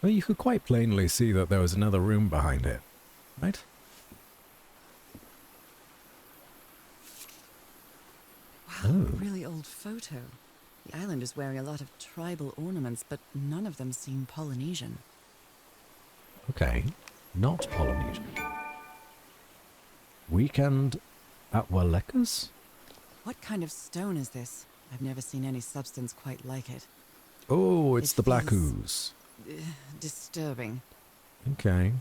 Well, you could quite plainly see that there was another room behind it, right? Wow, really old photo. The island is wearing a lot of tribal ornaments, but none of them seem Polynesian. Okay, not Polynesian. Weekend at Walekas? What kind of stone is this? I've never seen any substance quite like it. Oh, it's the black feels, ooze. Disturbing. Okay.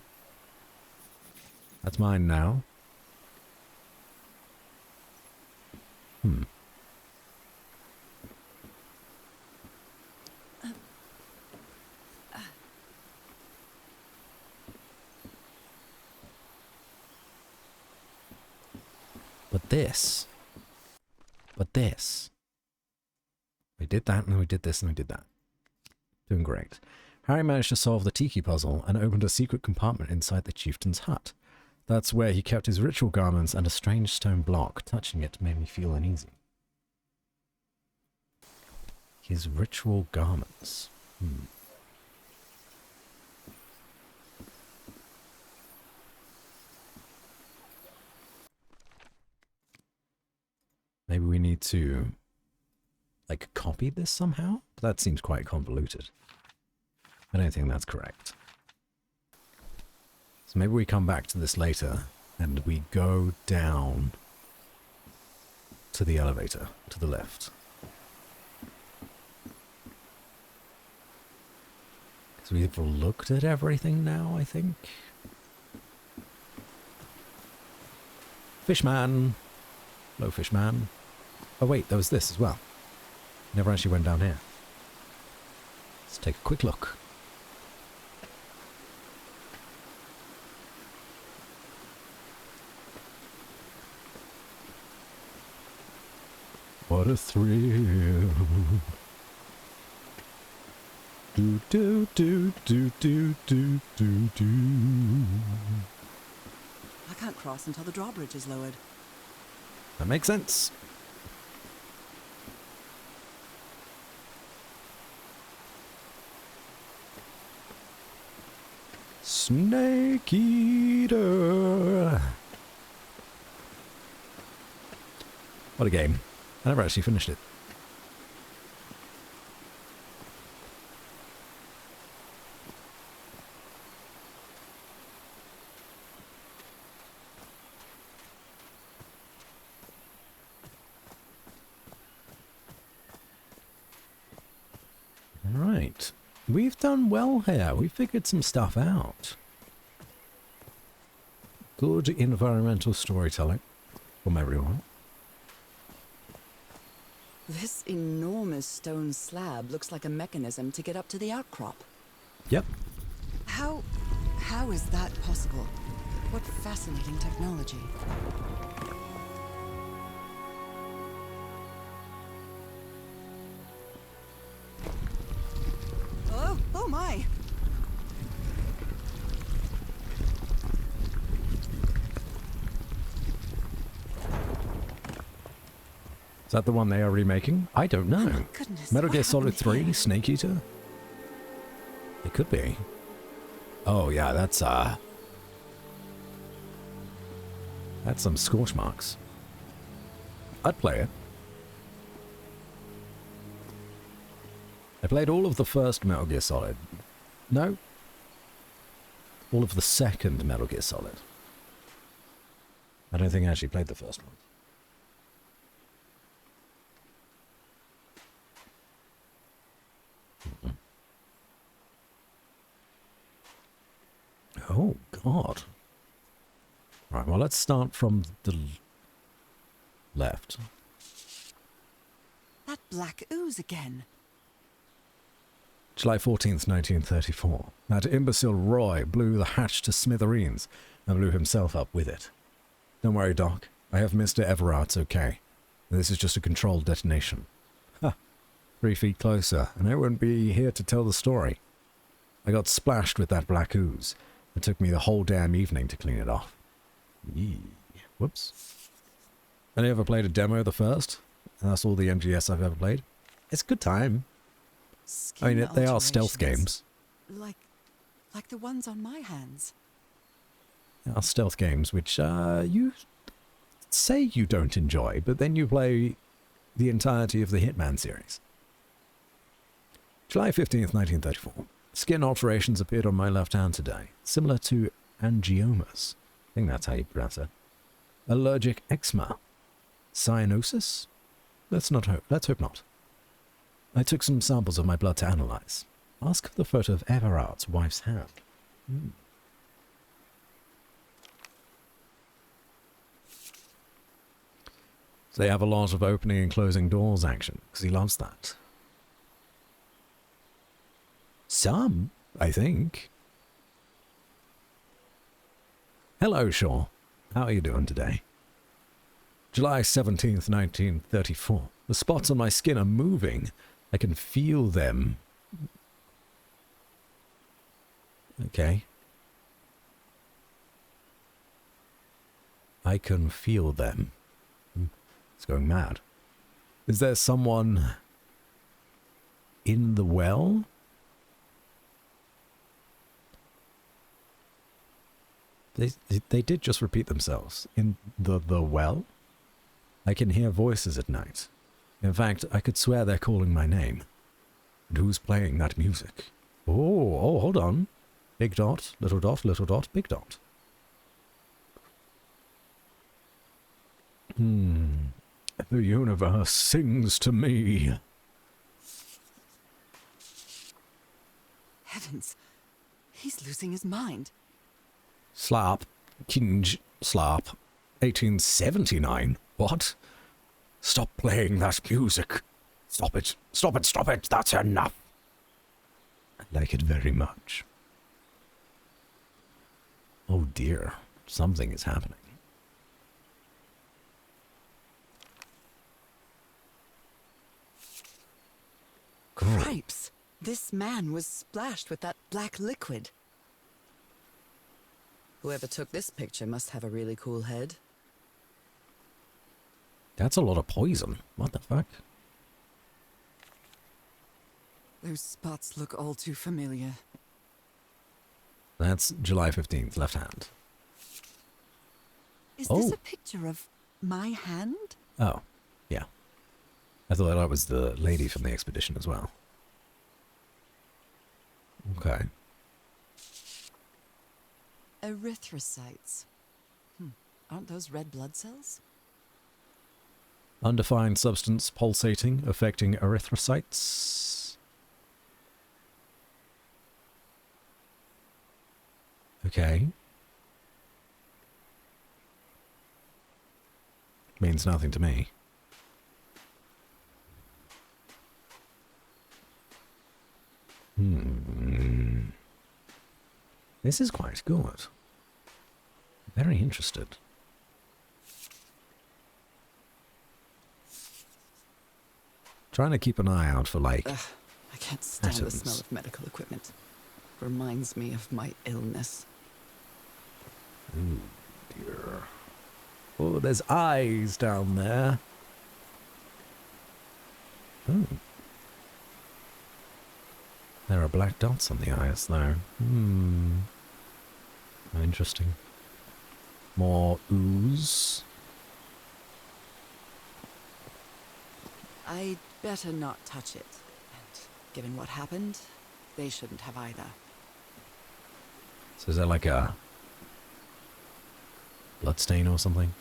That's mine now. Hmm. this. But this. We did that, and then we did this, and we did that. Doing great. Harry managed to solve the tiki puzzle and opened a secret compartment inside the chieftain's hut. That's where he kept his ritual garments and a strange stone block. Touching it made me feel uneasy. His ritual garments. Maybe we need to, like, copy this somehow? That seems quite convoluted. I don't think that's correct. So maybe we come back to this later, and we go down to the elevator, to the left. Because we've looked at everything now, I think. Fishman! Hello, Fishman. Oh wait, there was this as well. Never actually went down here. Let's take a quick look. What a thrill. Do do do do do do do do. I can't cross until the drawbridge is lowered. That makes sense. Snake Eater. What a game. I never actually finished it. Right. We've done well here. We figured some stuff out. Good environmental storytelling from everyone. This enormous stone slab looks like a mechanism to get up to the outcrop. Yep. How is that possible? What fascinating technology. Oh my! Is that the one they are remaking? I don't know. Oh my goodness, Metal what Gear Solid happened 3, here? Snake Eater? It could be. Oh yeah, that's some scorch marks. I'd play it. I played all of the first Metal Gear Solid. No. All of the second Metal Gear Solid. I don't think I actually played the first one. Oh, God. Right, well, let's start from the left. That black ooze again. July 14th, 1934. That imbecile Roy blew the hatch to smithereens and blew himself up with it. Don't worry, Doc. I have Mr. Everart's okay. This is just a controlled detonation. Ha! 3 feet closer, and I wouldn't be here to tell the story. I got splashed with that black ooze. It took me the whole damn evening to clean it off. Yee. Whoops. Any ever played a demo of the first? And that's all the MGS I've ever played. It's a good time. I mean, they are stealth games. Like the ones on my hands. They are stealth games, which you say you don't enjoy, but then you play the entirety of the Hitman series. July 15th, 1934. Skin alterations appeared on my left hand today, similar to angiomas. I think that's how you pronounce it. Allergic eczema. Cyanosis? Let's hope not. I took some samples of my blood to analyze. Ask for the photo of Everart's wife's hand. So they have a lot of opening and closing doors action, because he loves that. Some, I think. Hello, Shaw. How are you doing today? July 17th, 1934. The spots on my skin are moving. I can feel them. Okay. I can feel them. It's going mad. Is there someone in the well? They did just repeat themselves. In the well? I can hear voices at night. In fact, I could swear they're calling my name. And who's playing that music? Oh, hold on. Big dot, little dot, big dot. The universe sings to me. Heavens, he's losing his mind. Slap. Kinge. Slap. 1879. What? Stop playing that music. Stop it. Stop it. Stop it. That's enough. I like it very much. Oh dear. Something is happening. Cripes! This man was splashed with that black liquid. Whoever took this picture must have a really cool head. That's a lot of poison. What the fuck? Those spots look all too familiar. That's July 15th, left hand. Is this a picture of my hand? Oh, yeah. I thought that was the lady from the expedition as well. Okay. Erythrocytes. Aren't those red blood cells? Undefined substance pulsating, affecting erythrocytes. Okay. Means nothing to me. This is quite good. Very interested. Trying to keep an eye out for, like, I can't stand the smell of medical equipment. Reminds me of my illness. Oh, dear. Oh, there's eyes down there. Oh. There are black dots on the eyes, though. Interesting. More ooze. I'd better not touch it. And given what happened, they shouldn't have either. So is that like a bloodstain or something?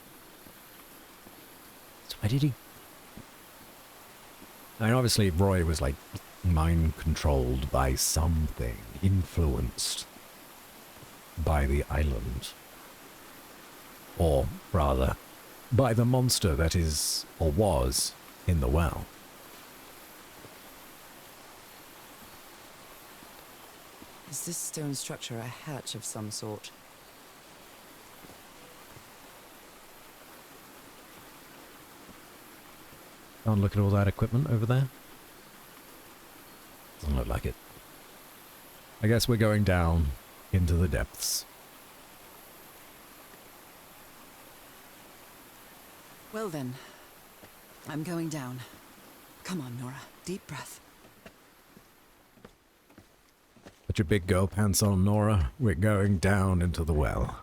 So why did he... I mean, obviously Roy was like mind-controlled by something, influenced by the island. Or, rather, by the monster that is, or was, in the well. Is this stone structure a hatch of some sort? Can't look at all that equipment over there. Doesn't look like it. I guess we're going down into the depths. Well then, I'm going down. Come on, Nora. Deep breath. Put your big girl pants on, Nora. We're going down into the well.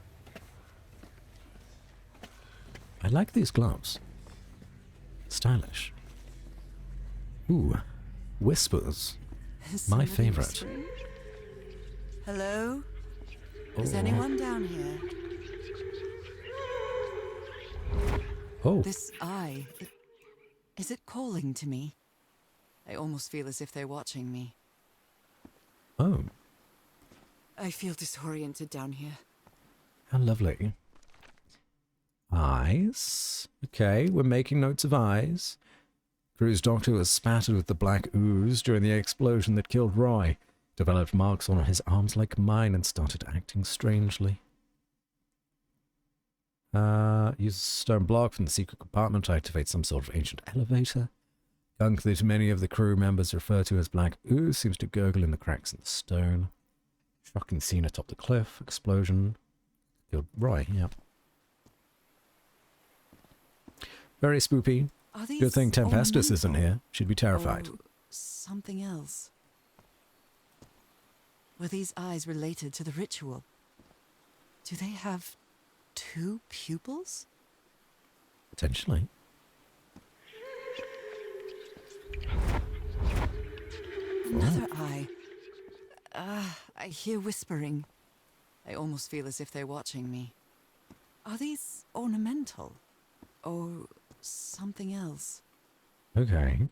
I like these gloves. Stylish. Ooh, whispers. My favorite. Hello? Is anyone down here? Oh. This eye, is it calling to me? I almost feel as if they're watching me. Oh. I feel disoriented down here. How lovely. Eyes. Okay, we're making notes of eyes. Crew's doctor was spattered with the black ooze during the explosion that killed Roy. Developed marks on his arms like mine and started acting strangely. Use a stone block from the secret compartment to activate some sort of ancient elevator. Gunk that many of the crew members refer to as black ooze seems to gurgle in the cracks in the stone. Shocking scene atop the cliff. Explosion. Killed Roy, yeah. Very spoopy. Good thing Tempestus isn't here. She'd be terrified. Or something else. Were these eyes related to the ritual? Do they have 2 pupils? Potentially. Another eye. I hear whispering. I almost feel as if they're watching me. Are these ornamental? Or something else? Okay.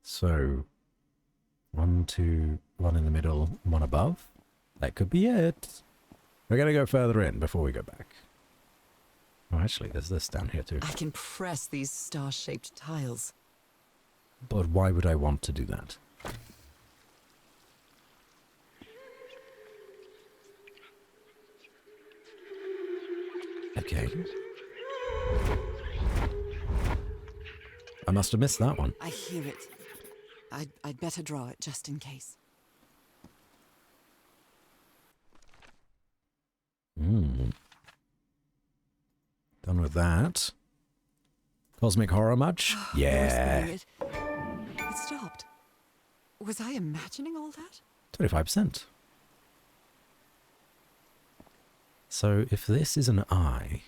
So, 1, 2, 1 in the middle, 1 above. That could be it. We're gonna go further in before we go back. Oh, actually, there's this down here too. I can press these star-shaped tiles. But why would I want to do that? Okay. I must have missed that one. I hear it. I'd better draw it just in case. Done with that. Cosmic horror much? Yeah. It stopped. Was I imagining all that? 25%. So if this is an eye,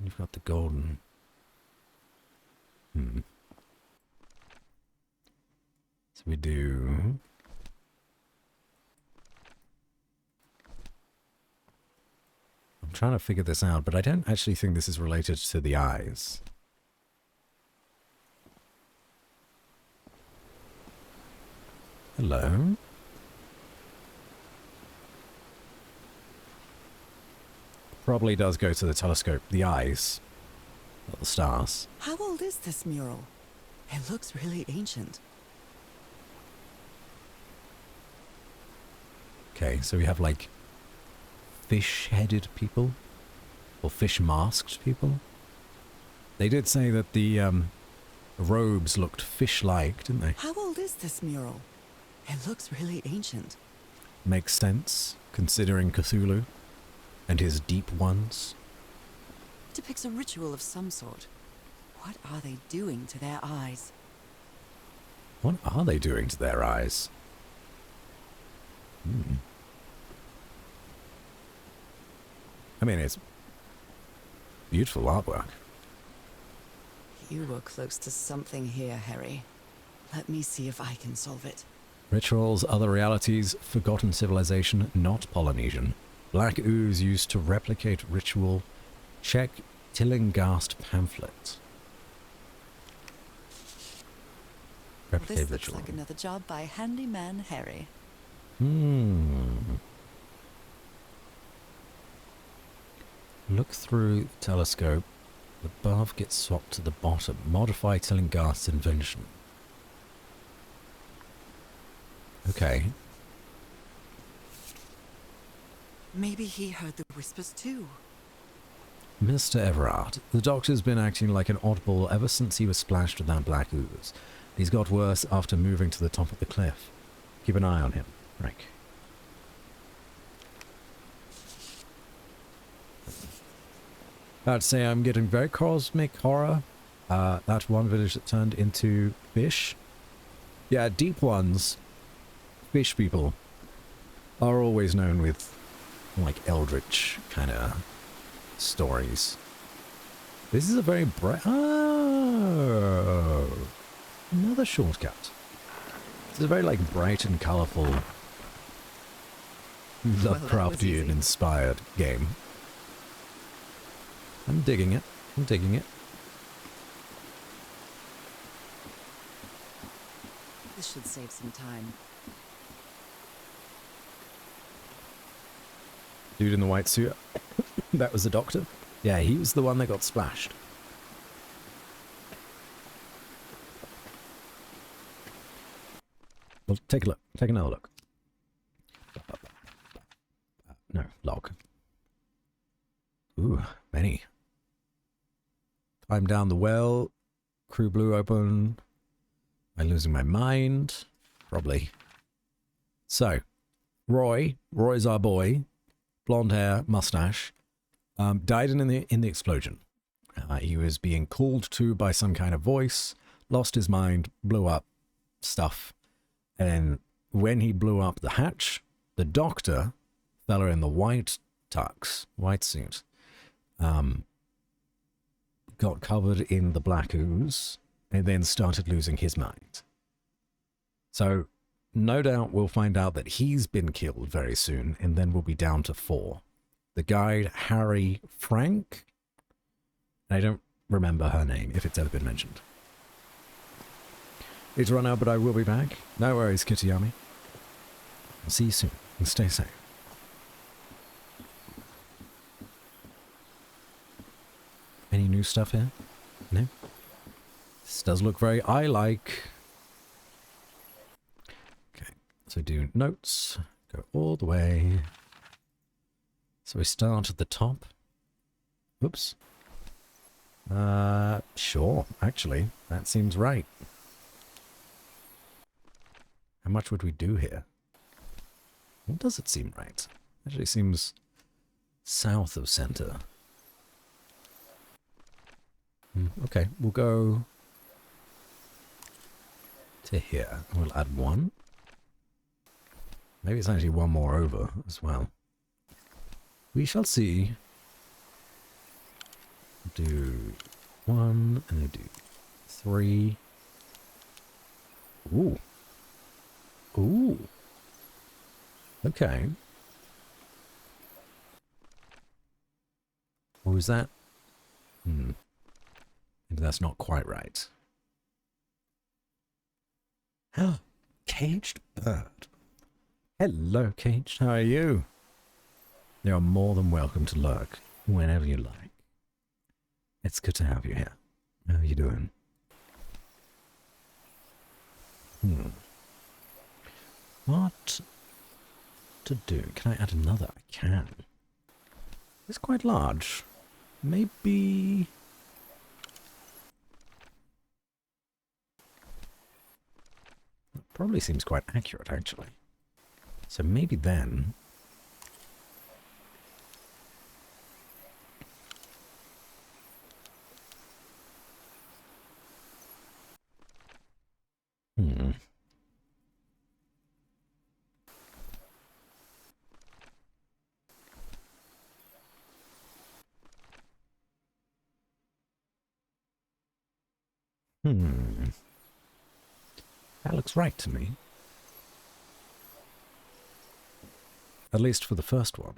you've got the golden. So we do. I'm trying to figure this out, but I don't actually think this is related to the eyes. Hello? Probably does go to the telescope, the eyes, not the stars. How old is this mural? It looks really ancient. Okay, so we have like fish-headed people or fish-masked people. They did say that the robes looked fish-like, didn't they? How old is this mural? It looks really ancient. Makes sense, considering Cthulhu and his deep ones. It depicts a ritual of some sort. What are they doing to their eyes? What are they doing to their eyes? I mean, it's beautiful artwork. You were close to something here, Harry. Let me see if I can solve it. Rituals, other realities, forgotten civilization, not Polynesian. Black ooze used to replicate ritual. Check Tillinghast pamphlet. Replicate This looks ritual. like another job by handyman Harry. Look through the telescope. The above gets swapped to the bottom. Modify Tillinghast's invention. Okay. Maybe he heard the whispers too. Mr. Everard, the doctor's been acting like an oddball ever since he was splashed with that black ooze. He's got worse after moving to the top of the cliff. Keep an eye on him, Rick. I'd say I'm getting very cosmic horror. That one village that turned into fish. Yeah, deep ones, fish people, are always known with, like, eldritch kind of stories. This is a very bright... Oh! Another shortcut. This is a very, like, bright and colourful Lovecraftian-inspired game. I'm digging it. I'm digging it. This should save some time. Dude in the white suit. That was the doctor. Yeah, he was the one that got splashed. Well, take a look. Take another look. No, log. Ooh, many. Climb down the well. Crew blue open. Am I losing my mind? Probably. So, Roy's our boy. Blonde hair, mustache. Died in the explosion. He was being called to by some kind of voice. Lost his mind. Blew up. Stuff. And when he blew up the hatch, the doctor, fella in the white tux, white suit, got covered in the black ooze and then started losing his mind. So, no doubt we'll find out that he's been killed very soon, and then we'll be down to 4. The guide, Harry Frank. I don't remember her name, if it's ever been mentioned. It's run out, but I will be back. No worries, Kitayami. I'll see you soon, and stay safe. Any new stuff here? No? This does look very eye-like. Okay, so do notes. Go all the way. So we start at the top. Oops. Sure, actually. That seems right. How much would we do here? What does it seem right? Actually seems south of center. Okay, we'll go to here. We'll add 1. Maybe it's actually 1 more over as well. We shall see. Do 1 and then do 3. Ooh. Ooh. Okay. What was that? Maybe that's not quite right. Caged bird. Hello, Caged. How are you? You are more than welcome to lurk whenever you like. It's good to have you here. How are you doing? What to do? Can I add another? I can. It's quite large. Maybe... It probably seems quite accurate, actually. So maybe then... That looks right to me. At least for the first one.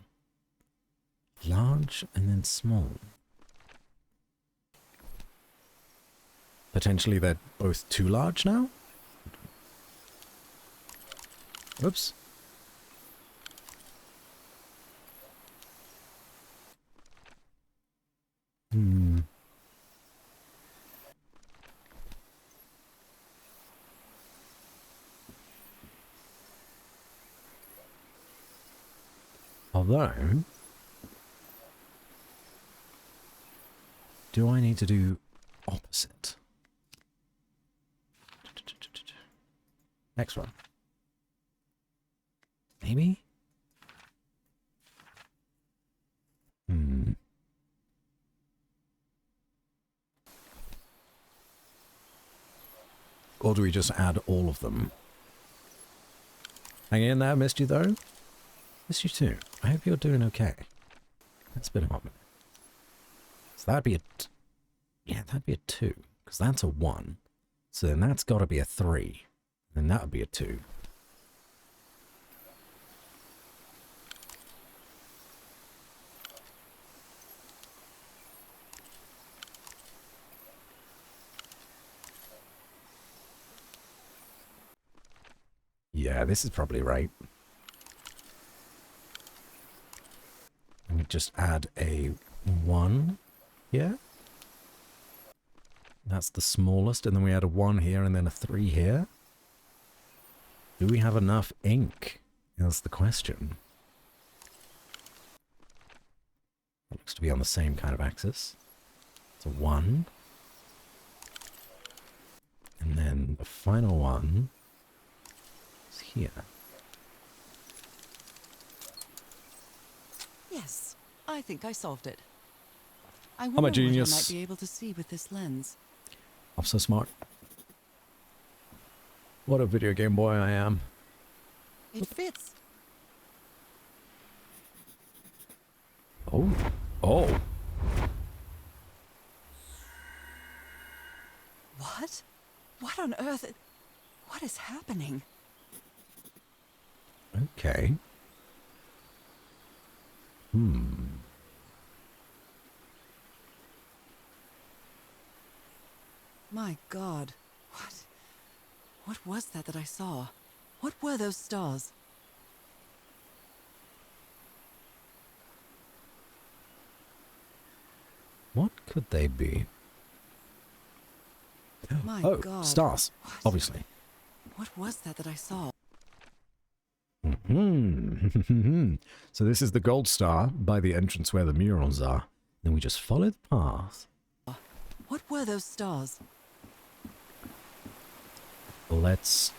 Large and then small. Potentially they're both too large now? Oops. Although, do I need to do opposite? Next one. Maybe? Or do we just add all of them? Hang in there, missed you though. Missed you too. I hope you're doing okay. That's been a hot minute. So that'd be a... Yeah, that'd be a 2. Because that's a 1. So then that's got to be a 3. And that would be a 2. Yeah, this is probably right. Let me just add a 1 here. That's the smallest, and then we add a 1 here and then a 3 here. Do we have enough ink? Is the question. It looks to be on the same kind of axis. It's a 1. And then the final one is here. Yes, I think I solved it. I I'm wonder a genius. what I might be able to see with this lens. I'm so smart. What a video game boy I am. It fits. Oh. Oh. What? What on earth? What is happening? Okay. My God. What was that I saw? What were those stars? What could they be? My Oh, God. stars, obviously. What was that I saw? So this is the gold star by the entrance where the murals are. Then we just follow the path. What were those stars? Let's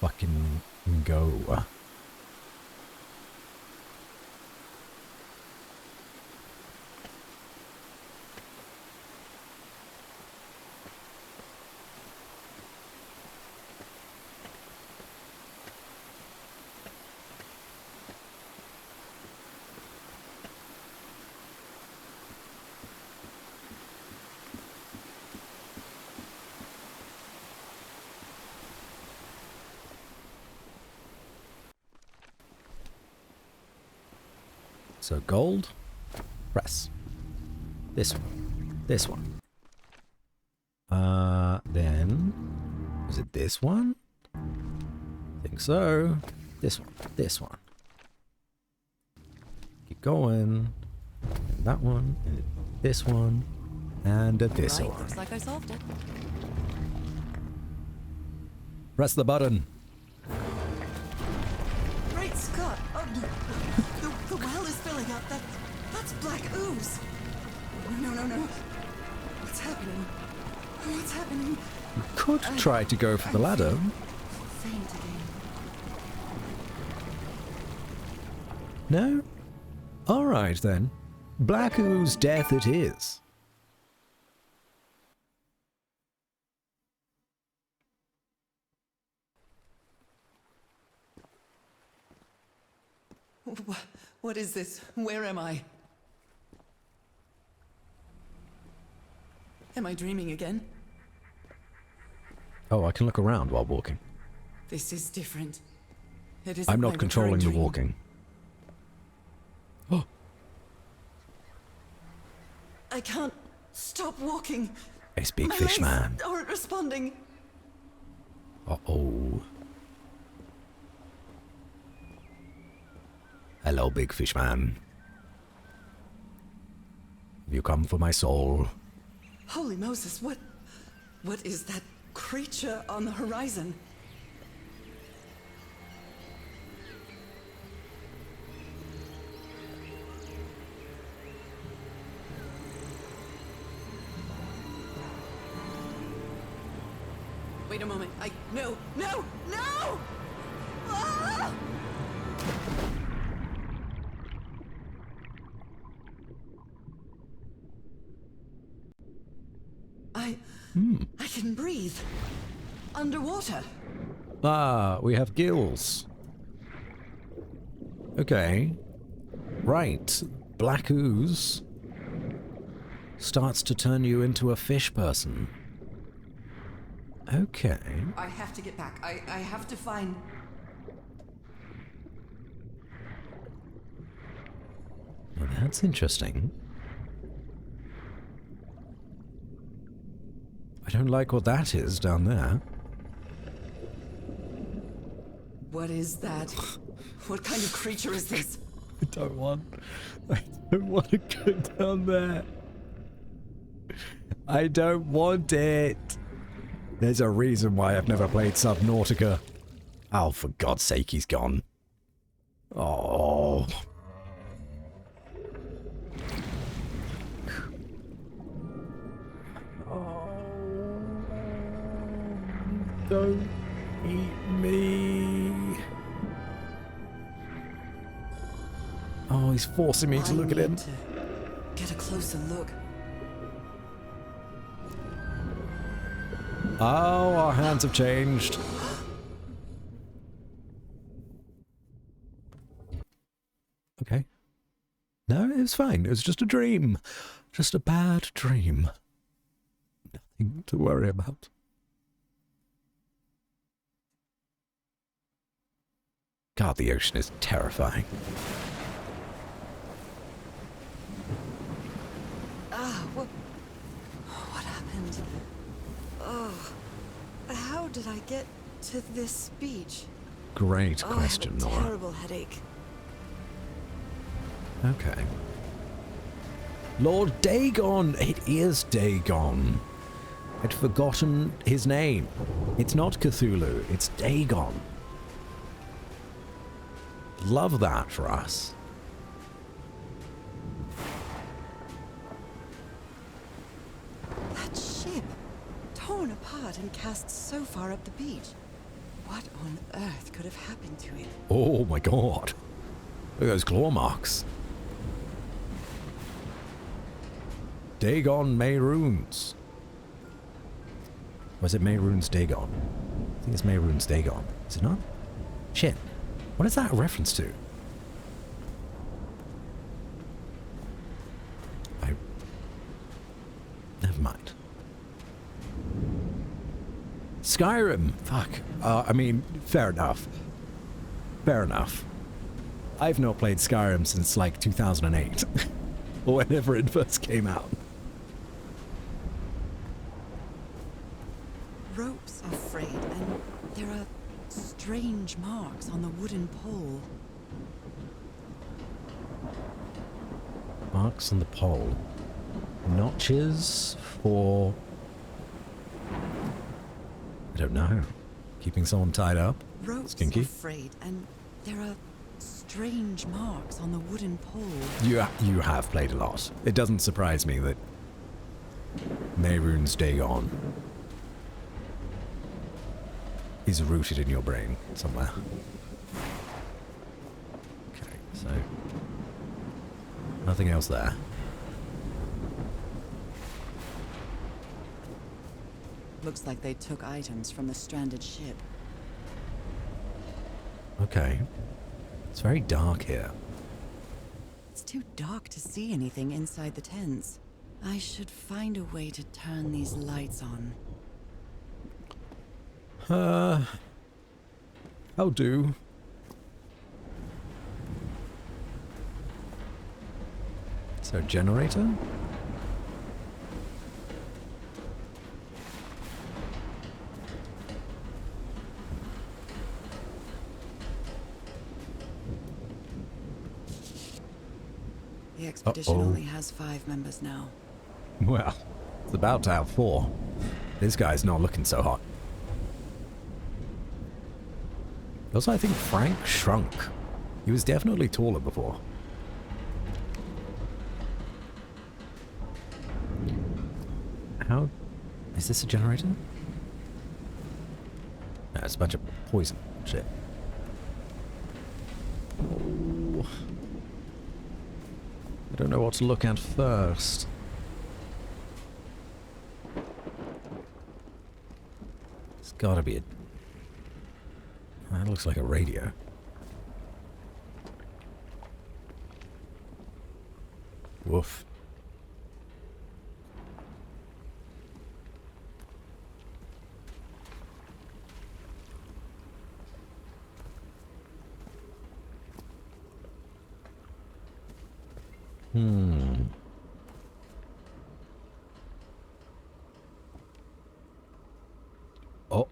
fucking go. So gold, press. This one. This one. Then, is it this one? I think so. This one. This one. Keep going. That one. And this one. And this Right, one. looks like I solved it. Press the button. Great Scott! Oh, the well is filling up. That's black ooze. No. What's happening? What's happening? You could try to go for the ladder. Faint again. No? Alright then. Black ooze death it is. What is this? Where am I? Am I dreaming again? Oh, I can look around while walking. This is different. It isn't I'm my not controlling the recurring dream. walking. Oh. I can't stop walking. It's Big My Fish legs Man. aren't responding. Uh-oh. Hello, Big Fish Man. Have you come for my soul? Holy Moses, what is that creature on the horizon? Wait a moment. No! Ah! I can breathe. Underwater. Ah, we have gills. Okay. Right. Black ooze starts to turn you into a fish person. Okay. I have to get back. I have to find... Well, that's interesting. I don't like what that is down there. What is that? What kind of creature is this? I don't want to go down there. I don't want it. There's a reason why I've never played Subnautica. Oh, for God's sake, he's gone. Oh. Don't eat me. Oh, he's forcing me to look at him. Get a closer look. Oh, our hands have changed. Okay. No, it was fine. It was just a dream. Just a bad dream. Nothing to worry about. God, the ocean is terrifying. What happened? Oh, how did I get to this beach? Great question, I have a Nora. terrible headache. Okay. Lord Dagon! It is Dagon. I'd forgotten his name. It's not Cthulhu, it's Dagon. Love that for us. That ship, torn apart and cast so far up the beach. What on earth could have happened to it? Oh my god. Look at those claw marks. Dagon Mayrunes. Was it Mayrunes Dagon? I think it's Mayrunes Dagon. Is it not? Shit. What is that a reference to? Never mind. Skyrim. Fuck. I mean, fair enough. Fair enough. I've not played Skyrim since like 2008. Or whenever it first came out. Ropes are frayed and there are strange marks on the wooden pole. Marks on the pole. Notches for... I don't know. Keeping someone tied up? Ropes Skinky? are frayed and there are strange marks on the wooden pole. You have played a lot. It doesn't surprise me that Mayrunes Dagon is rooted in your brain somewhere. Okay, so nothing else there. Looks like they took items from the stranded ship. Okay. It's very dark here. It's too dark to see anything inside the tents. I should find a way to turn these lights on. I'll do. Is there a generator? The expedition only has 5 members now. Well, it's about to have 4. This guy's not looking so hot. Also, I think Frank shrunk. He was definitely taller before. How... Is this a generator? No, it's a bunch of poison shit. Oh. I don't know what to look at first. It's gotta be a... That looks like a radio. Woof. Oh.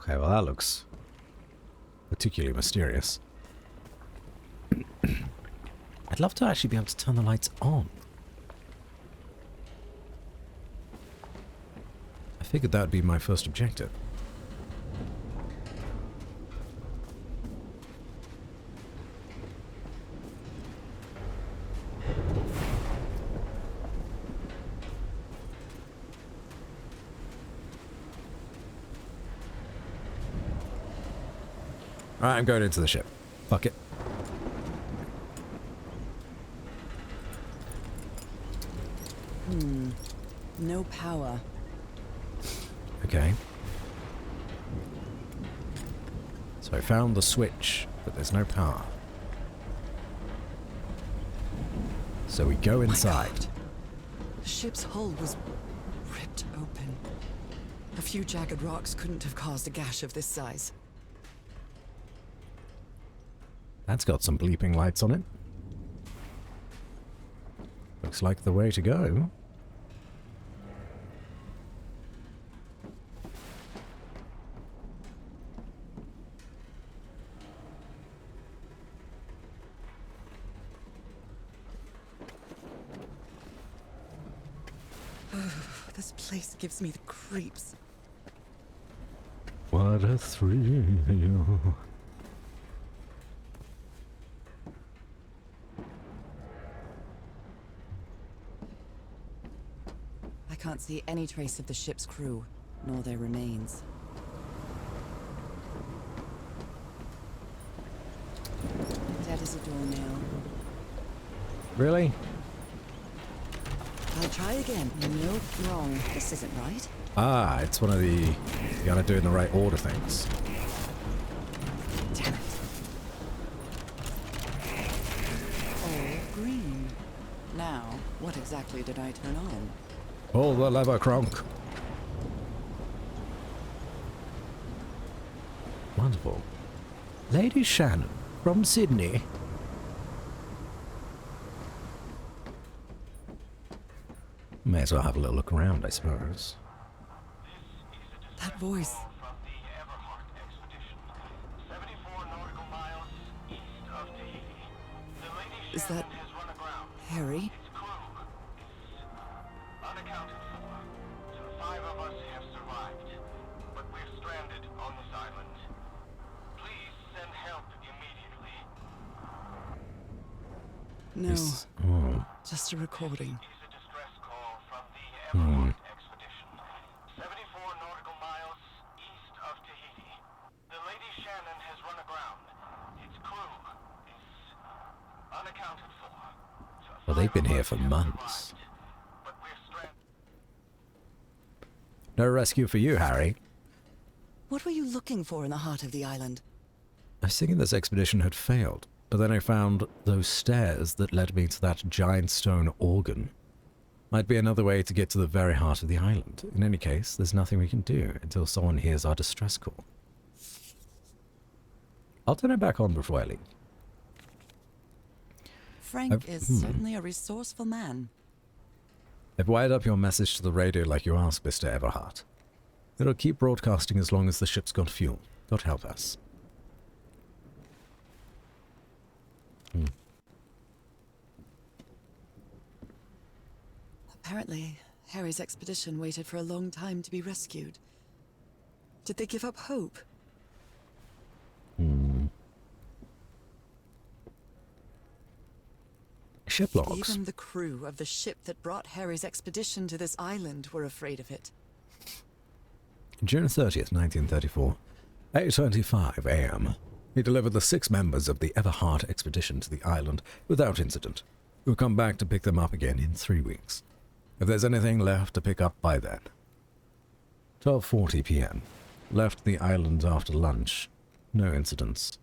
Okay, well that looks particularly mysterious. I'd love to actually be able to turn the lights on. I figured that would be my first objective. Alright, I'm going into the ship. Fuck it. No power. Okay. So I found the switch, but there's no power. So we go inside. The ship's hull was ripped open. A few jagged rocks couldn't have caused a gash of this size. That's got some bleeping lights on it. Looks like the way to go. This place gives me the creeps. What a thrill. I can't see any trace of the ship's crew, nor their remains. Dead as a doornail. Really? I'll try again. Nope, wrong. This isn't right. Ah, it's one of the... You gotta do it in the right order things. Damn it. All green. Now, what exactly did I turn on? Pull the lever, Kronk. Wonderful. Lady Shannon from Sydney. May as well have a little look around, I suppose. That voice. Is that Harry? No, just a recording. Hmm. Well, they've been here for months. No rescue for you, Harry. What were you looking for in the heart of the island? I was thinking this expedition had failed, but then I found those stairs that led me to that giant stone organ. Might be another way to get to the very heart of the island. In any case, there's nothing we can do until someone hears our distress call. I'll turn it back on before I leave. Frank is certainly a resourceful man. I've wired up your message to the radio like you asked, Mr. Everhart. It'll keep broadcasting as long as the ship's got fuel. God help us. Apparently, Harry's expedition waited for a long time to be rescued. Did they give up hope? Ship logs. Even the crew of the ship that brought Harry's expedition to this island were afraid of it. June 30th, 1934, 8:25 a.m. He delivered the 6 members of the Everhart expedition to the island without incident. We'll come back to pick them up again in 3 weeks. If there's anything left to pick up by then. 12:40 p.m. Left the island after lunch. No incidents.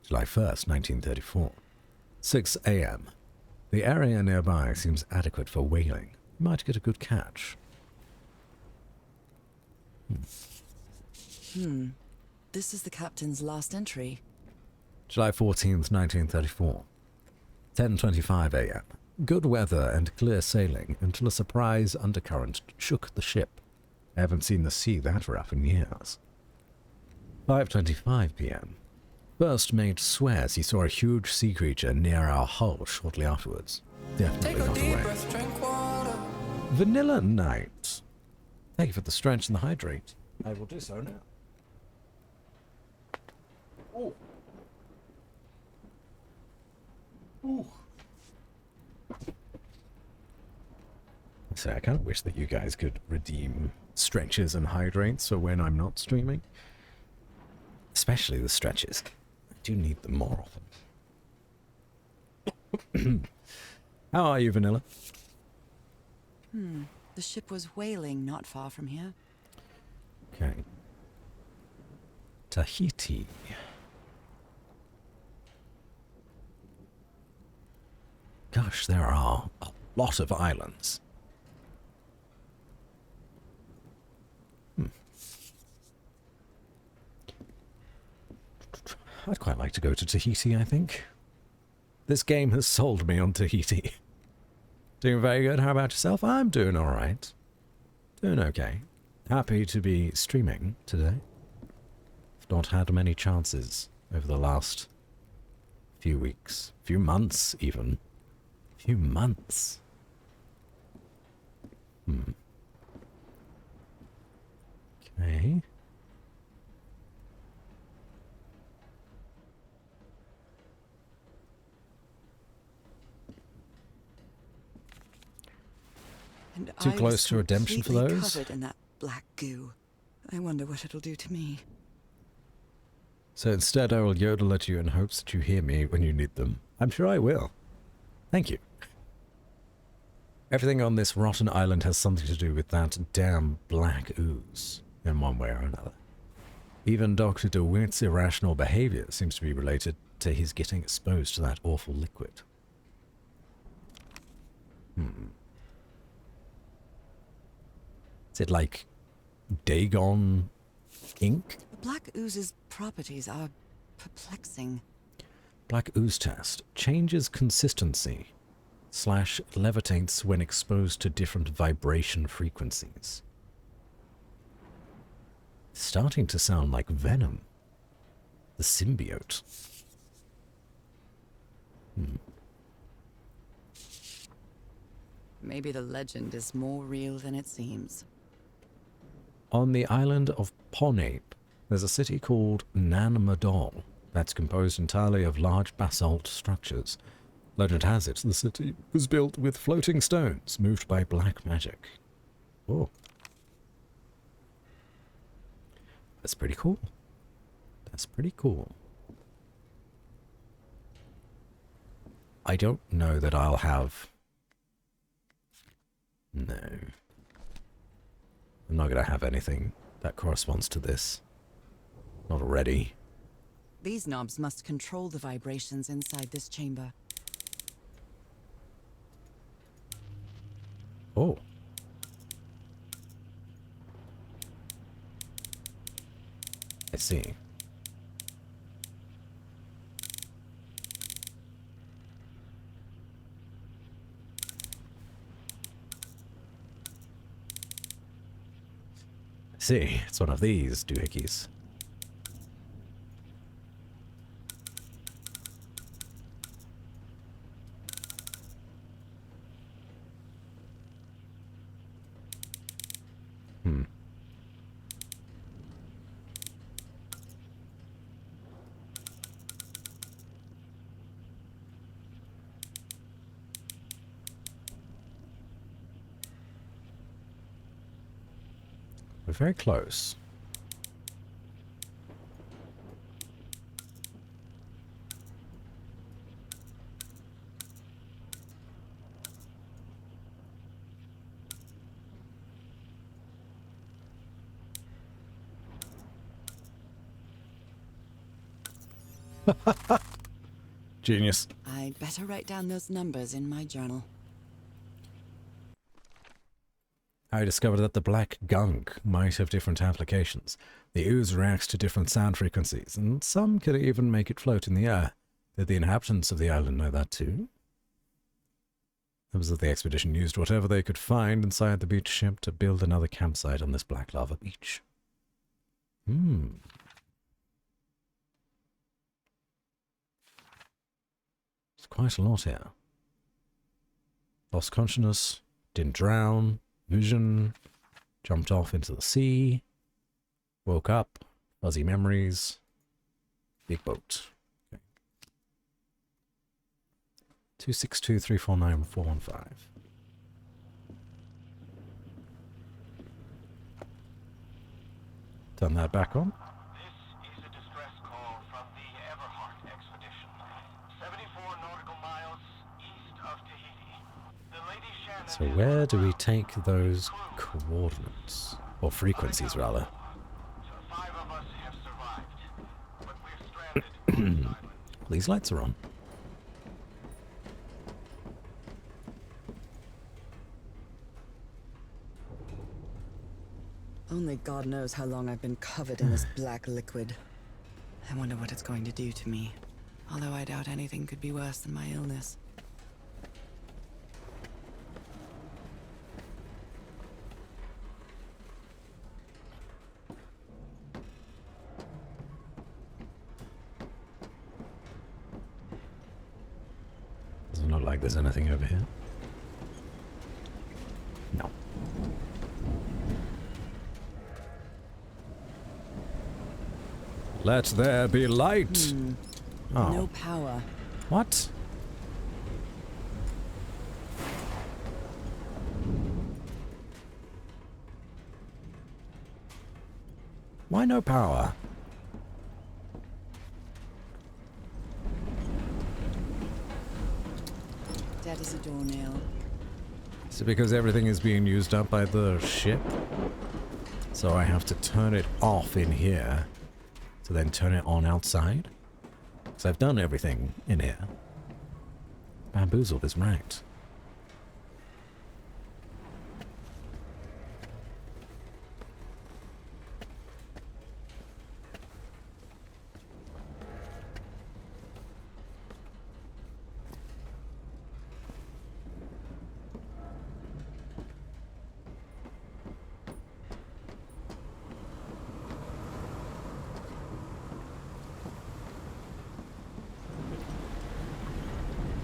July 1st, 1934. 6 a.m. The area nearby seems adequate for whaling. Might get a good catch. This is the captain's last entry. July 14th, 1934. 10:25 a.m. Good weather and clear sailing until a surprise undercurrent shook the ship. I haven't seen the sea that rough in years. 5:25 p.m. First mate swears he saw a huge sea creature near our hull shortly afterwards. Definitely not away. Vanilla Night. Thank you for the stretch and the hydrate. I will do so now. Oh. Ooh. So I kind of wish that you guys could redeem stretches and hydrates for when I'm not streaming. Especially the stretches. do need them more often. How are you, Vanilla? The ship was whaling not far from here. Okay. Tahiti. Gosh, there are a lot of islands. I'd quite like to go to Tahiti, I think. This game has sold me on Tahiti. Doing very good. How about yourself? I'm doing alright. Doing okay. Happy to be streaming today. I've not had many chances over the last few weeks. Few months, even. Few months. Okay. And Too I close was to redemption for completely those? covered in that black goo. I wonder what it'll do to me. So instead I will yodel at you in hopes that you hear me when you need them. I'm sure I will. Thank you. Everything on this rotten island has something to do with that damn black ooze, in one way or another. Even Dr. DeWitt's irrational behavior seems to be related to his getting exposed to that awful liquid. Is it like Dagon ink? The black ooze's properties are perplexing. Black ooze test. Changes consistency / levitates when exposed to different vibration frequencies. Starting to sound like Venom. The symbiote. Maybe the legend is more real than it seems. On the island of Ponape, there's a city called Nan Madol that's composed entirely of large basalt structures. Legend has it the city was built with floating stones moved by black magic. Oh. That's pretty cool. That's pretty cool. I don't know that I'll have... No. I'm not going to have anything that corresponds to this. Not already. These knobs must control the vibrations inside this chamber. Oh. I see. See, it's one of these doohickeys. We're very close. Genius. I'd better write down those numbers in my journal. I discovered that the black gunk might have different applications. The ooze reacts to different sound frequencies, and some could even make it float in the air. Did the inhabitants of the island know that too? Members of the expedition used whatever they could find inside the beach ship to build another campsite on this black lava beach. It's quite a lot here. Lost consciousness, didn't drown, vision, jumped off into the sea, woke up, fuzzy memories, big boat. Okay. 262349415. Turn that back on. This is a distress call from the Everheart So where do we take those coordinates? Or frequencies, rather. These lights are on. Only God knows how long I've been covered in this black liquid. I wonder what it's going to do to me. Although I doubt anything could be worse than my illness. Doesn't look like there's anything over here. No. Let there be light! Oh. No power. What? Why no power? That is a doornail. Is it because everything is being used up by the ship? So I have to turn it off in here to then turn it on outside? Because I've done everything in here. Bamboozled is right.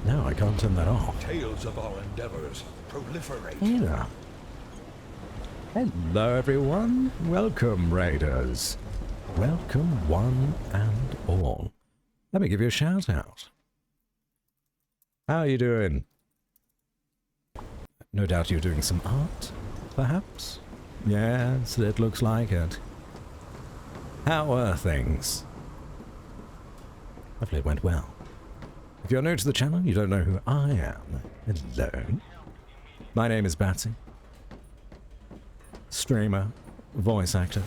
No, I can't turn that off. Tales of our endeavors proliferate. Yeah. Hello, everyone. Welcome, Raiders. Welcome, one and all. Let me give you a shout out. How are you doing? No doubt you're doing some art, perhaps? Yes, it looks like it. How are things? Hopefully it went well. If you're new to the channel, you don't know who I am. Hello. My name is Batsy. Streamer, voice actor.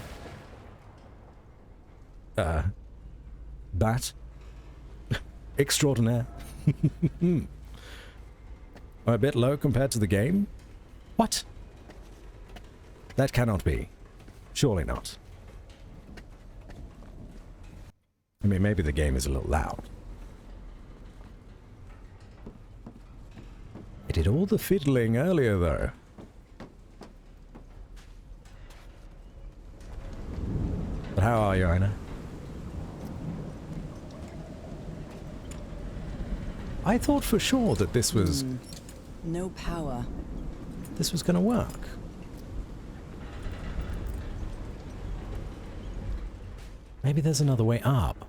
Bat. Extraordinaire. A bit low compared to the game? What? That cannot be. Surely not. I mean, maybe the game is a little loud. I did all the fiddling earlier, though. But how are you, Ina? I thought for sure that this was... No power. This was gonna work. Maybe there's another way up.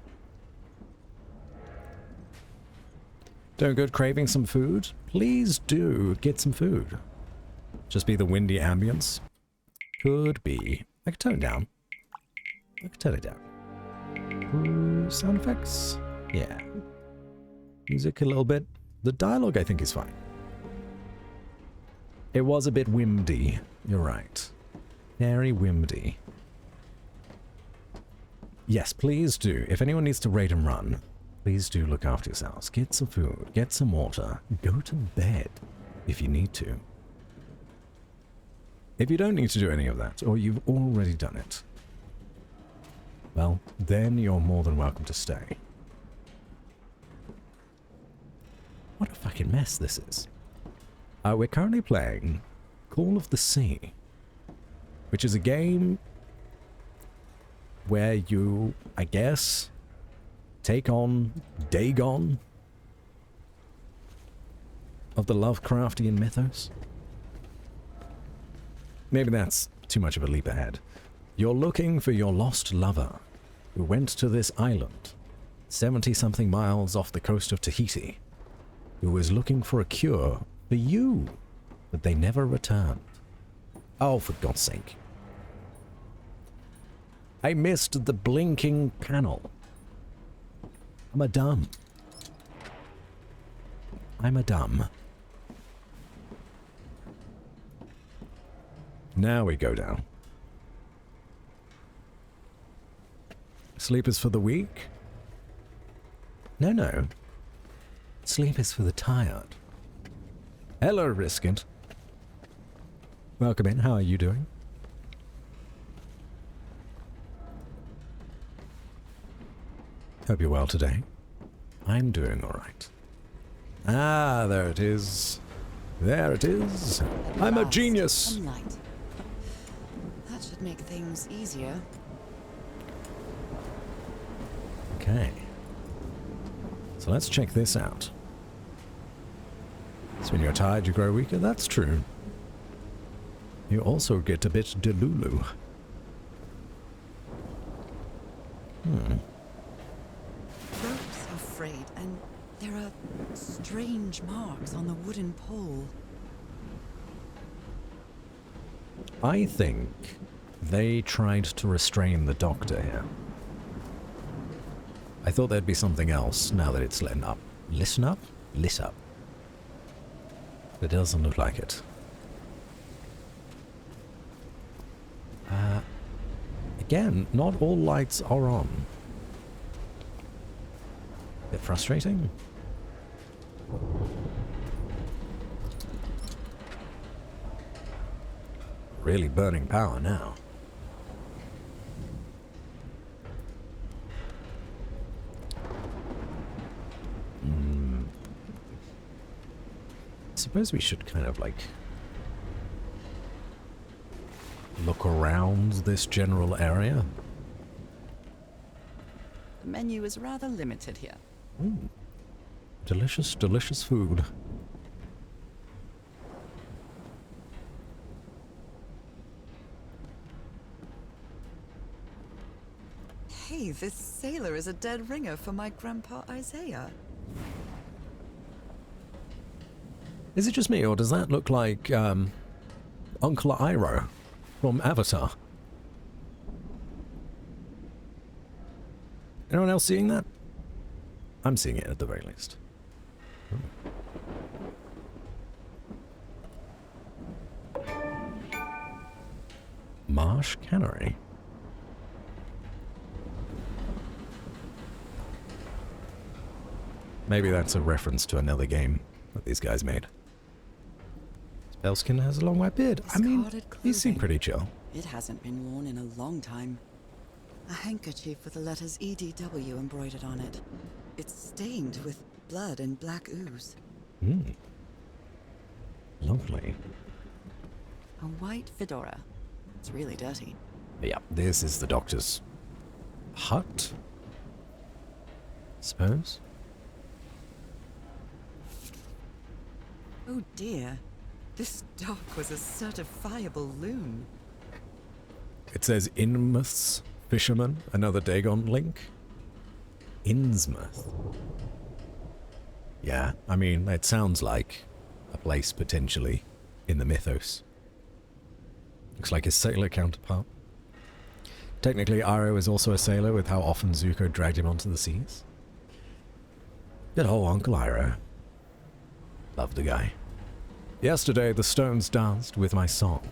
Doing good, craving some food? Please do get some food. Just be the windy ambience? Could be. I could turn it down. I could turn it down. Ooh, sound effects? Yeah. Music a little bit. The dialogue I think is fine. It was a bit windy. You're right. Very windy. Yes, please do. If anyone needs to raid and run, please do look after yourselves. Get some food, get some water, go to bed if you need to. If you don't need to do any of that, or you've already done it, well, then you're more than welcome to stay. What a fucking mess this is. We're currently playing Call of the Sea, which is a game where you, I guess, take on Dagon of the Lovecraftian mythos. Maybe that's too much of a leap ahead. You're looking for your lost lover who went to this island 70-something miles off the coast of Tahiti, who was looking for a cure for you, but they never returned. Oh, for God's sake. I missed the blinking panel. I'm a dumb. Now we go down. Sleep is for the weak? No, no. Sleep is for the tired. Hello, Riskant. Welcome in. How are you doing? Hope you're well today. I'm doing alright. Ah, there it is. There it is. I'm a genius. Sunlight. That should make things easier. Okay. So let's check this out. So when you're tired, you grow weaker. That's true. You also get a bit delulu. Ropes are frayed, and there are strange marks on the wooden pole. I think they tried to restrain the doctor here. I thought there'd be something else now that it's lit up. Listen up? Lit up. It doesn't look like it. Again, not all lights are on. Bit frustrating. Really burning power now. Suppose we should kind of like look around this general area. The menu is rather limited here. Delicious, delicious food. Hey, this sailor is a dead ringer for my grandpa Isaiah. Is it just me, or does that look like Uncle Iroh from Avatar? Anyone else seeing that? I'm seeing it at the very least. Marsh Cannery. Maybe that's a reference to another game that these guys made. Spellskin has a long white beard. I mean, he seemed pretty chill. It hasn't been worn in a long time. A handkerchief with the letters EDW embroidered on it. It's stained with blood and black ooze. Lovely. A white fedora. It's really dirty. Yeah, this is the doctor's hut, suppose. Oh dear. This doc was a certifiable loon. It says Innsmouth Fisherman, another Dagon link. Innsmouth. Yeah, I mean, it sounds like a place potentially in the mythos. Looks like his sailor counterpart. Technically, Iroh is also a sailor with how often Zuko dragged him onto the seas. Good old Uncle Iroh. Love the guy. Yesterday, the stones danced with my song.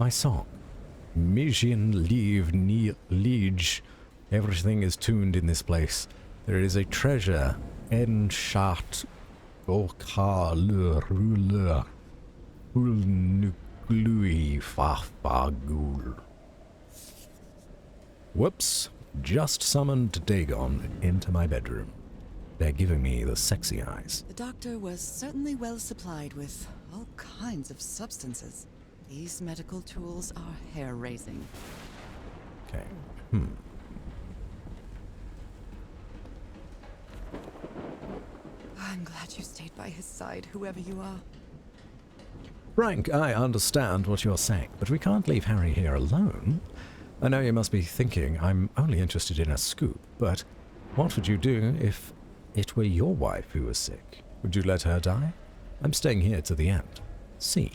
My song. Mijin Leave Ni Liege. Everything is tuned in this place. There is a treasure. Enchat Oka Le Rule. Ulnuglui Fafagul. Whoops. Just summoned Dagon into my bedroom. They're giving me the sexy eyes. The doctor was certainly well supplied with all kinds of substances. These medical tools are hair-raising. Okay. I'm glad you stayed by his side, whoever you are. Frank, I understand what you're saying, but we can't leave Harry here alone. I know you must be thinking I'm only interested in a scoop, but what would you do if it were your wife who was sick? Would you let her die? I'm staying here to the end. See.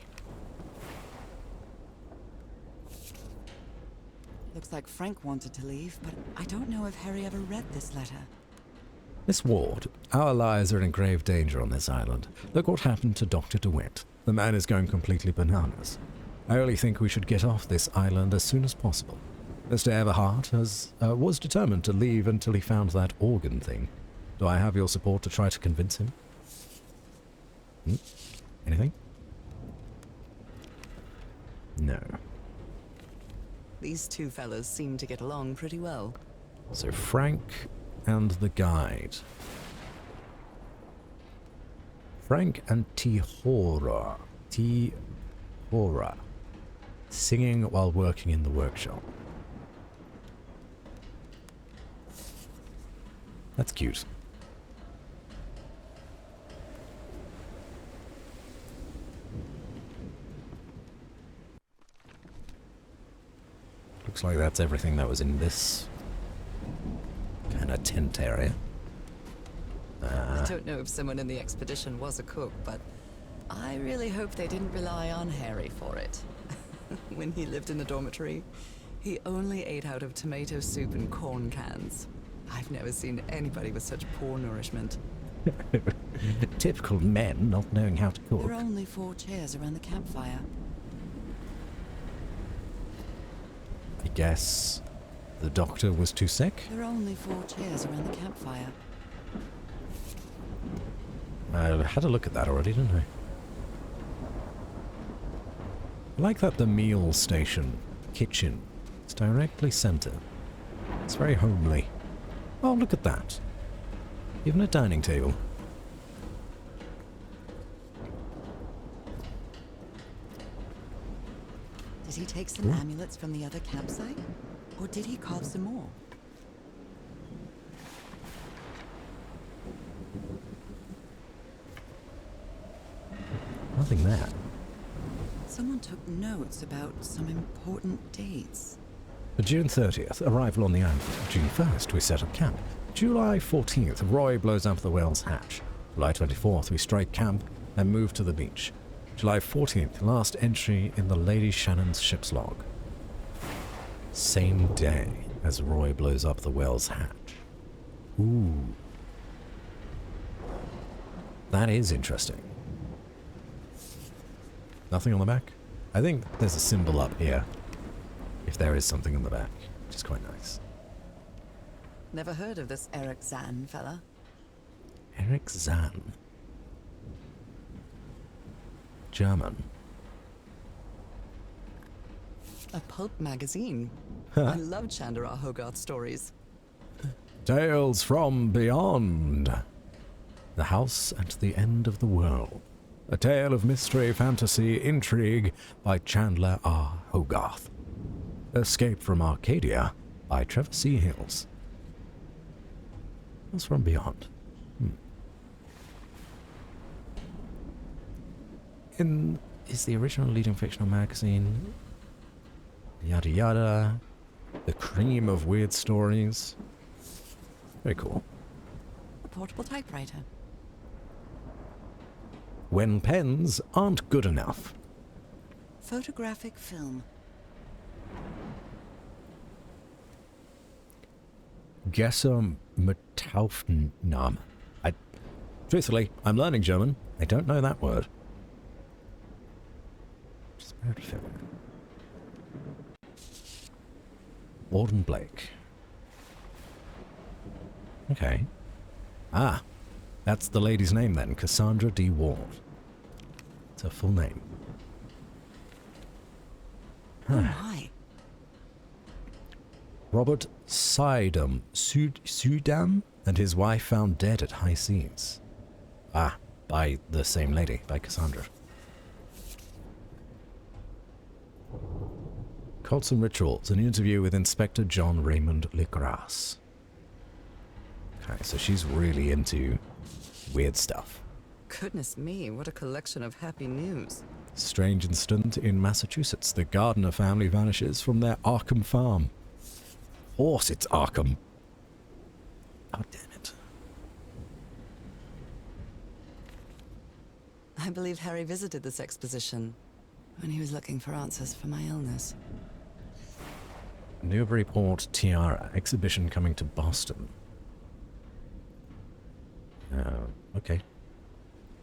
Looks like Frank wanted to leave, but I don't know if Harry ever read this letter. Miss Ward, our lives are in grave danger on this island. Look what happened to Dr. DeWitt. The man is going completely bananas. I only think we should get off this island as soon as possible. Mr. Everhart was determined to leave until he found that organ thing. Do I have your support to try to convince him? Anything? No. These two fellas seem to get along pretty well. So Frank and the guide. Frank and Tihora. Tihora. Singing while working in the workshop. That's cute. Looks like that's everything that was in this kind of tent area. I don't know if someone in the expedition was a cook, but I really hope they didn't rely on Harry for it. When he lived in the dormitory, he only ate out of tomato soup and corn cans. I've never seen anybody with such poor nourishment. Typical men not knowing how to cook. There are only 4 chairs around the campfire. I guess the doctor was too sick? There are only 4 chairs around the campfire. I had a look at that already, didn't I? I like that the meal station, kitchen, is directly centered. It's very homely. Oh, look at that. Even a dining table. Did he take some amulets from the other campsite? Or did he carve some more? Nothing there. Someone took notes about some important dates. June 30th, arrival on the island. June 1st, we set up camp. July 14th, Roy blows up the whale's hatch. July 24th, we strike camp and move to the beach. July 14th, last entry in the Lady Shannon's ship's log. Same day as Roy blows up the whale's hatch. Ooh. That is interesting. Nothing on the back? I think there's a symbol up here. If there is something on the back, which is quite nice. Never heard of this Eric Zahn fella. Eric Zahn. German. A pulp magazine. I love Chandra Hogarth stories. Tales from Beyond. The House at the End of the World. A tale of mystery, fantasy, intrigue by Chandler R. Hogarth. Escape from Arcadia by Trevor C. Hills. What's from Beyond? Is the original leading fictional magazine yada yada, the cream of weird stories. Very cool. A portable typewriter. When pens aren't good enough. Photographic film. Gesser Metaufnahme. Truthfully, I'm learning German. I don't know that word. Spirit film. Warden Blake. Okay. Ah, that's the lady's name then, Cassandra D. Ward. It's her full name. Oh my. Robert Sydam and his wife found dead at high seas. Ah, by the same lady, by Cassandra. Cults and Rituals, an interview with Inspector John Raymond Legrasse. Okay, so she's really into weird stuff. Goodness me, what a collection of happy news. Strange incident in Massachusetts. The Gardner family vanishes from their Arkham farm. Of course it's Arkham. Oh, damn it. I believe Harry visited this exposition when he was looking for answers for my illness. Newburyport Tiara exhibition coming to Boston. Okay.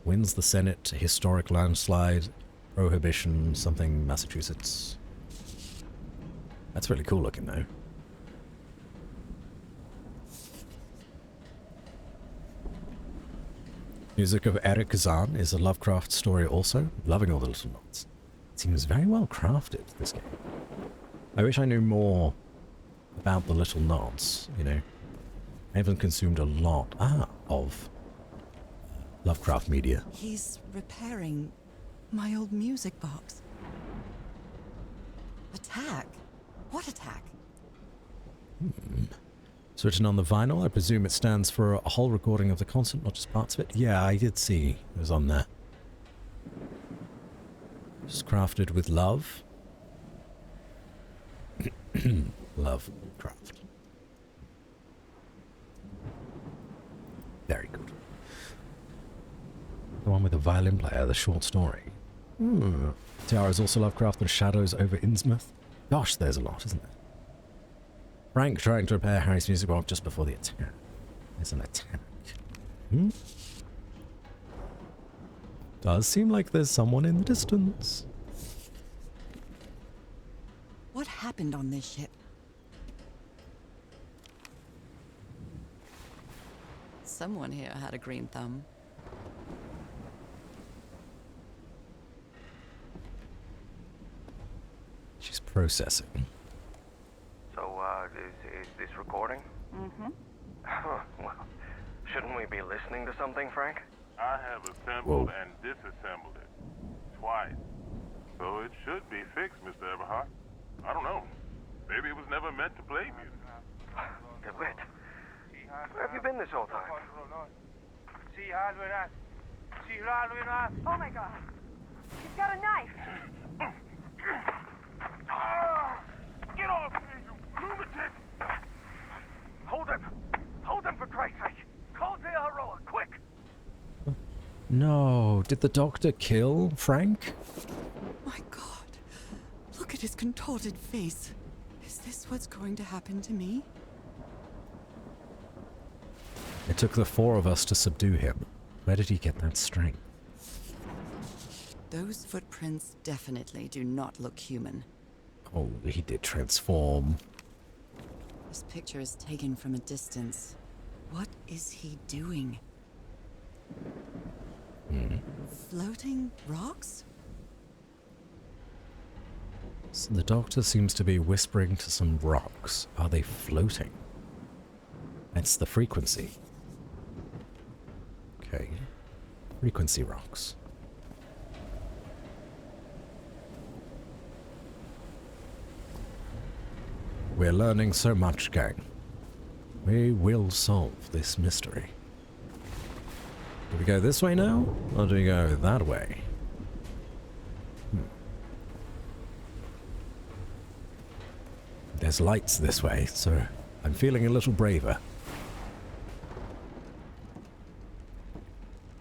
Wins the Senate historic landslide Prohibition, something, Massachusetts. That's really cool looking, though. Music of Eric Zahn is a Lovecraft story also. Loving all the little nods. It seems very well crafted, this game. I wish I knew more about the little nods, you know. I haven't consumed a lot of Lovecraft media. He's repairing my old music box. Attack? What attack? It's written on the vinyl. I presume it stands for a whole recording of the concert, not just parts of it. Yeah, I did see it was on there. Just crafted with love. Lovecraft. Very good. The one with the violin player, the short story. Tiara is also Lovecraft and Shadows over Innsmouth. Gosh, there's a lot, isn't there? Frank trying to repair Harry's music box just before the attack. There's an attack. Does seem like there's someone in the distance. What happened on this ship? Someone here had a green thumb. She's processing. So, is this recording? Mm-hmm. Well, shouldn't we be listening to something, Frank? I have assembled and disassembled it twice. So it should be fixed, Mr. Everhart. I don't know. Maybe it was never meant to play music. DeWitt, where have you been this whole time? Oh my God. He's got a knife. Get off me, you lunatic! Hold him! Hold him, for Christ's sake! Call Zeharoa, quick! No, did the doctor kill Frank? My God. Look at his contorted face. Is this what's going to happen to me? It took the four of us to subdue him. Where did he get that strength? Those footprints definitely do not look human. Oh, he did transform. This picture is taken from a distance. What is he doing? Floating rocks? So the doctor seems to be whispering to some rocks. Are they floating? That's the frequency. Okay. Frequency rocks. We're learning so much, gang. We will solve this mystery. Do we go this way now, or do we go that way? There's lights this way, so I'm feeling a little braver.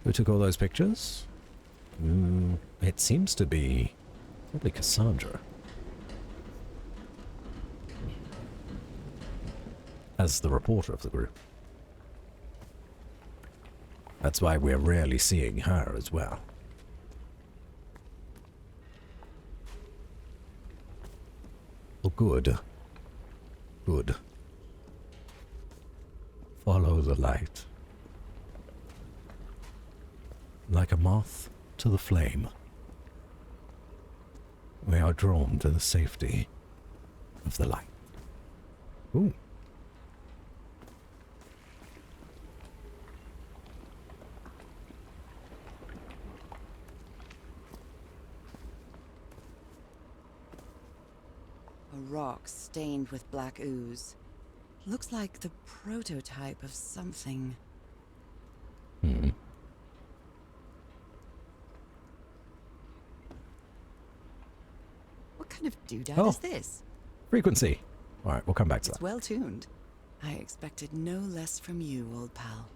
Who took all those pictures? It seems to be probably Cassandra. As the reporter of the group. That's why we're rarely seeing her as well. Oh, good. Good. Follow the light. Like a moth to the flame. We are drawn to the safety of the light. Ooh. A rock stained with black ooze. Looks like the prototype of something. What kind of doodad is this? Frequency. Alright, we'll come back to It's that. well tuned. I expected no less from you, old pal.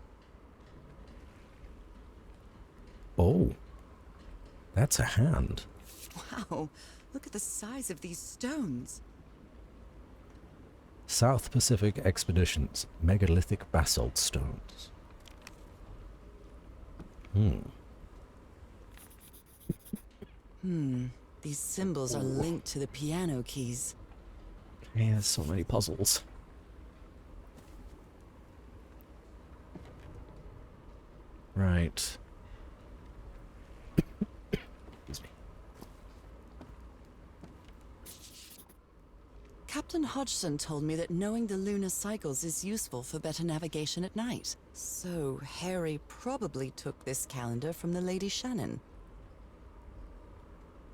Oh. That's a hand. Wow, look at the size of these stones. South Pacific Expeditions. Megalithic basalt stones. These symbols are linked to the piano keys. Yeah, there's so many puzzles. Right. Excuse me. Captain Hodgson told me that knowing the lunar cycles is useful for better navigation at night. So Harry probably took this calendar from the Lady Shannon.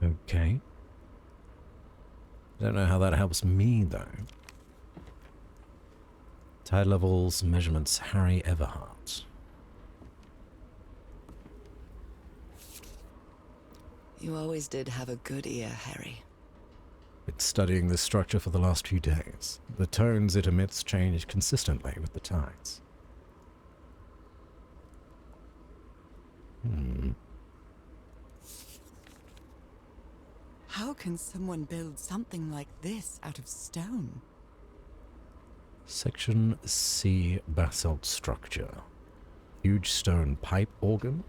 Okay. Don't know how that helps me, though. Tide levels, measurements, Harry Everhart. You always did have a good ear, Harry. Been studying this structure for the last few days. The tones it emits change consistently with the tides. How can someone build something like this out of stone? Section C basalt structure. Huge stone pipe organ.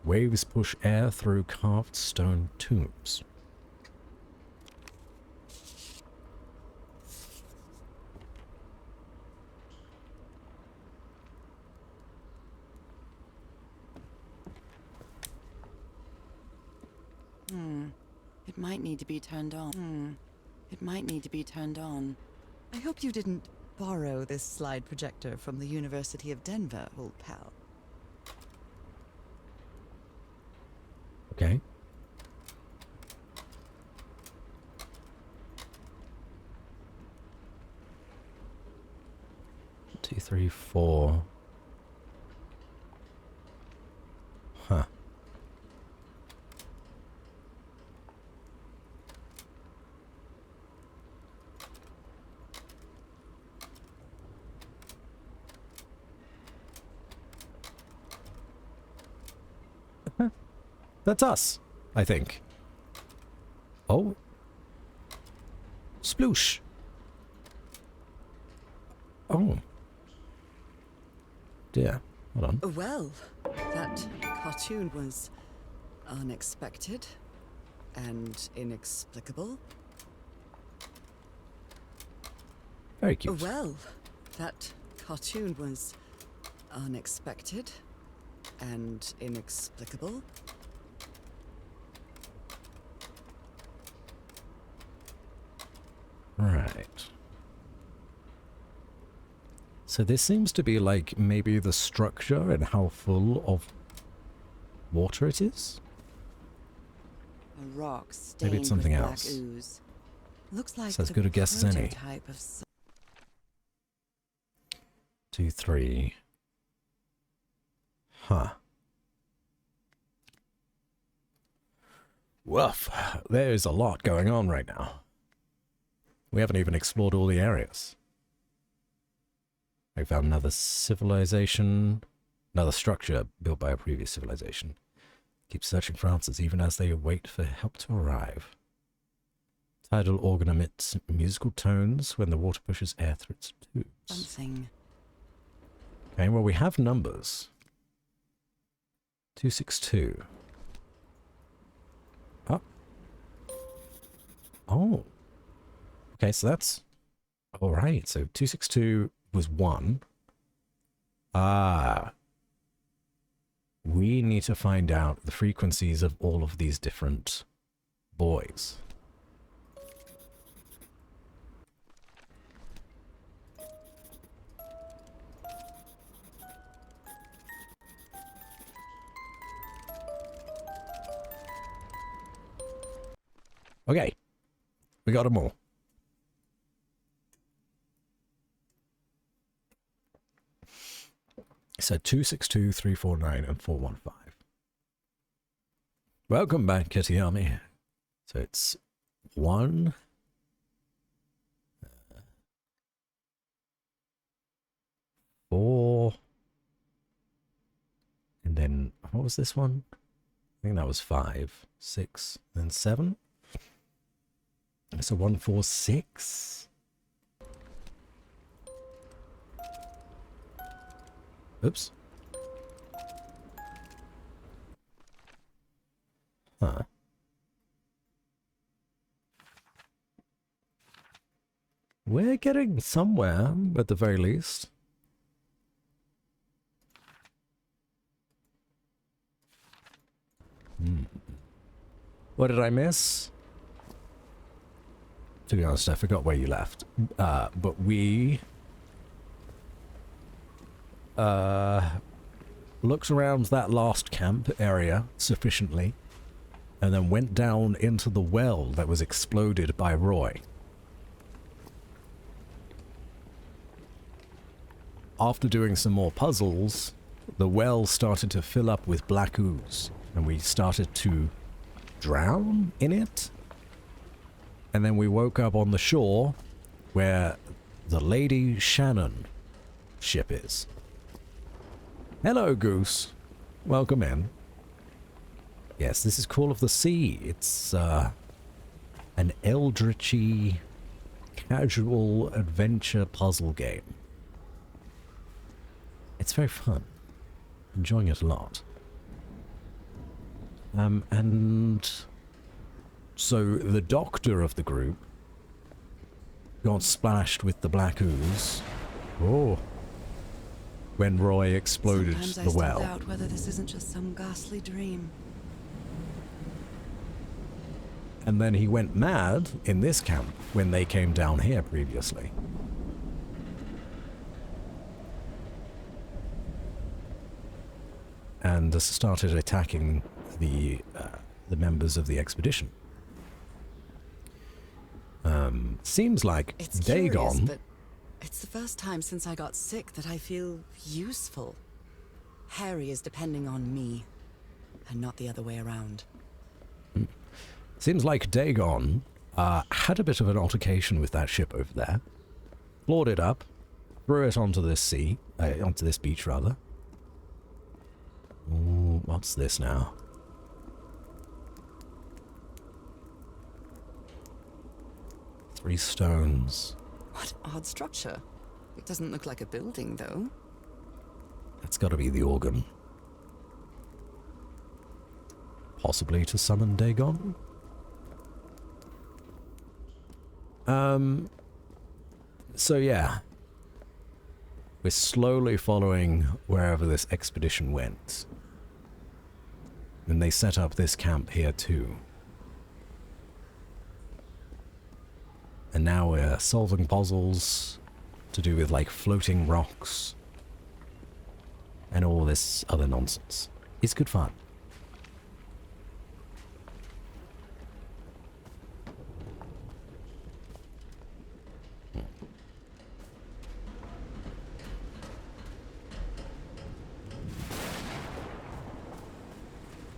Waves push air through carved stone tubes. It might need to be turned on. It might need to be turned on. I hope you didn't borrow this slide projector from the University of Denver, old pal. Okay. Two, three, four. Huh. That's us, I think. Oh. Sploosh. Oh. Dear. Hold on. Well, that cartoon was unexpected and inexplicable. Very cute. Well, that cartoon was unexpected and inexplicable. Right. So this seems to be like maybe the structure and how full of water it is. A rock stained Maybe it's something with else. black ooze. Looks like It's as the good a guess as any. prototype of 2, 3. Huh. Woof. There's a lot going on right now. We haven't even explored all the areas. I found another civilization, another structure built by a previous civilization. Keep searching for answers even as they wait for help to arrive. Tidal organ emits musical tones when the water pushes air through its tubes. something. Okay, well we have numbers. 262. Oh. Oh. Okay, so that's... Alright, so 262 was 1. Ah. We need to find out the frequencies of all of these different boys. Okay. We got them all. So 262, 349, and 415. Welcome back, Kitty Army. So it's 1. 4. And then, what was this one? I think that was 5, 6, then 7. So 146. Oops. Huh. We're getting somewhere, at the very least. What did I miss? To be honest, I forgot where you left. But we... looked around that last camp area sufficiently, and then went down into the well that was exploded by Roy. After doing some more puzzles, the well started to fill up with black ooze, and we started to drown in it. And then we woke up on the shore where the Lady Shannon ship is. Hello, Goose. Welcome in. Yes, this is Call of the Sea. It's an eldritchy, casual adventure puzzle game. It's very fun. Enjoying it a lot. And so the doctor of the group got splashed with the black ooze. Oh. When Roy exploded the well. Sometimes I still doubt whether this isn't just some ghastly dream. And then he went mad in this camp when they came down here previously. And started attacking the members of the expedition. Seems like It's Dagon... curious, but it's the first time since I got sick that I feel useful. Harry is depending on me, and not the other way around. Seems like Dagon had a bit of an altercation with that ship over there. Floored it up, threw it onto this sea, onto this beach rather. Ooh, what's this now? Three stones. What odd structure. It doesn't look like a building, though. That's got to be the organ. Possibly to summon Dagon? So yeah. We're slowly following wherever this expedition went. And they set up this camp here too. And now we're solving puzzles to do with like floating rocks and all this other nonsense. It's good fun.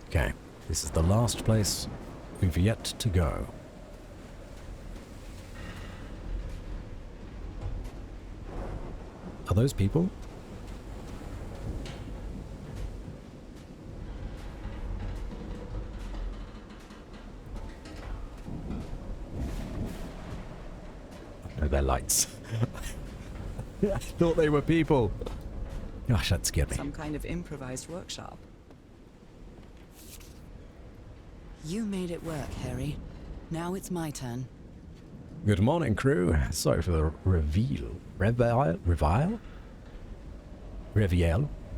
Okay, this is the last place we've yet to go. Are those people? No, they're lights. I thought they were people. Gosh, that scared me. Some kind of improvised workshop. You made it work, Harry. Now it's my turn. Good morning, crew. Sorry for the reveal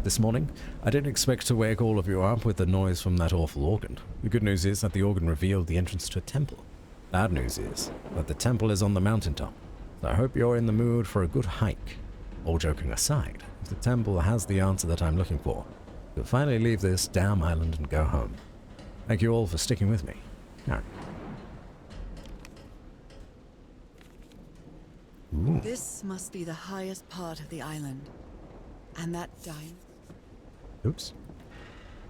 this morning. I didn't expect to wake all of you up with the noise from that awful organ. The good news is that the organ revealed the entrance to a temple. Bad news is that the temple is on the mountaintop. So I hope you're in the mood for a good hike. All joking aside, if the temple has the answer that I'm looking for, we'll finally leave this damn island and go home. Thank you all for sticking with me. All right. Ooh. This must be the highest part of the island. And that diamond. Oops.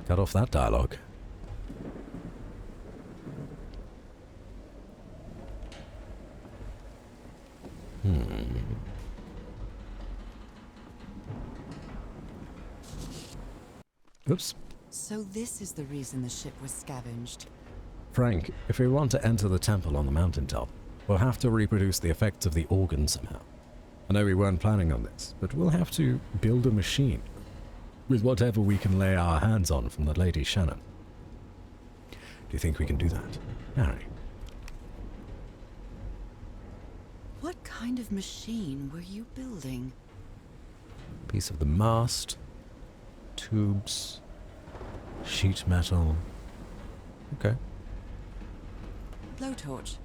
Cut off that dialogue. Oops. So this is the reason the ship was scavenged. Frank, if we want to enter the temple on the mountaintop, we'll have to reproduce the effects of the organ somehow. I know we weren't planning on this, but we'll have to build a machine with whatever we can lay our hands on from the Lady Shannon. Do you think we can do that? Harry? What kind of machine were you building? Piece of the mast. Tubes. Sheet metal. Okay. Blowtorch.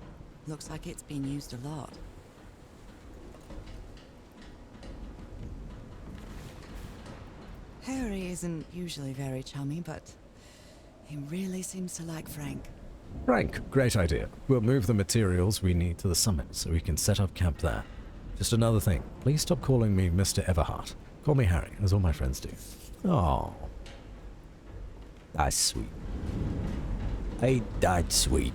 Looks like it's been used a lot. Harry isn't usually very chummy, but he really seems to like Frank. Frank, great idea. We'll move the materials we need to the summit so we can set up camp there. Just another thing. Please stop calling me Mr. Everhart. Call me Harry, as all my friends do. Oh. That's sweet. Ain't that sweet?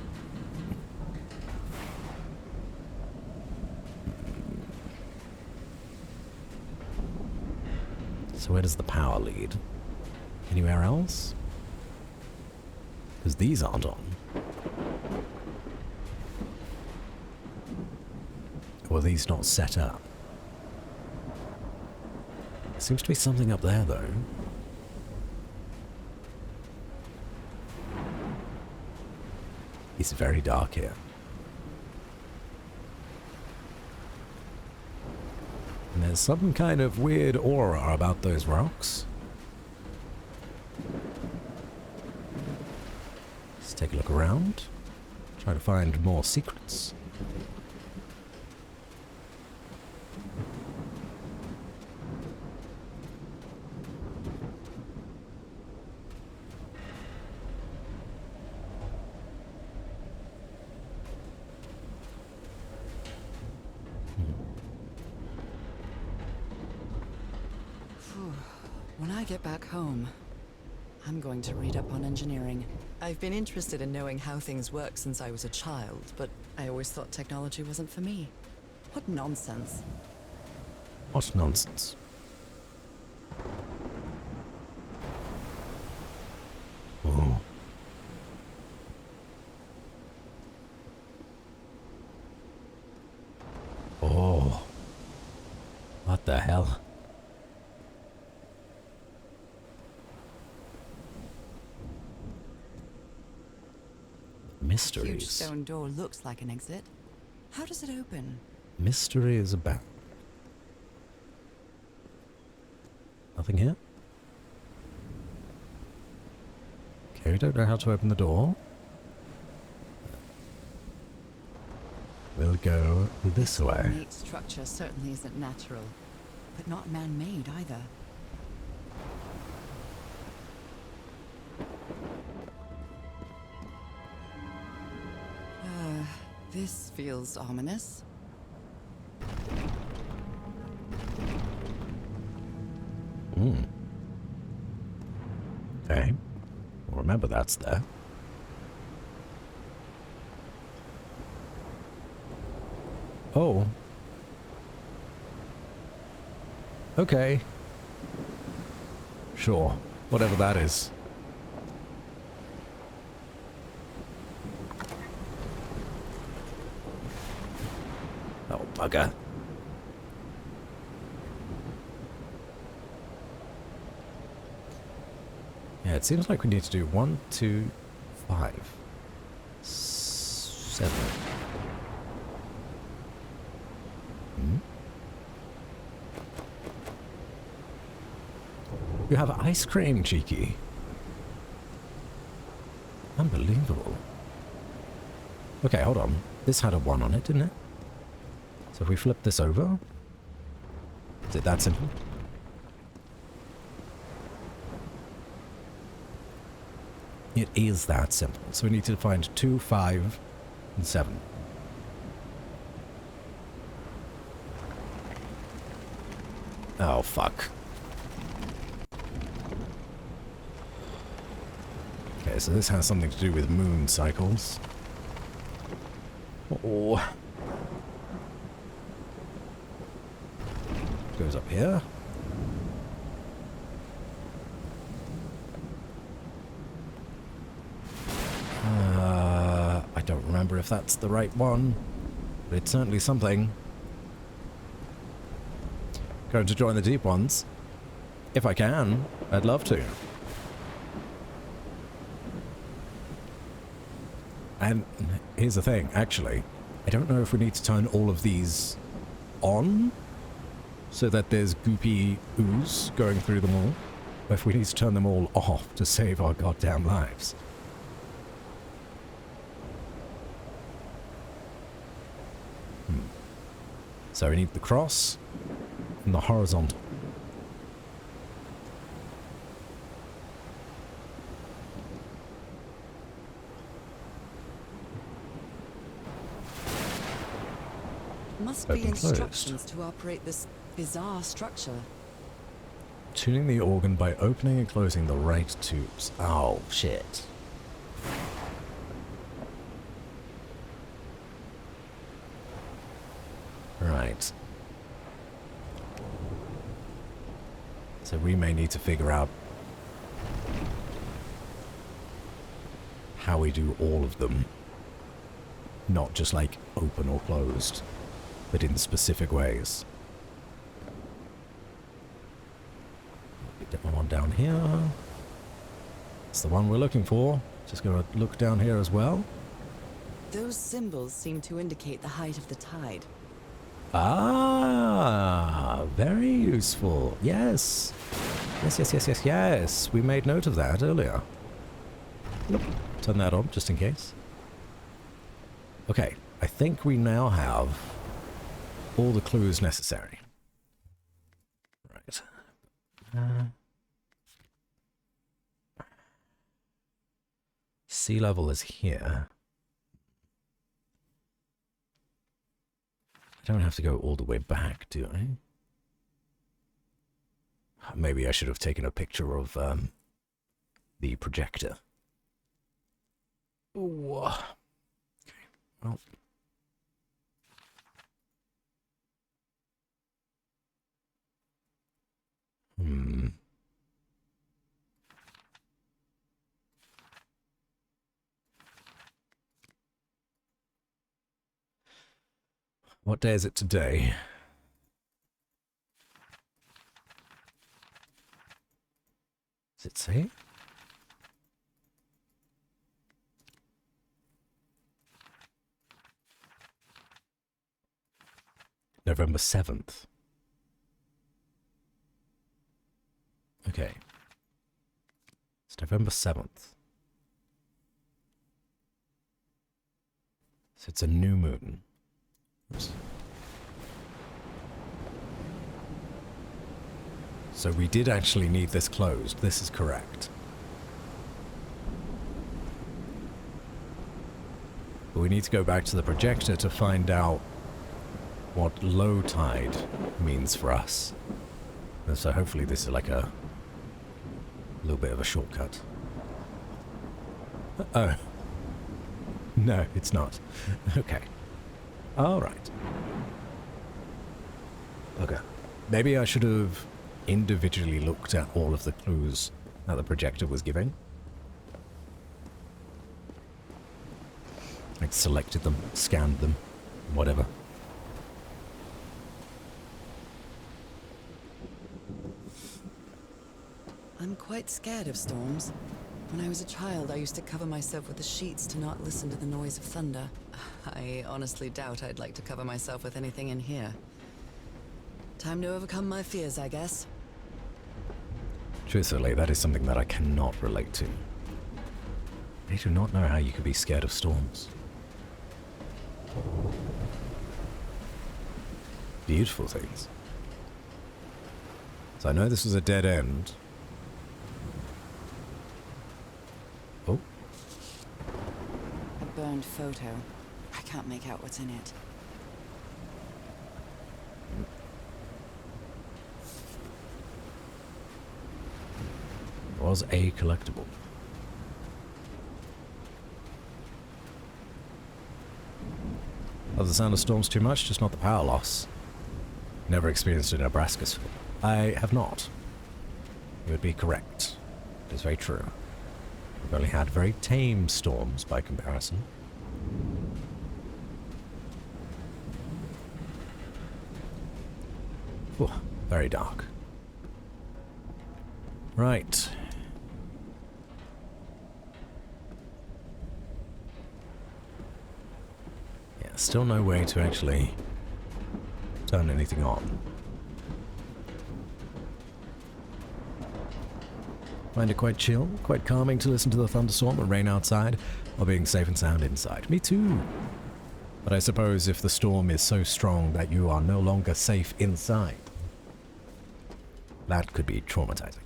So where does the power lead? Anywhere else? Because these aren't on. Or are these not set up? There seems to be something up there, though. It's very dark here. And there's some kind of weird aura about those rocks. Let's take a look around. Try to find more secrets. When I get back home, I'm going to read up on engineering. I've been interested in knowing how things work since I was a child, but I always thought technology wasn't for me. What nonsense. What nonsense? Oh. Oh. What the hell? Mysteries. Huge stone door looks like an exit. How does it open? Mystery is about. Nothing here? Okay, we don't know how to open the door. We'll go this way. The innate structure certainly isn't natural, but not man-made either. This feels ominous. Okay. Well, remember that's there. Oh. Okay. Sure. Whatever that is. Oh, bugger. Yeah, it seems like we need to do 1, 2, 5, 7. You have ice cream, cheeky. Unbelievable. Okay, hold on. This had a 1 on it, didn't it? So if we flip this over, is it that simple? It is that simple. So we need to find 2, 5, and 7. Oh, fuck. Okay, so this has something to do with moon cycles. Oh. Goes up here. I don't remember if that's the right one, but it's certainly something. Going to join the deep ones. If I can, I'd love to. And here's the thing, actually. I don't know if we need to turn all of these on so that there's goopy ooze going through them all, or if we need to turn them all off to save our goddamn lives. So we need the cross and the horizontal. Must Open be closed. instructions to operate this bizarre structure. Tuning the organ by opening and closing the right tubes. Oh, shit. Right. So we may need to figure out how we do all of them. Not just like open or closed, but in specific ways. Get one down here. It's the one we're looking for. Just gonna look down here as well. Those symbols seem to indicate the height of the tide. Ah, very useful. Yes. Yes. We made note of that earlier. Nope. Turn that on just in case. Okay, I think we now have all the clues necessary. Right. Sea level is here. I don't have to go all the way back, do I? Maybe I should have taken a picture of the projector. Ooh. Okay, well. What day is it today? Does it say? November 7th. Okay. It's November 7th. So it's a new moon. Oops. So we did actually need this closed. This is correct. But we need to go back to the projector to find out what low tide means for us. And so hopefully this is like a little bit of a shortcut. Oh. No, it's not. Okay. Alright. Okay. Maybe I should have individually looked at all of the clues that the projector was giving. Like selected them, scanned them, whatever. I'm quite scared of storms. When I was a child, I used to cover myself with the sheets to not listen to the noise of thunder. I honestly doubt I'd like to cover myself with anything in here. Time to overcome my fears, I guess. Truthfully, that is something that I cannot relate to. I do not know how you could be scared of storms. Beautiful things. So I know this was a dead end. Oh. A burned photo. I can't make out what's in it. Was a collectible. Love the sound of storms too much, just not the power loss. Never experienced it in Nebraska. I have not. You would be correct. It is very true. We've only had very tame storms by comparison. Ooh, very dark. Right. Still no way to actually turn anything on. Find it quite chill, quite calming to listen to the thunderstorm and rain outside, while being safe and sound inside. Me too. But I suppose if the storm is so strong that you are no longer safe inside, that could be traumatizing.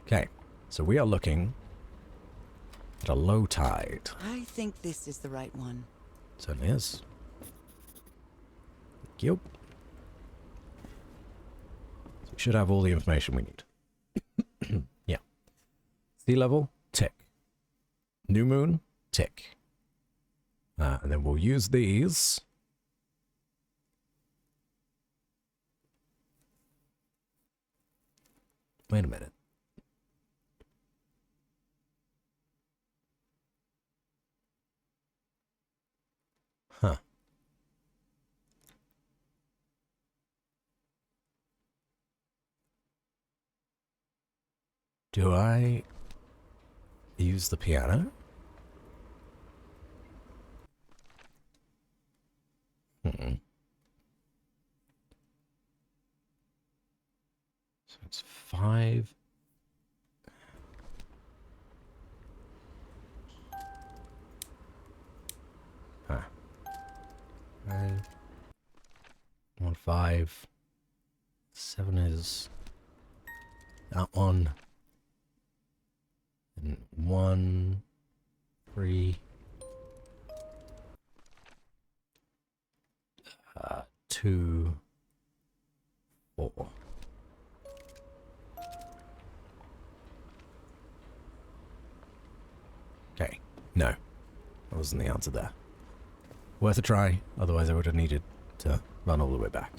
Okay, so we are looking at a low tide. I think this is the right one. Certainly is. Thank you. So we should have all the information we need. Yeah. Sea level, tick. New moon, tick. And then we'll use these. Wait a minute. Huh. Do I use the piano? Hmm. So it's 5. Huh. 1, 5. 7 is that one. And 1, 3. 2, 4. Okay. No. That wasn't the answer there. Worth a try, otherwise I would have needed to run all the way back.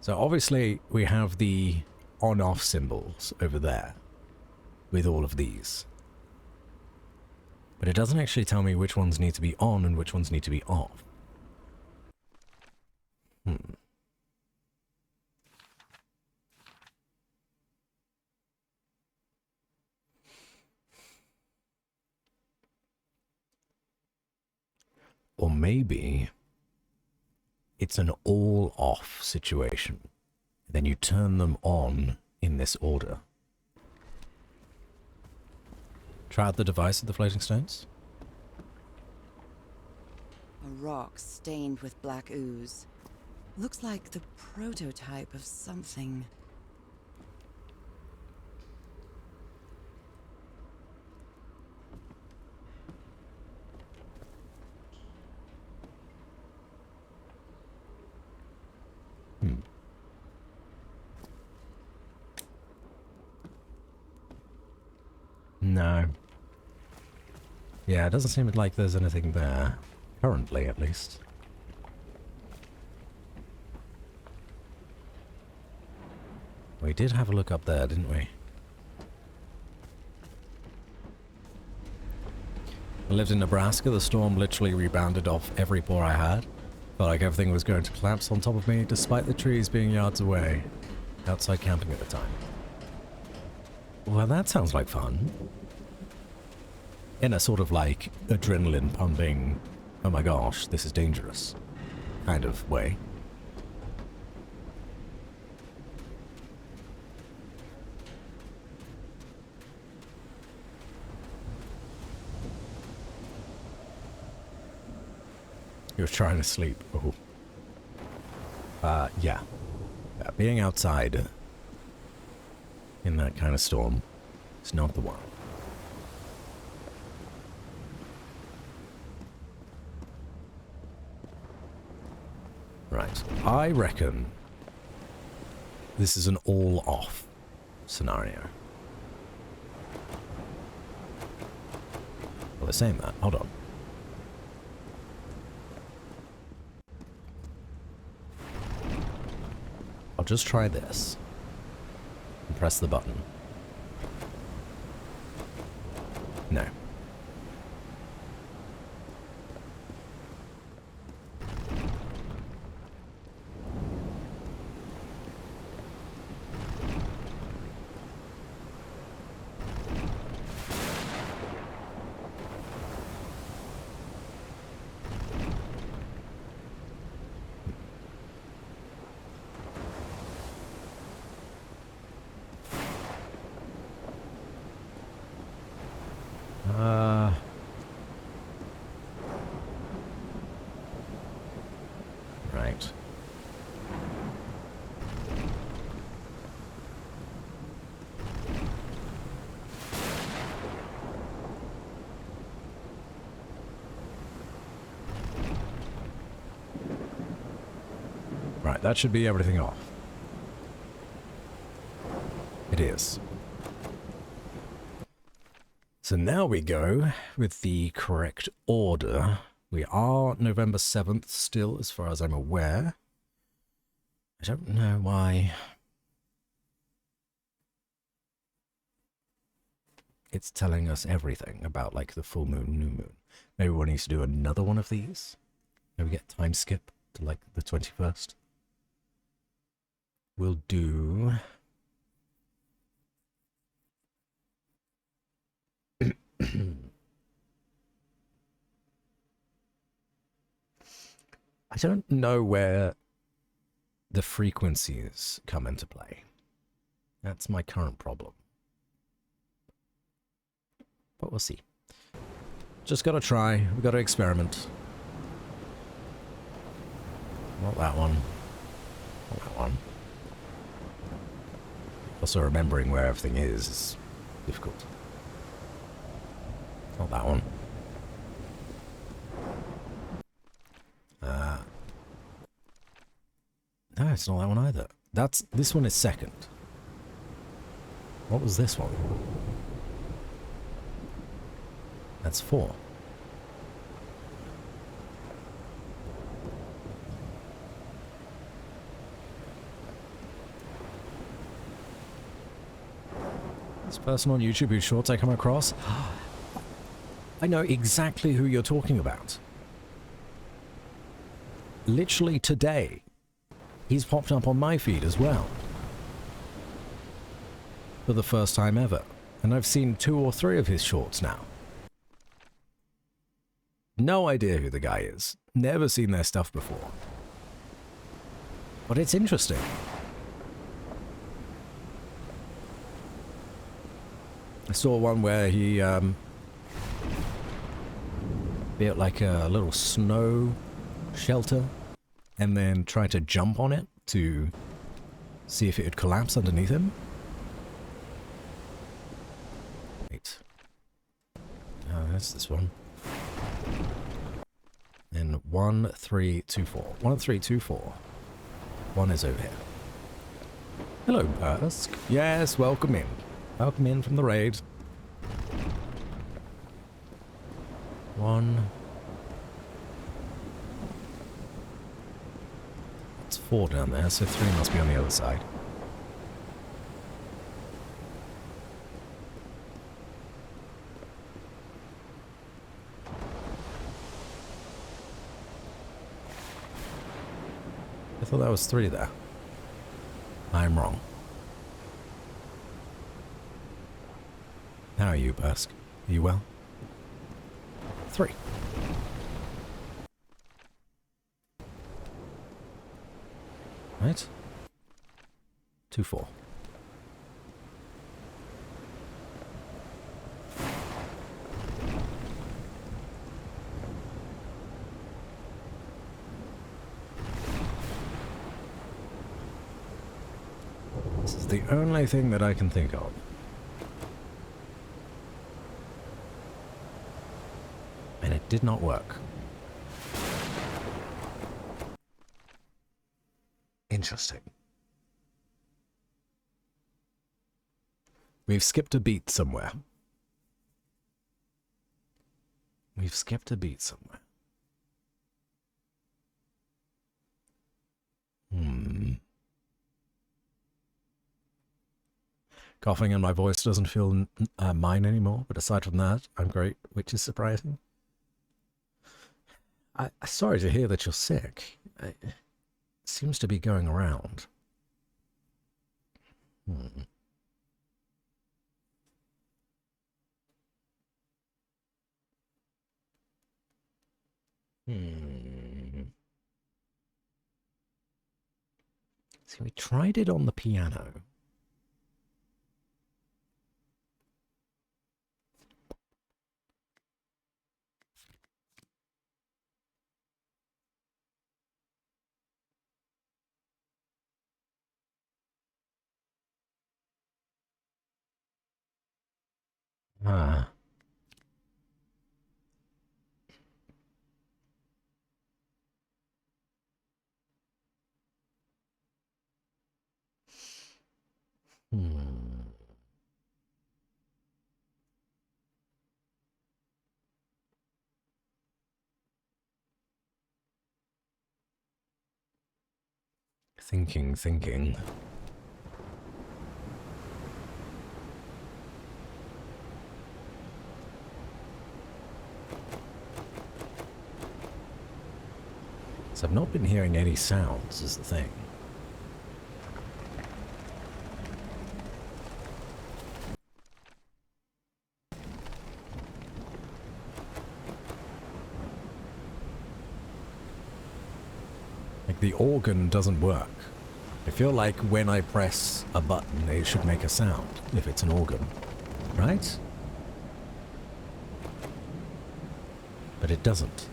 So obviously we have the on-off symbols over there with all of these. But it doesn't actually tell me which ones need to be on and which ones need to be off. Or maybe it's an all-off situation. Then you turn them on in this order. Try out the device of the floating stones. A rock stained with black ooze. Looks like the prototype of something. No. Yeah, it doesn't seem like there's anything there. Currently, at least. We did have a look up there, didn't we? I lived in Nebraska. The storm literally rebounded off every pore I had. Felt like everything was going to collapse on top of me, despite the trees being yards away. Outside camping at the time. Well, that sounds like fun. In a sort of like adrenaline pumping, oh my gosh, this is dangerous kind of way. He was trying to sleep. Oh. Yeah. Being outside in that kind of storm is not the one. Right. I reckon this is an all-off scenario. Well, they're saying that. Hold on. I'll just try this. And press the button. No. Right, that should be everything off. It is. So now we go with the correct order. We are November 7th still, as far as I'm aware. I don't know why it's telling us everything about, like, the full moon, new moon. Maybe we need to do another one of these. Maybe get time skip to, like, the 21st. We'll do... I don't know where the frequencies come into play. That's my current problem. But we'll see. Just gotta try. We gotta experiment. Not that one. Not that one. Also, remembering where everything is difficult. Not that one. No, it's not that one either. This one is second. What was this one? That's 4. This person on YouTube whose shorts I come across, I know exactly who you're talking about. Literally today, he's popped up on my feed as well. For the first time ever. And I've seen 2 or 3 of his shorts now. No idea who the guy is. Never seen their stuff before. But it's interesting. I saw one where he built like a little snow shelter and then tried to jump on it to see if it would collapse underneath him. Wait. Oh, that's this one. And 1324. 1324. One is over here. Hello, Bursk. Yes, welcome in. Welcome in from the raid. 1. It's 4 down there, so 3 must be on the other side. I thought that was 3 there. I'm wrong. How are you, Bursk? Are you well? 3. Right? 2, 4. This is the only thing that I can think of. And it did not work. Interesting. We've skipped a beat somewhere. We've skipped a beat somewhere. Coughing and my voice doesn't feel mine anymore, but aside from that, I'm great, which is surprising. I'm sorry to hear that you're sick. It seems to be going around. See, we tried it on the piano. Ah. Thinking. So I've not been hearing any sounds, is the thing. Like the organ doesn't work. I feel like when I press a button, it should make a sound if it's an organ, right? But it doesn't.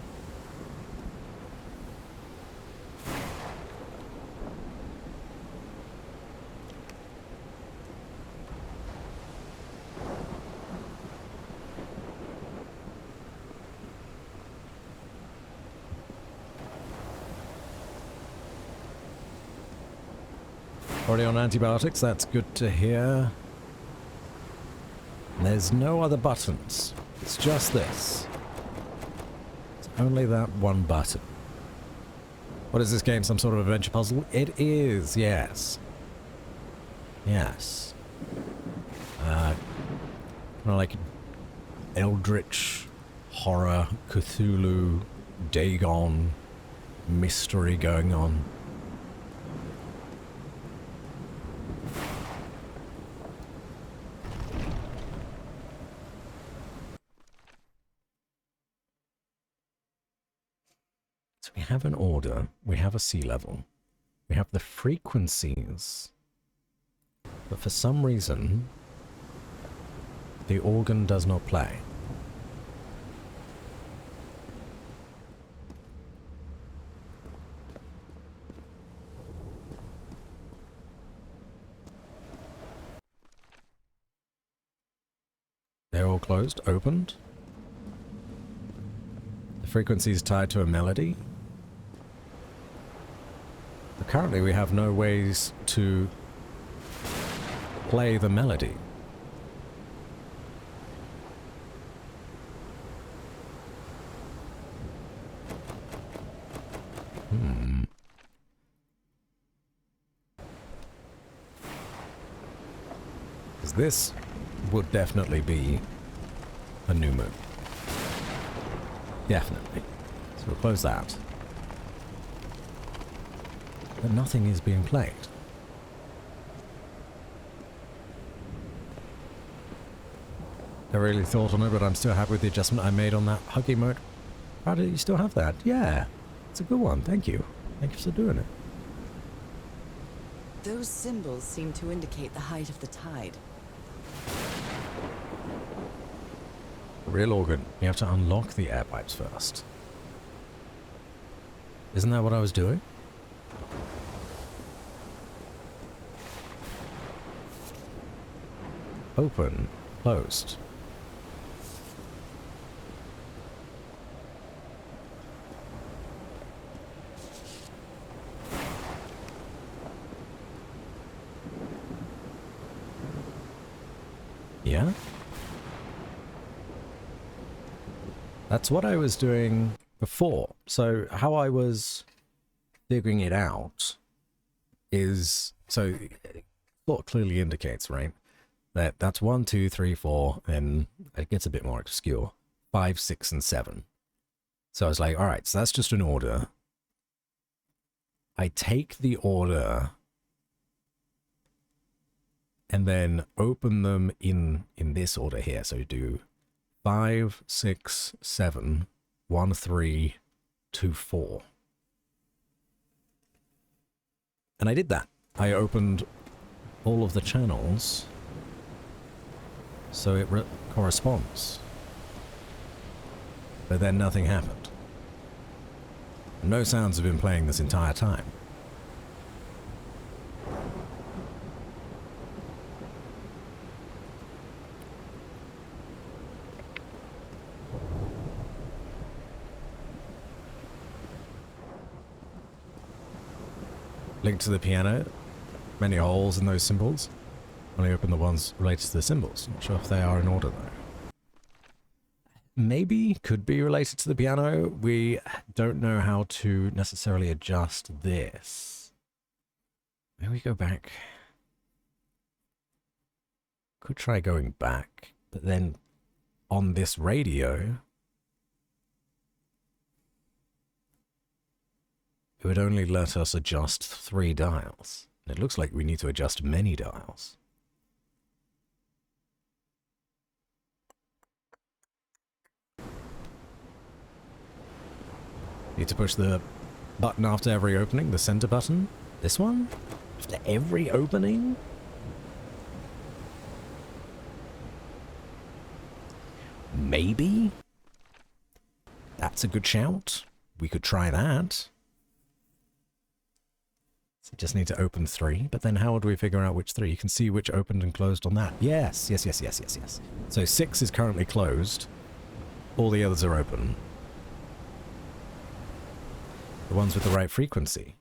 Already on antibiotics, that's good to hear. There's no other buttons. It's just this. It's only that one button. What is this game? Some sort of adventure puzzle? It is, yes. Yes. Kind of like Eldritch, horror, Cthulhu, Dagon, mystery going on. We have an order, we have a sea level, we have the frequencies, but for some reason, the organ does not play. They're all closed, opened. The frequency is tied to a melody. But currently we have no ways to play the melody. Because this would definitely be a new moon. Definitely. So we'll close that. But nothing is being played. I really thought on it, but I'm still happy with the adjustment I made on that huggy mode. How do you still have that? Yeah, it's a good one. Thank you. Thank you for doing it. Those symbols seem to indicate the height of the tide. Real organ. You have to unlock the air pipes first. Isn't that what I was doing? Open. Closed. Yeah? That's what I was doing before. So how I was figuring it out is, so thought clearly indicates, right? That's 1, 2, 3, 4, and it gets a bit more obscure. 5, 6, and 7. So I was like, all right, so that's just an order. I take the order and then open them in this order here. So you do 5, 6, 7, 1, 3, 2, 4. And I did that. I opened all of the channels so it corresponds. But then nothing happened. No sounds have been playing this entire time. Link to the piano. Many holes in those symbols. Only open the ones related to the symbols. Not sure if they are in order though. Maybe could be related to the piano. We don't know how to necessarily adjust this. Maybe we go back. Could try going back, but then on this radio, it would only let us adjust 3 dials. It looks like we need to adjust many dials. Need to push the button after every opening, the center button. This one? After every opening? Maybe? That's a good shout. We could try that. So just need to open 3, but then how would we figure out which 3? You can see which opened and closed on that. Yes. So 6 is currently closed. All the others are open. The ones with the right frequency.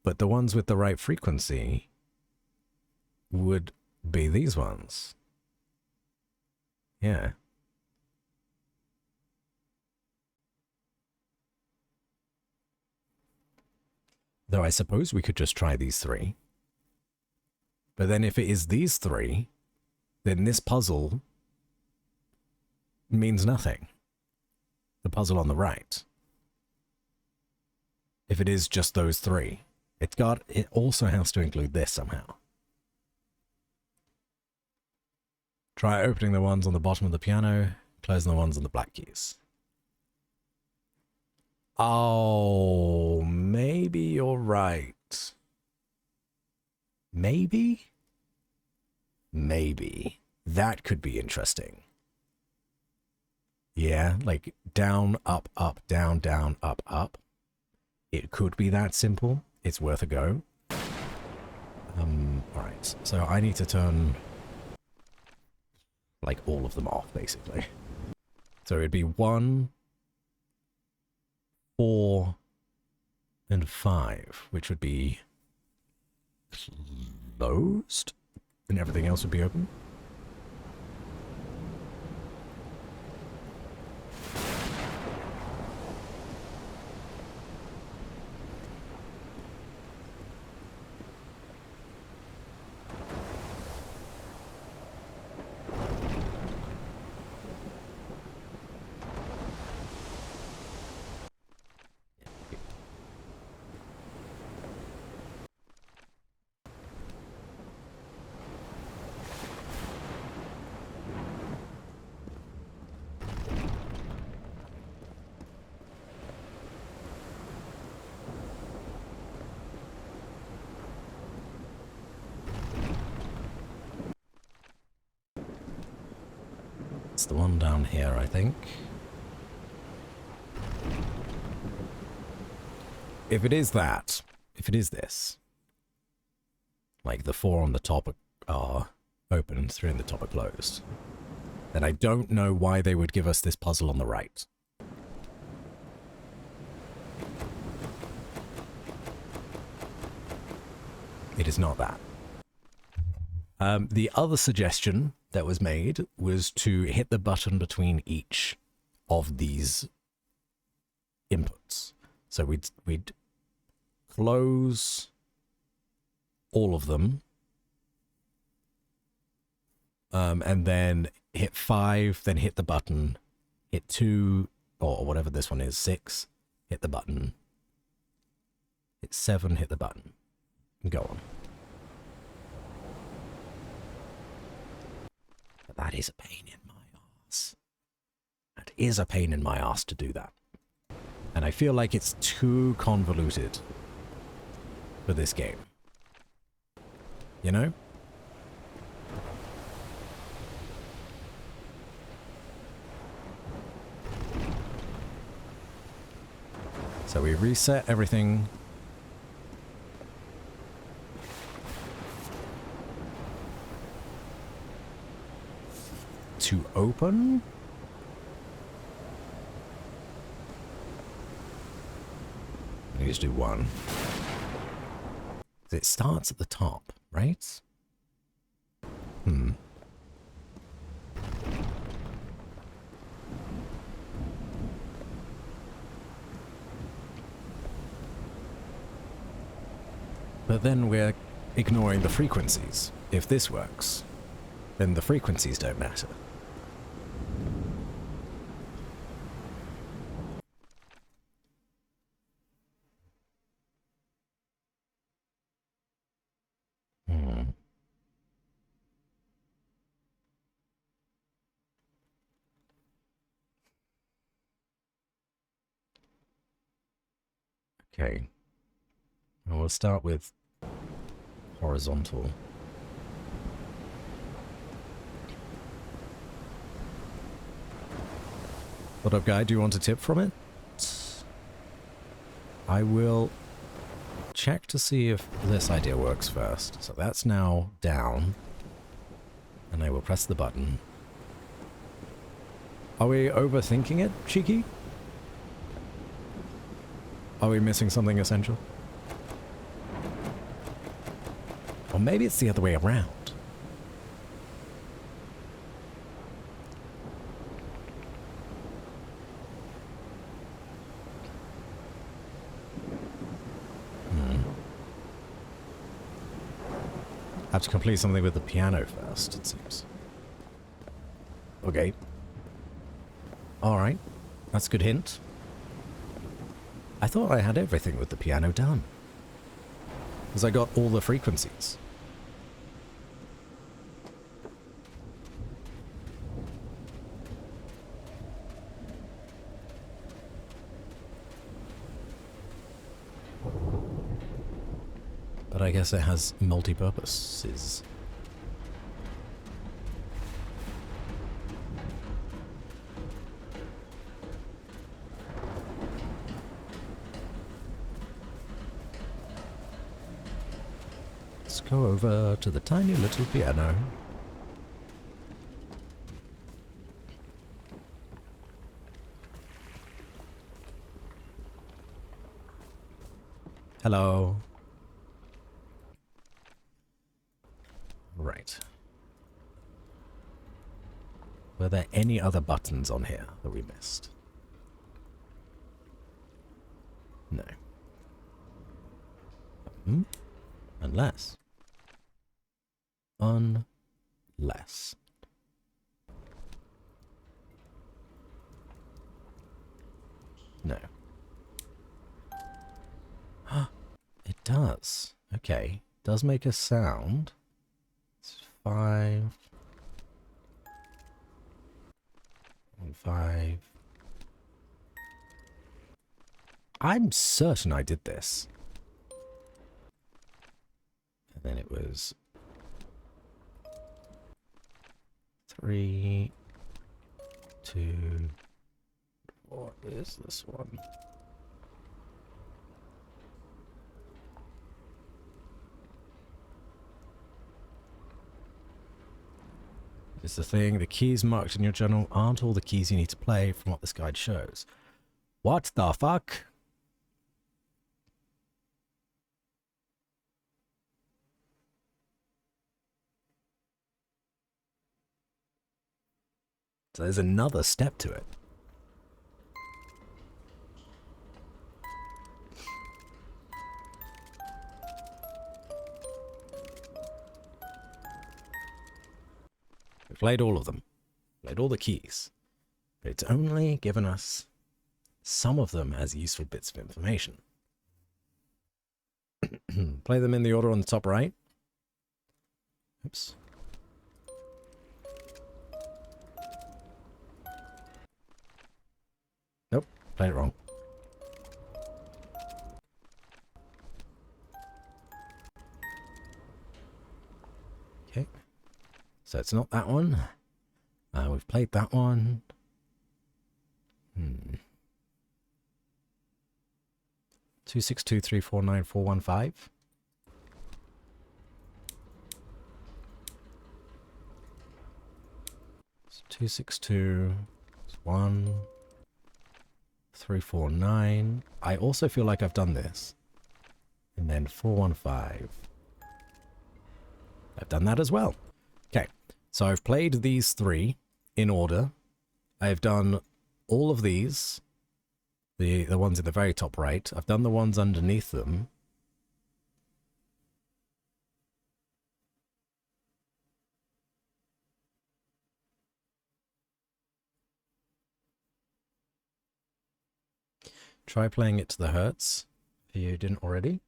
But the ones with the right frequency would be these ones. Yeah. Though I suppose we could just try these 3. But then if it is these 3, then this puzzle means nothing. The puzzle on the right. If it is just those 3. It also has to include this somehow. Try opening the ones on the bottom of the piano, closing the ones on the black keys. Oh, maybe you're right. Maybe? Maybe. That could be interesting. Yeah, like down, up, down, up, up. It could be that simple. It's worth a go. Alright, so I need to turn like all of them off, basically. So it'd be 1, 4, and 5, which would be closed, and everything else would be open. It's the one down here, I think. If it is that, if it is this, like the 4 on the top are open, 3 on the top are closed, then I don't know why they would give us this puzzle on the right. It is not that. The other suggestion that was made was to hit the button between each of these inputs. So we'd close all of them, and then hit 5, then hit the button, hit 2, or whatever this one is, 6, hit the button, hit 7, hit the button, and go on. But that is a pain in my ass. That is a pain in my ass to do that. And I feel like it's too convoluted for this game. You know? So we reset everything. To open? I just do 1. It starts at the top, right? But then we're ignoring the frequencies. If this works, then the frequencies don't matter. Okay. Well, we'll start with horizontal. What up, guy? Do you want a tip from it? I will check to see if this idea works first. So that's now down. And I will press the button. Are we overthinking it, Cheeky? Are we missing something essential? Or maybe it's the other way around. Have to complete something with the piano first, it seems. Okay. Alright. That's a good hint. I thought I had everything with the piano done. Because I got all the frequencies. But I guess it has multi-purposes. Let's go over to the tiny little piano. Hello. Right. Were there any other buttons on here that we missed? No. Unless. Unless. No. It does. Okay. Does make a sound. It's 5. 5. I'm certain I did this. And then it was 3, 2. What is this one? It's the thing, the keys marked in your journal aren't all the keys you need to play from what this guide shows. What the fuck? So there's another step to it. We've played all of them. Played all the keys. But it's only given us some of them as useful bits of information. Play them in the order on the top right. Oops. Nope, played it wrong. Okay. So it's not that one. We've played that one. 262349415. 262 1 349. I also feel like I've done this. And then 415. I've done that as well. Okay, so I've played these 3 in order. I've done all of these. The ones at the very top right. I've done the ones underneath them. Try playing it to the hertz if you didn't already.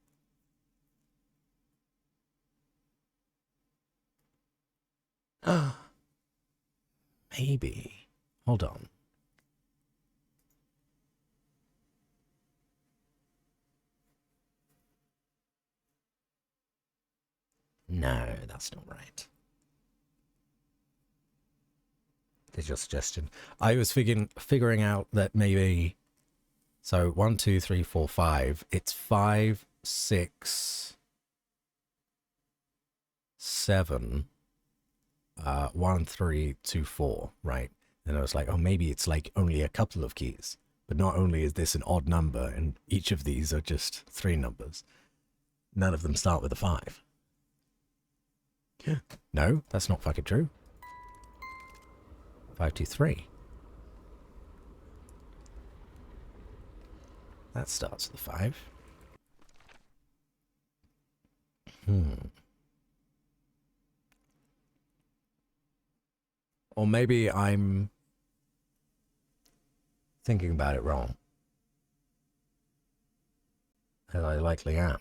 Maybe. Hold on. No, that's not right. There's your suggestion. I was figuring out that maybe... So 1, 2, 3, 4, 5. It's 5, 6, 7, 1, 3, 2, 4, right? And I was like, oh, maybe it's like only a couple of keys. But not only is this an odd number, and each of these are just 3 numbers, none of them start with a 5. Yeah. No, that's not fucking true. 5, 2, 3. That starts with a 5. Or maybe I'm thinking about it wrong. And I likely am.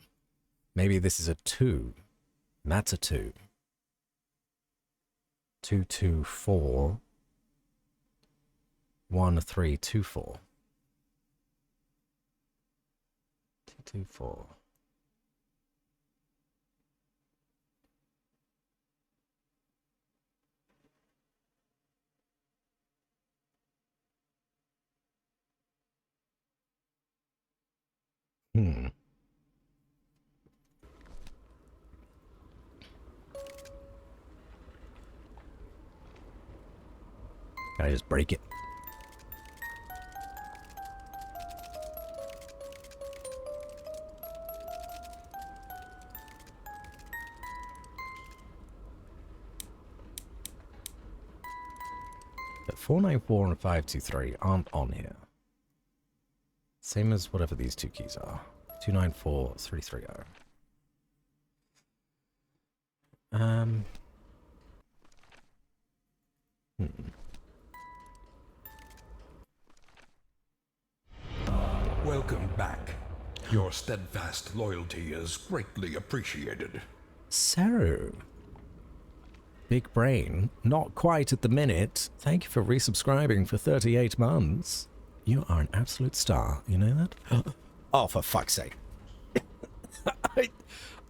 Maybe this is a 2. And that's a 2. 2, 2, 4. 1, 3, 2, 4. 2, 2, 4. Can I just break it? But 494 and 523 aren't on here. Same as whatever these two keys are. 294 330. Welcome back. Your steadfast loyalty is greatly appreciated. So, big brain, not quite at the minute. Thank you for resubscribing for 38 months. You are an absolute star, you know that? Oh, for fuck's sake.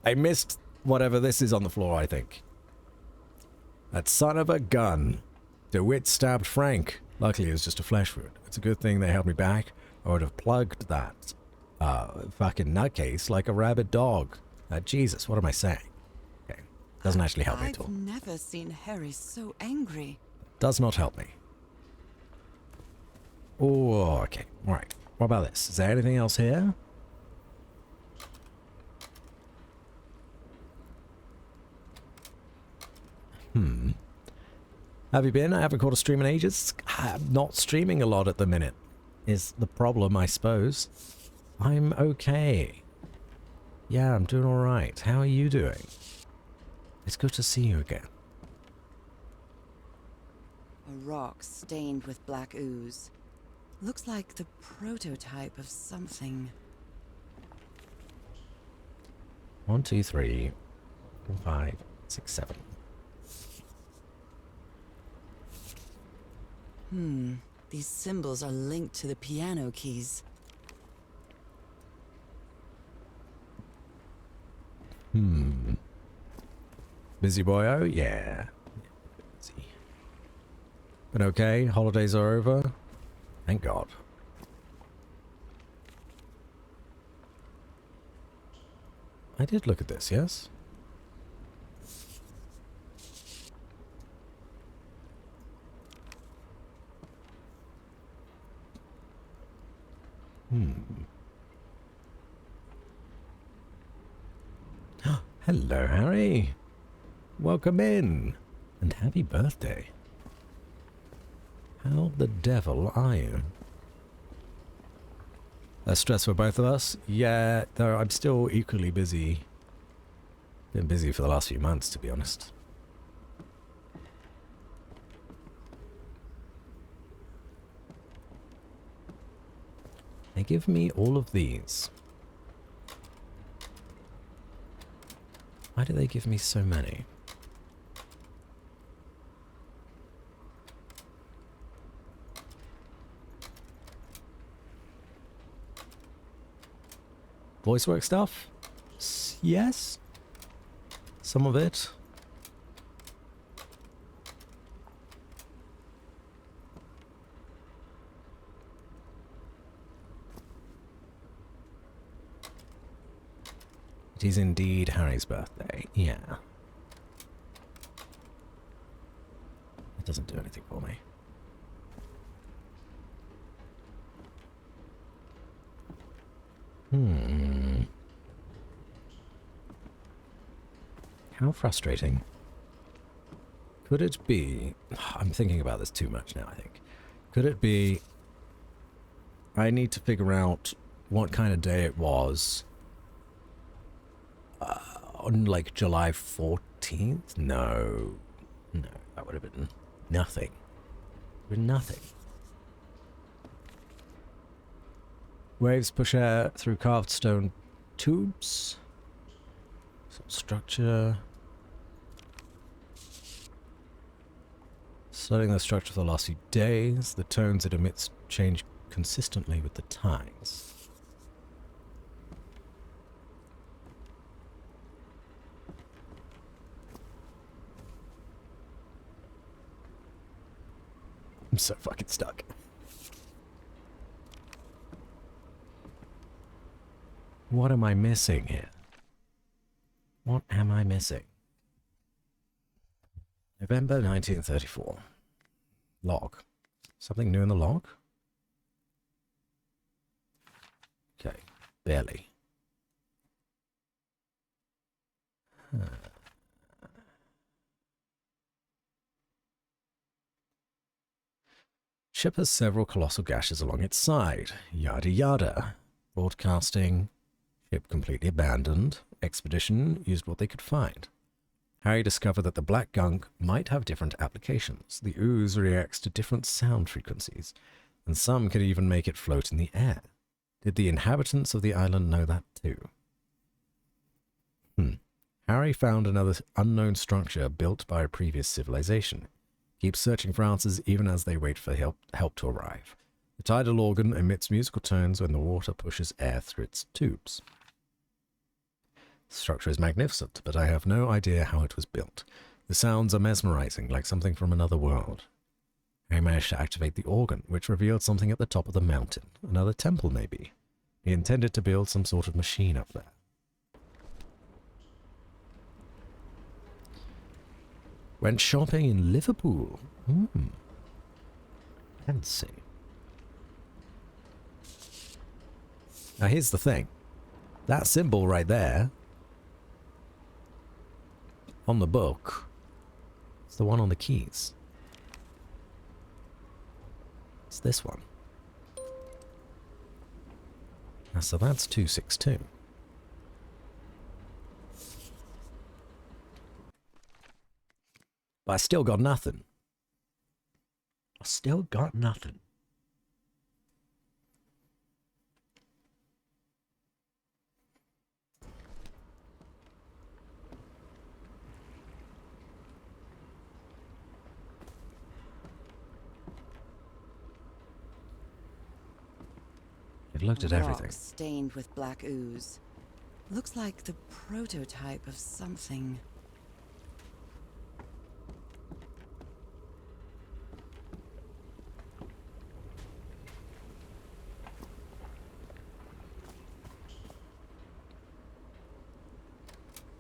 I missed whatever this is on the floor, I think. That son of a gun. DeWitt stabbed Frank. Luckily, it was just a flesh wound. It's a good thing they held me back. I would have plugged that fucking nutcase like a rabid dog. Jesus, what am I saying? Okay, doesn't actually help me at all. I've never seen Harry so angry. Does not help me. Oh, okay. All right. What about this? Is there anything else here? Have you been? I haven't caught a stream in ages. I'm not streaming a lot at the minute. Is the problem, I suppose. I'm okay. Yeah, I'm doing alright. How are you doing? It's good to see you again. A rock stained with black ooze. Looks like the prototype of something. 1, 2, 3, 4, 5, 6, 7. These symbols are linked to the piano keys. Busy boyo? Yeah. Busy. But okay, holidays are over. Thank God. I did look at this, yes? Hello, Harry. Welcome in. And happy birthday. How the devil are you? Less stress for both of us? Yeah, though I'm still equally busy. Been busy for the last few months, to be honest. They give me all of these. Why do they give me so many? Voice work stuff? Yes. Some of it. It is indeed Harry's birthday. Yeah. It doesn't do anything for me. How frustrating. Could it be... I'm thinking about this too much now, I think. Could it be... I need to figure out what kind of day it was on, like, July 14th? No. No, that would have been nothing. It would have been nothing. Waves push air through carved stone tubes. Some structure. Studying the structure for the last few days, the tones it emits change consistently with the tides. I'm so fucking stuck. What am I missing here? What am I missing? November 1934. Log. Something new in the log? Okay, barely. Ship has several colossal gashes along its side. Yada yada. Broadcasting. Ship completely abandoned. Expedition used what they could find. Harry discovered that the black gunk might have different applications. The ooze reacts to different sound frequencies, and some could even make it float in the air. Did the inhabitants of the island know that too? Harry found another unknown structure built by a previous civilization. Keep searching for answers even as they wait for help to arrive. The tidal organ emits musical tones when the water pushes air through its tubes. The structure is magnificent, but I have no idea how it was built. The sounds are mesmerizing, like something from another world. Harry managed to activate the organ, which revealed something at the top of the mountain. Another temple, maybe. He intended to build some sort of machine up there. Went shopping in Liverpool. Fancy. Now here's the thing. That symbol right there on the book, it's the one on the keys. It's this one. So that's 262. But I still got nothing. I still got nothing. I've looked at everything. Rock stained with black ooze. Looks like the prototype of something.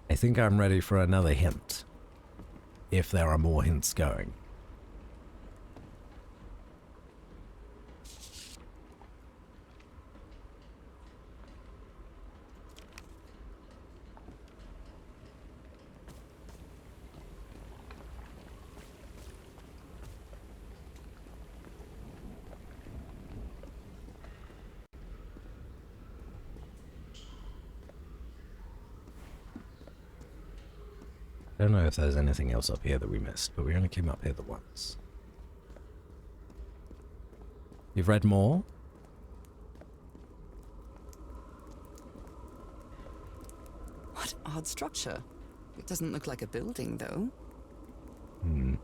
I think I'm ready for another hint. If there are more hints going. I don't know if there's anything else up here that we missed, but we only came up here the once. You've read more? odd structure. It doesn't look like a building, though. Hmm.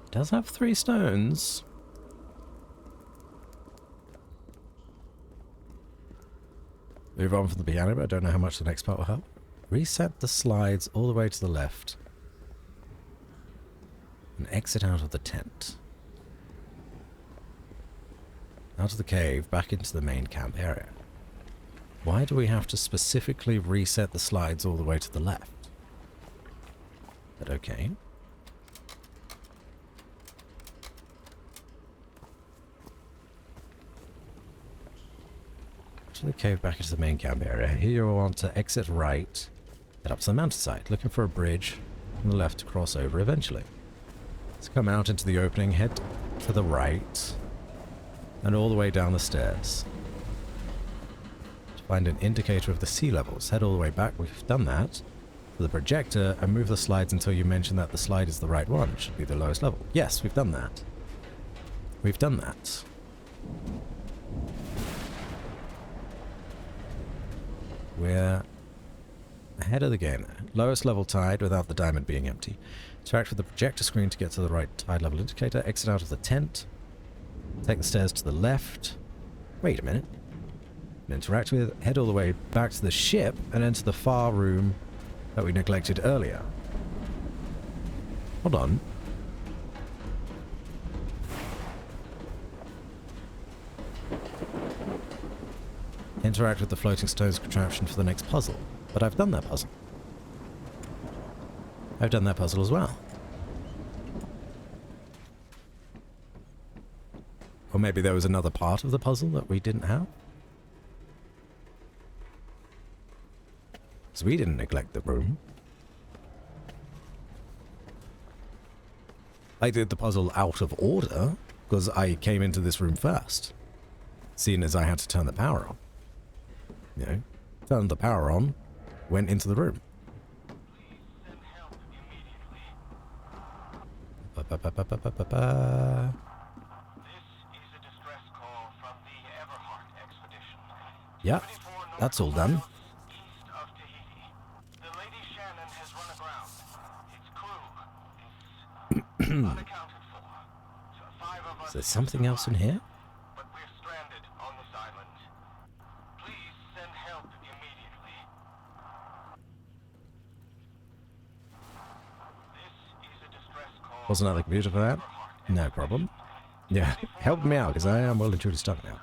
It does have 3 stones. Move on from the piano, but I don't know how much the next part will help. Reset the slides all the way to the left. And exit out of the tent. Out of the cave, back into the main camp area. Why do we have to specifically reset the slides all the way to the left? But okay. To the cave, back into the main camp area. Here you'll want to exit right, head up to the mountainside, looking for a bridge on the left to cross over eventually. Let's come out into the opening, head to the right, and all the way down the stairs. To find an indicator of the sea levels, head all the way back. We've done that. For the projector, and move the slides until you mention that the slide is the right one. It should be the lowest level. Yes, we've done that. We've done that. We're ahead of the game there. Lowest level tide without the diamond being empty. Interact with the projector screen to get to the right tide level indicator. Exit out of the tent. Take the stairs to the left. Wait a minute. And interact with, head all the way back to the ship and enter the far room that we neglected earlier. Hold on. Interact with the floating stones contraption for the next puzzle. But I've done that puzzle. I've done that puzzle as well. Or maybe there was another part of the puzzle that we didn't have. Because we didn't neglect the room. I did the puzzle out of order, because I came into this room first. Seeing as I had to turn the power on. You know, turned the power on, went into the room. Yeah, that's all done. Is there something else in here? Wasn't at the computer for that? No problem. Yeah, help me out, because I am well and truly stuck now.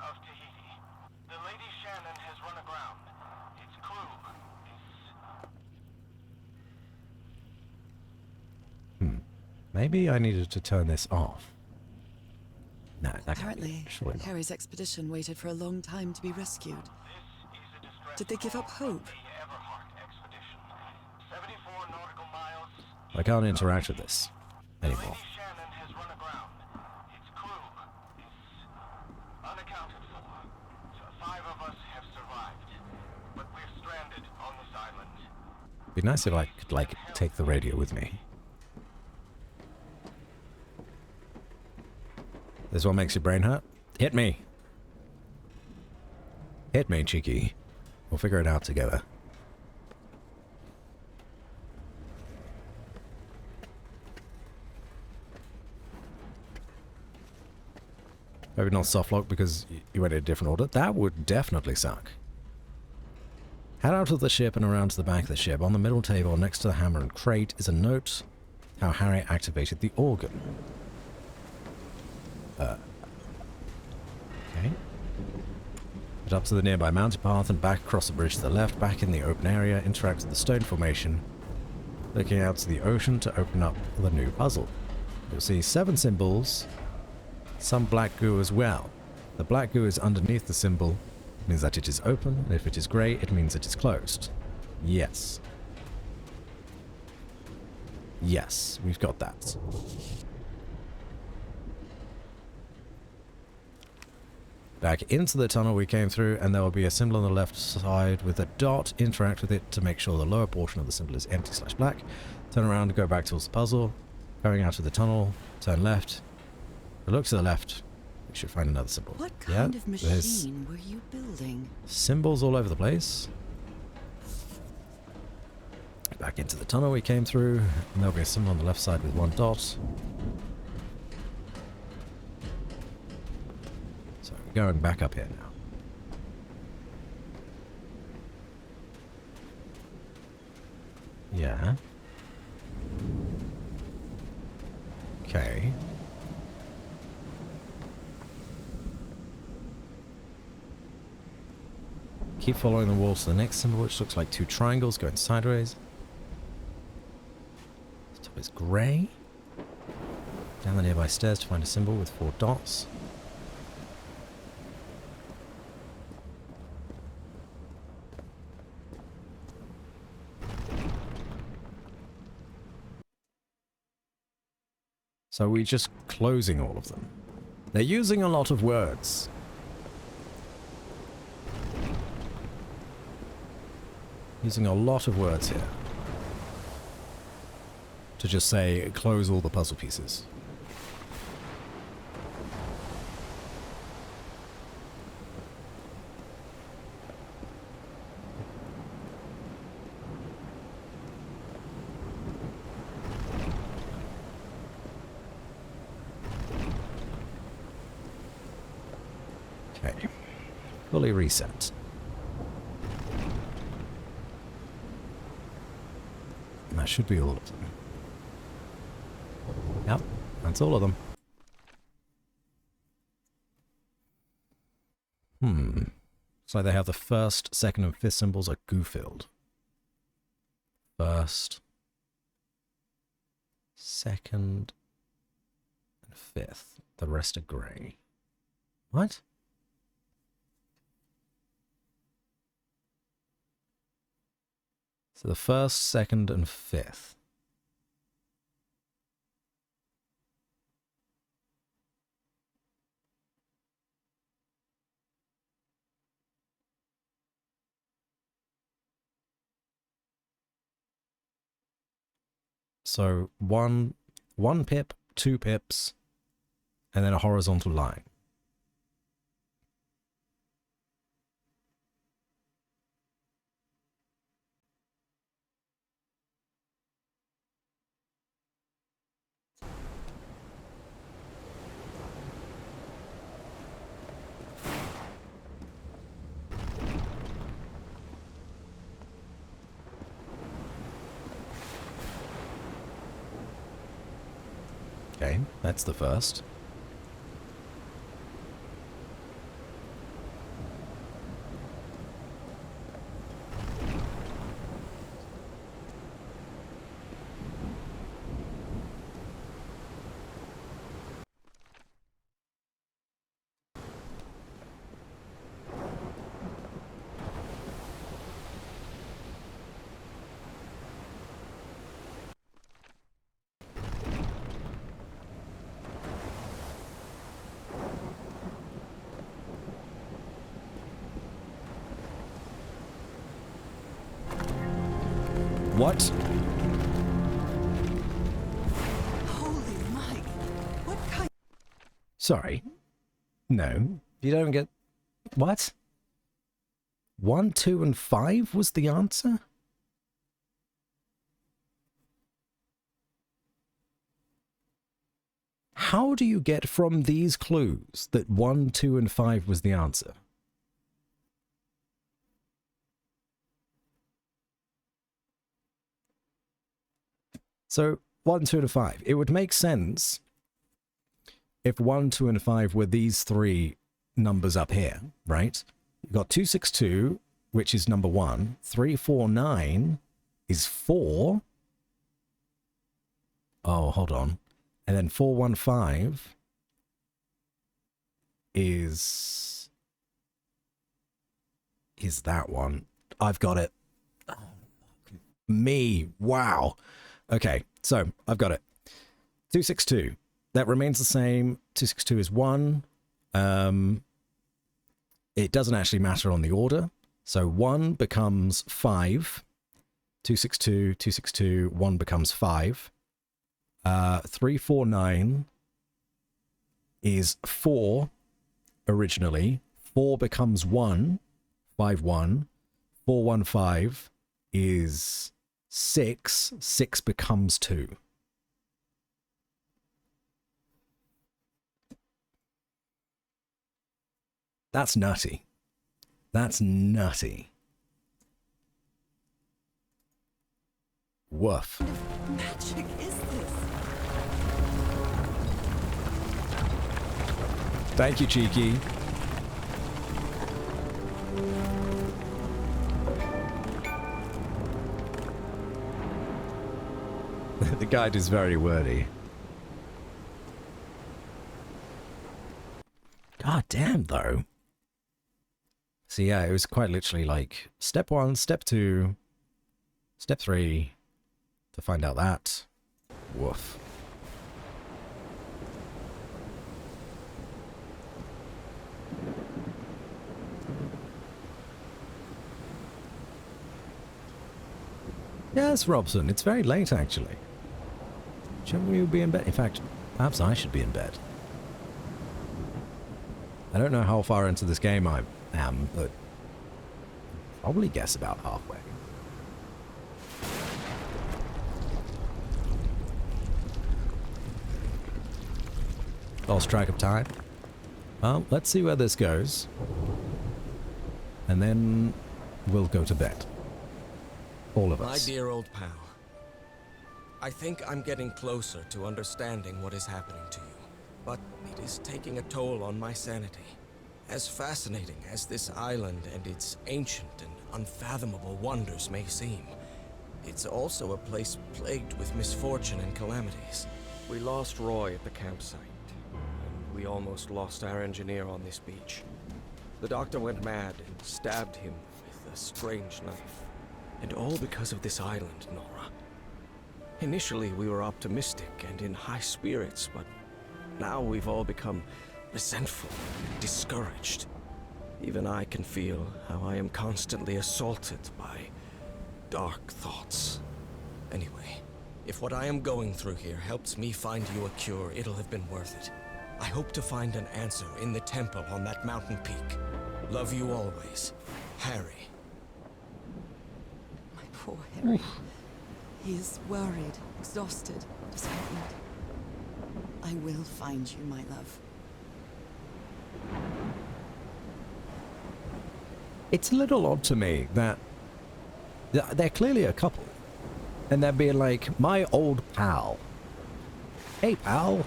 Maybe I needed to turn this off. No, that Apparently, Harry's expedition waited for a long time to be rescued. Did they give up hope? I can't interact with this anymore. It'd be nice if I could, like, take the radio with me. This one makes your brain hurt? Hit me! Hit me, cheeky. We'll figure it out together. Maybe not soft lock because you went in a different order. That would definitely suck. Head out of the ship and around to the back of the ship. On the middle table next to the hammer and crate is a note how Harry activated the organ. Okay. Head up to the nearby mountain path and back across the bridge to the left, back in the open area, interact with the stone formation, looking out to the ocean to open up the new puzzle. You'll see 7 symbols, some black goo as well. The black goo is underneath the symbol, means that it is open, and if it is grey, it means it is closed. Yes. Yes, we've got that. Back into the tunnel we came through, and there will be a symbol on the left side with a dot. Interact with it to make sure the lower portion of the symbol is empty/black. Turn around and go back towards the puzzle. Going out of the tunnel, turn left. Look to the left. We should find another symbol. What kind of machine were you building? Symbols all over the place. Back into the tunnel we came through, and there'll be a symbol on the left side with 1 dot. So we're going back up here now. Yeah. Okay. Keep following the walls to the next symbol, which looks like 2 triangles going sideways. The top is grey. Down the nearby stairs to find a symbol with 4 dots. So we're just closing all of them. They're using a lot of words. Using a lot of words here. To just say, close all the puzzle pieces. Okay. Fully reset. And that should be all of them. Yep, that's all of them. So they have the first, second, and fifth symbols are goo-filled. First, second, and fifth. The rest are grey. What? So the first, second, and fifth. So one pip, 2 pips, and then a horizontal line. Okay, that's the first. What? Holy Mike! What kind? Sorry. No, you don't get... What? 1, 2, and 5 was the answer? How do you get from these clues that 1, 2, and 5 was the answer? So, 1, 2, and 5. It would make sense if 1, 2, and 5 were these 3 numbers up here, right? You've got 262, which is number 1. 349 is 4. Oh, hold on. And then 415 is that one. I've got it. Oh, me. Wow. Okay, so I've got it. 262. That remains the same. 262 is 1. It doesn't actually matter on the order. So 1 becomes 5. 262, 262, 1 becomes 5. 349 is 4. originally. 4 becomes 1, 5, 1. 4, 1, 5 is 6. 6 becomes 2. That's nutty. That's nutty. Woof. What magic is this? Thank you, Cheeky. The guide is very wordy. God damn, though. So yeah, it was quite literally like step 1, step 2, step 3 to find out that. Woof. Yes, Robson, it's very late actually. Shouldn't we be in bed? In fact, perhaps I should be in bed. I don't know how far into this game I am, but probably guess about halfway. Lost track of time. Well, let's see where this goes. And then we'll go to bed. All of us. My dear old pal, I think I'm getting closer to understanding what is happening to you, but it is taking a toll on my sanity. As fascinating as this island and its ancient and unfathomable wonders may seem, it's also a place plagued with misfortune and calamities. We lost Roy at the campsite, and we almost lost our engineer on this beach. The doctor went mad and stabbed him with a strange knife. And all because of this island, Nora. Initially, we were optimistic and in high spirits, but now we've all become resentful and discouraged. Even I can feel how I am constantly assaulted by dark thoughts. Anyway, if what I am going through here helps me find you a cure, it'll have been worth it. I hope to find an answer in the temple on that mountain peak. Love you always, Harry. Poor Harry. He is worried, exhausted, disheartened. I will find you, my love. It's a little odd to me that they're clearly a couple. And they're being like, my old pal. Hey, pal.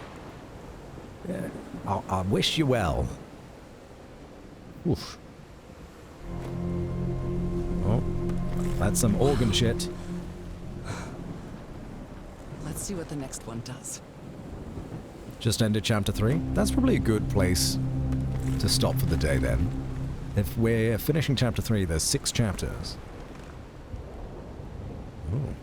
Yeah, I wish you well. Oof. Oh. That's some organ shit. Let's see what the next one does. Just ended chapter 3. That's probably a good place to stop for the day then. If we're finishing chapter 3, there's 6 chapters. Ooh.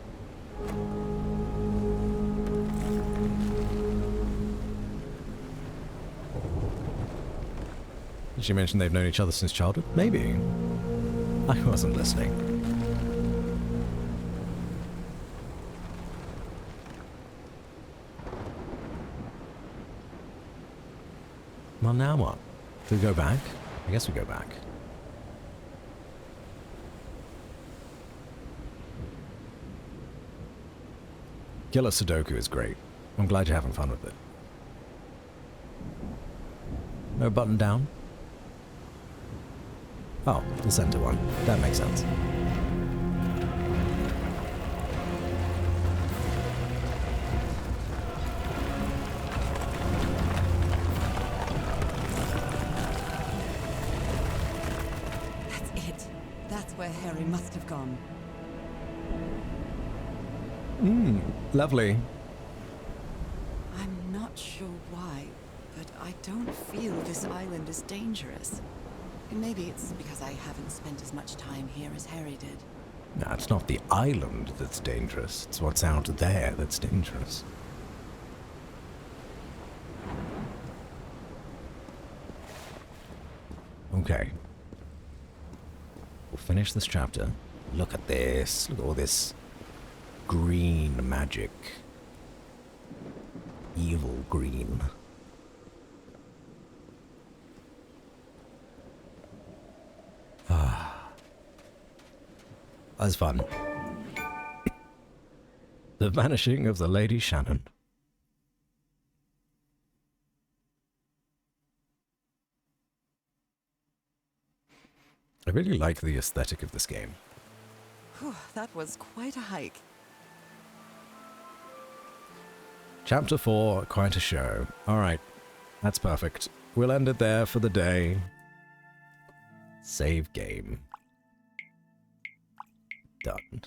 Did she mention they've known each other since childhood? Maybe. I wasn't listening. Well, now what? Do we go back? I guess we go back. Killer Sudoku is great. I'm glad you're having fun with it. No button down? Oh, the center one. That makes sense. Where Harry must have gone. Lovely. I'm not sure why, but I don't feel this island is dangerous. Maybe it's because I haven't spent as much time here as Harry did. No, it's not the island that's dangerous. It's what's out there that's dangerous. Okay. We'll finish this chapter. Look at this. Look at all this green magic. Evil green. That's fun. The Vanishing of the Lady Shannon. I really like the aesthetic of this game. Whew, that was quite a hike. Chapter 4, quite a show. Alright, that's perfect. We'll end it there for the day. Save game. Done.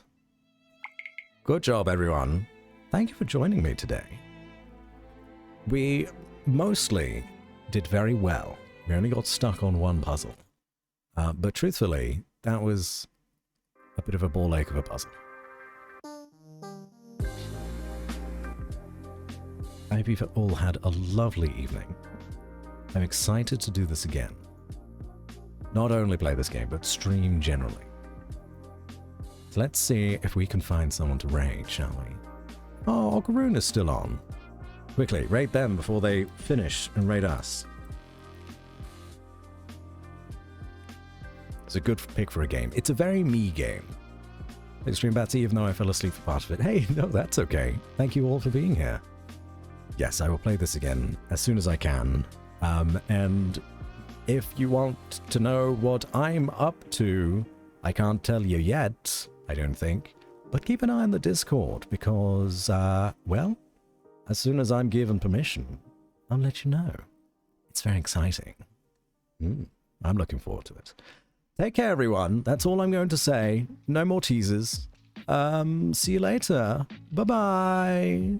Good job, everyone. Thank you for joining me today. We mostly did very well. We only got stuck on one puzzle. But truthfully, that was a bit of a ball ache of a puzzle. I hope you've all had a lovely evening. I'm excited to do this again. Not only play this game, but stream generally. So let's see if we can find someone to raid, shall we? Oh, Garoon is still on. Quickly, raid them before they finish and raid us. It's a good pick for a game. It's a very me game. Extreme Batsy, even though I fell asleep for part of it. Hey, no, that's okay. Thank you all for being here. Yes, I will play this again as soon as I can. And if you want to know what I'm up to, I can't tell you yet, I don't think. But keep an eye on the Discord because, well, as soon as I'm given permission, I'll let you know. It's very exciting. I'm looking forward to it. Take care, everyone. That's all I'm going to say. No more teasers. See you later. Bye-bye.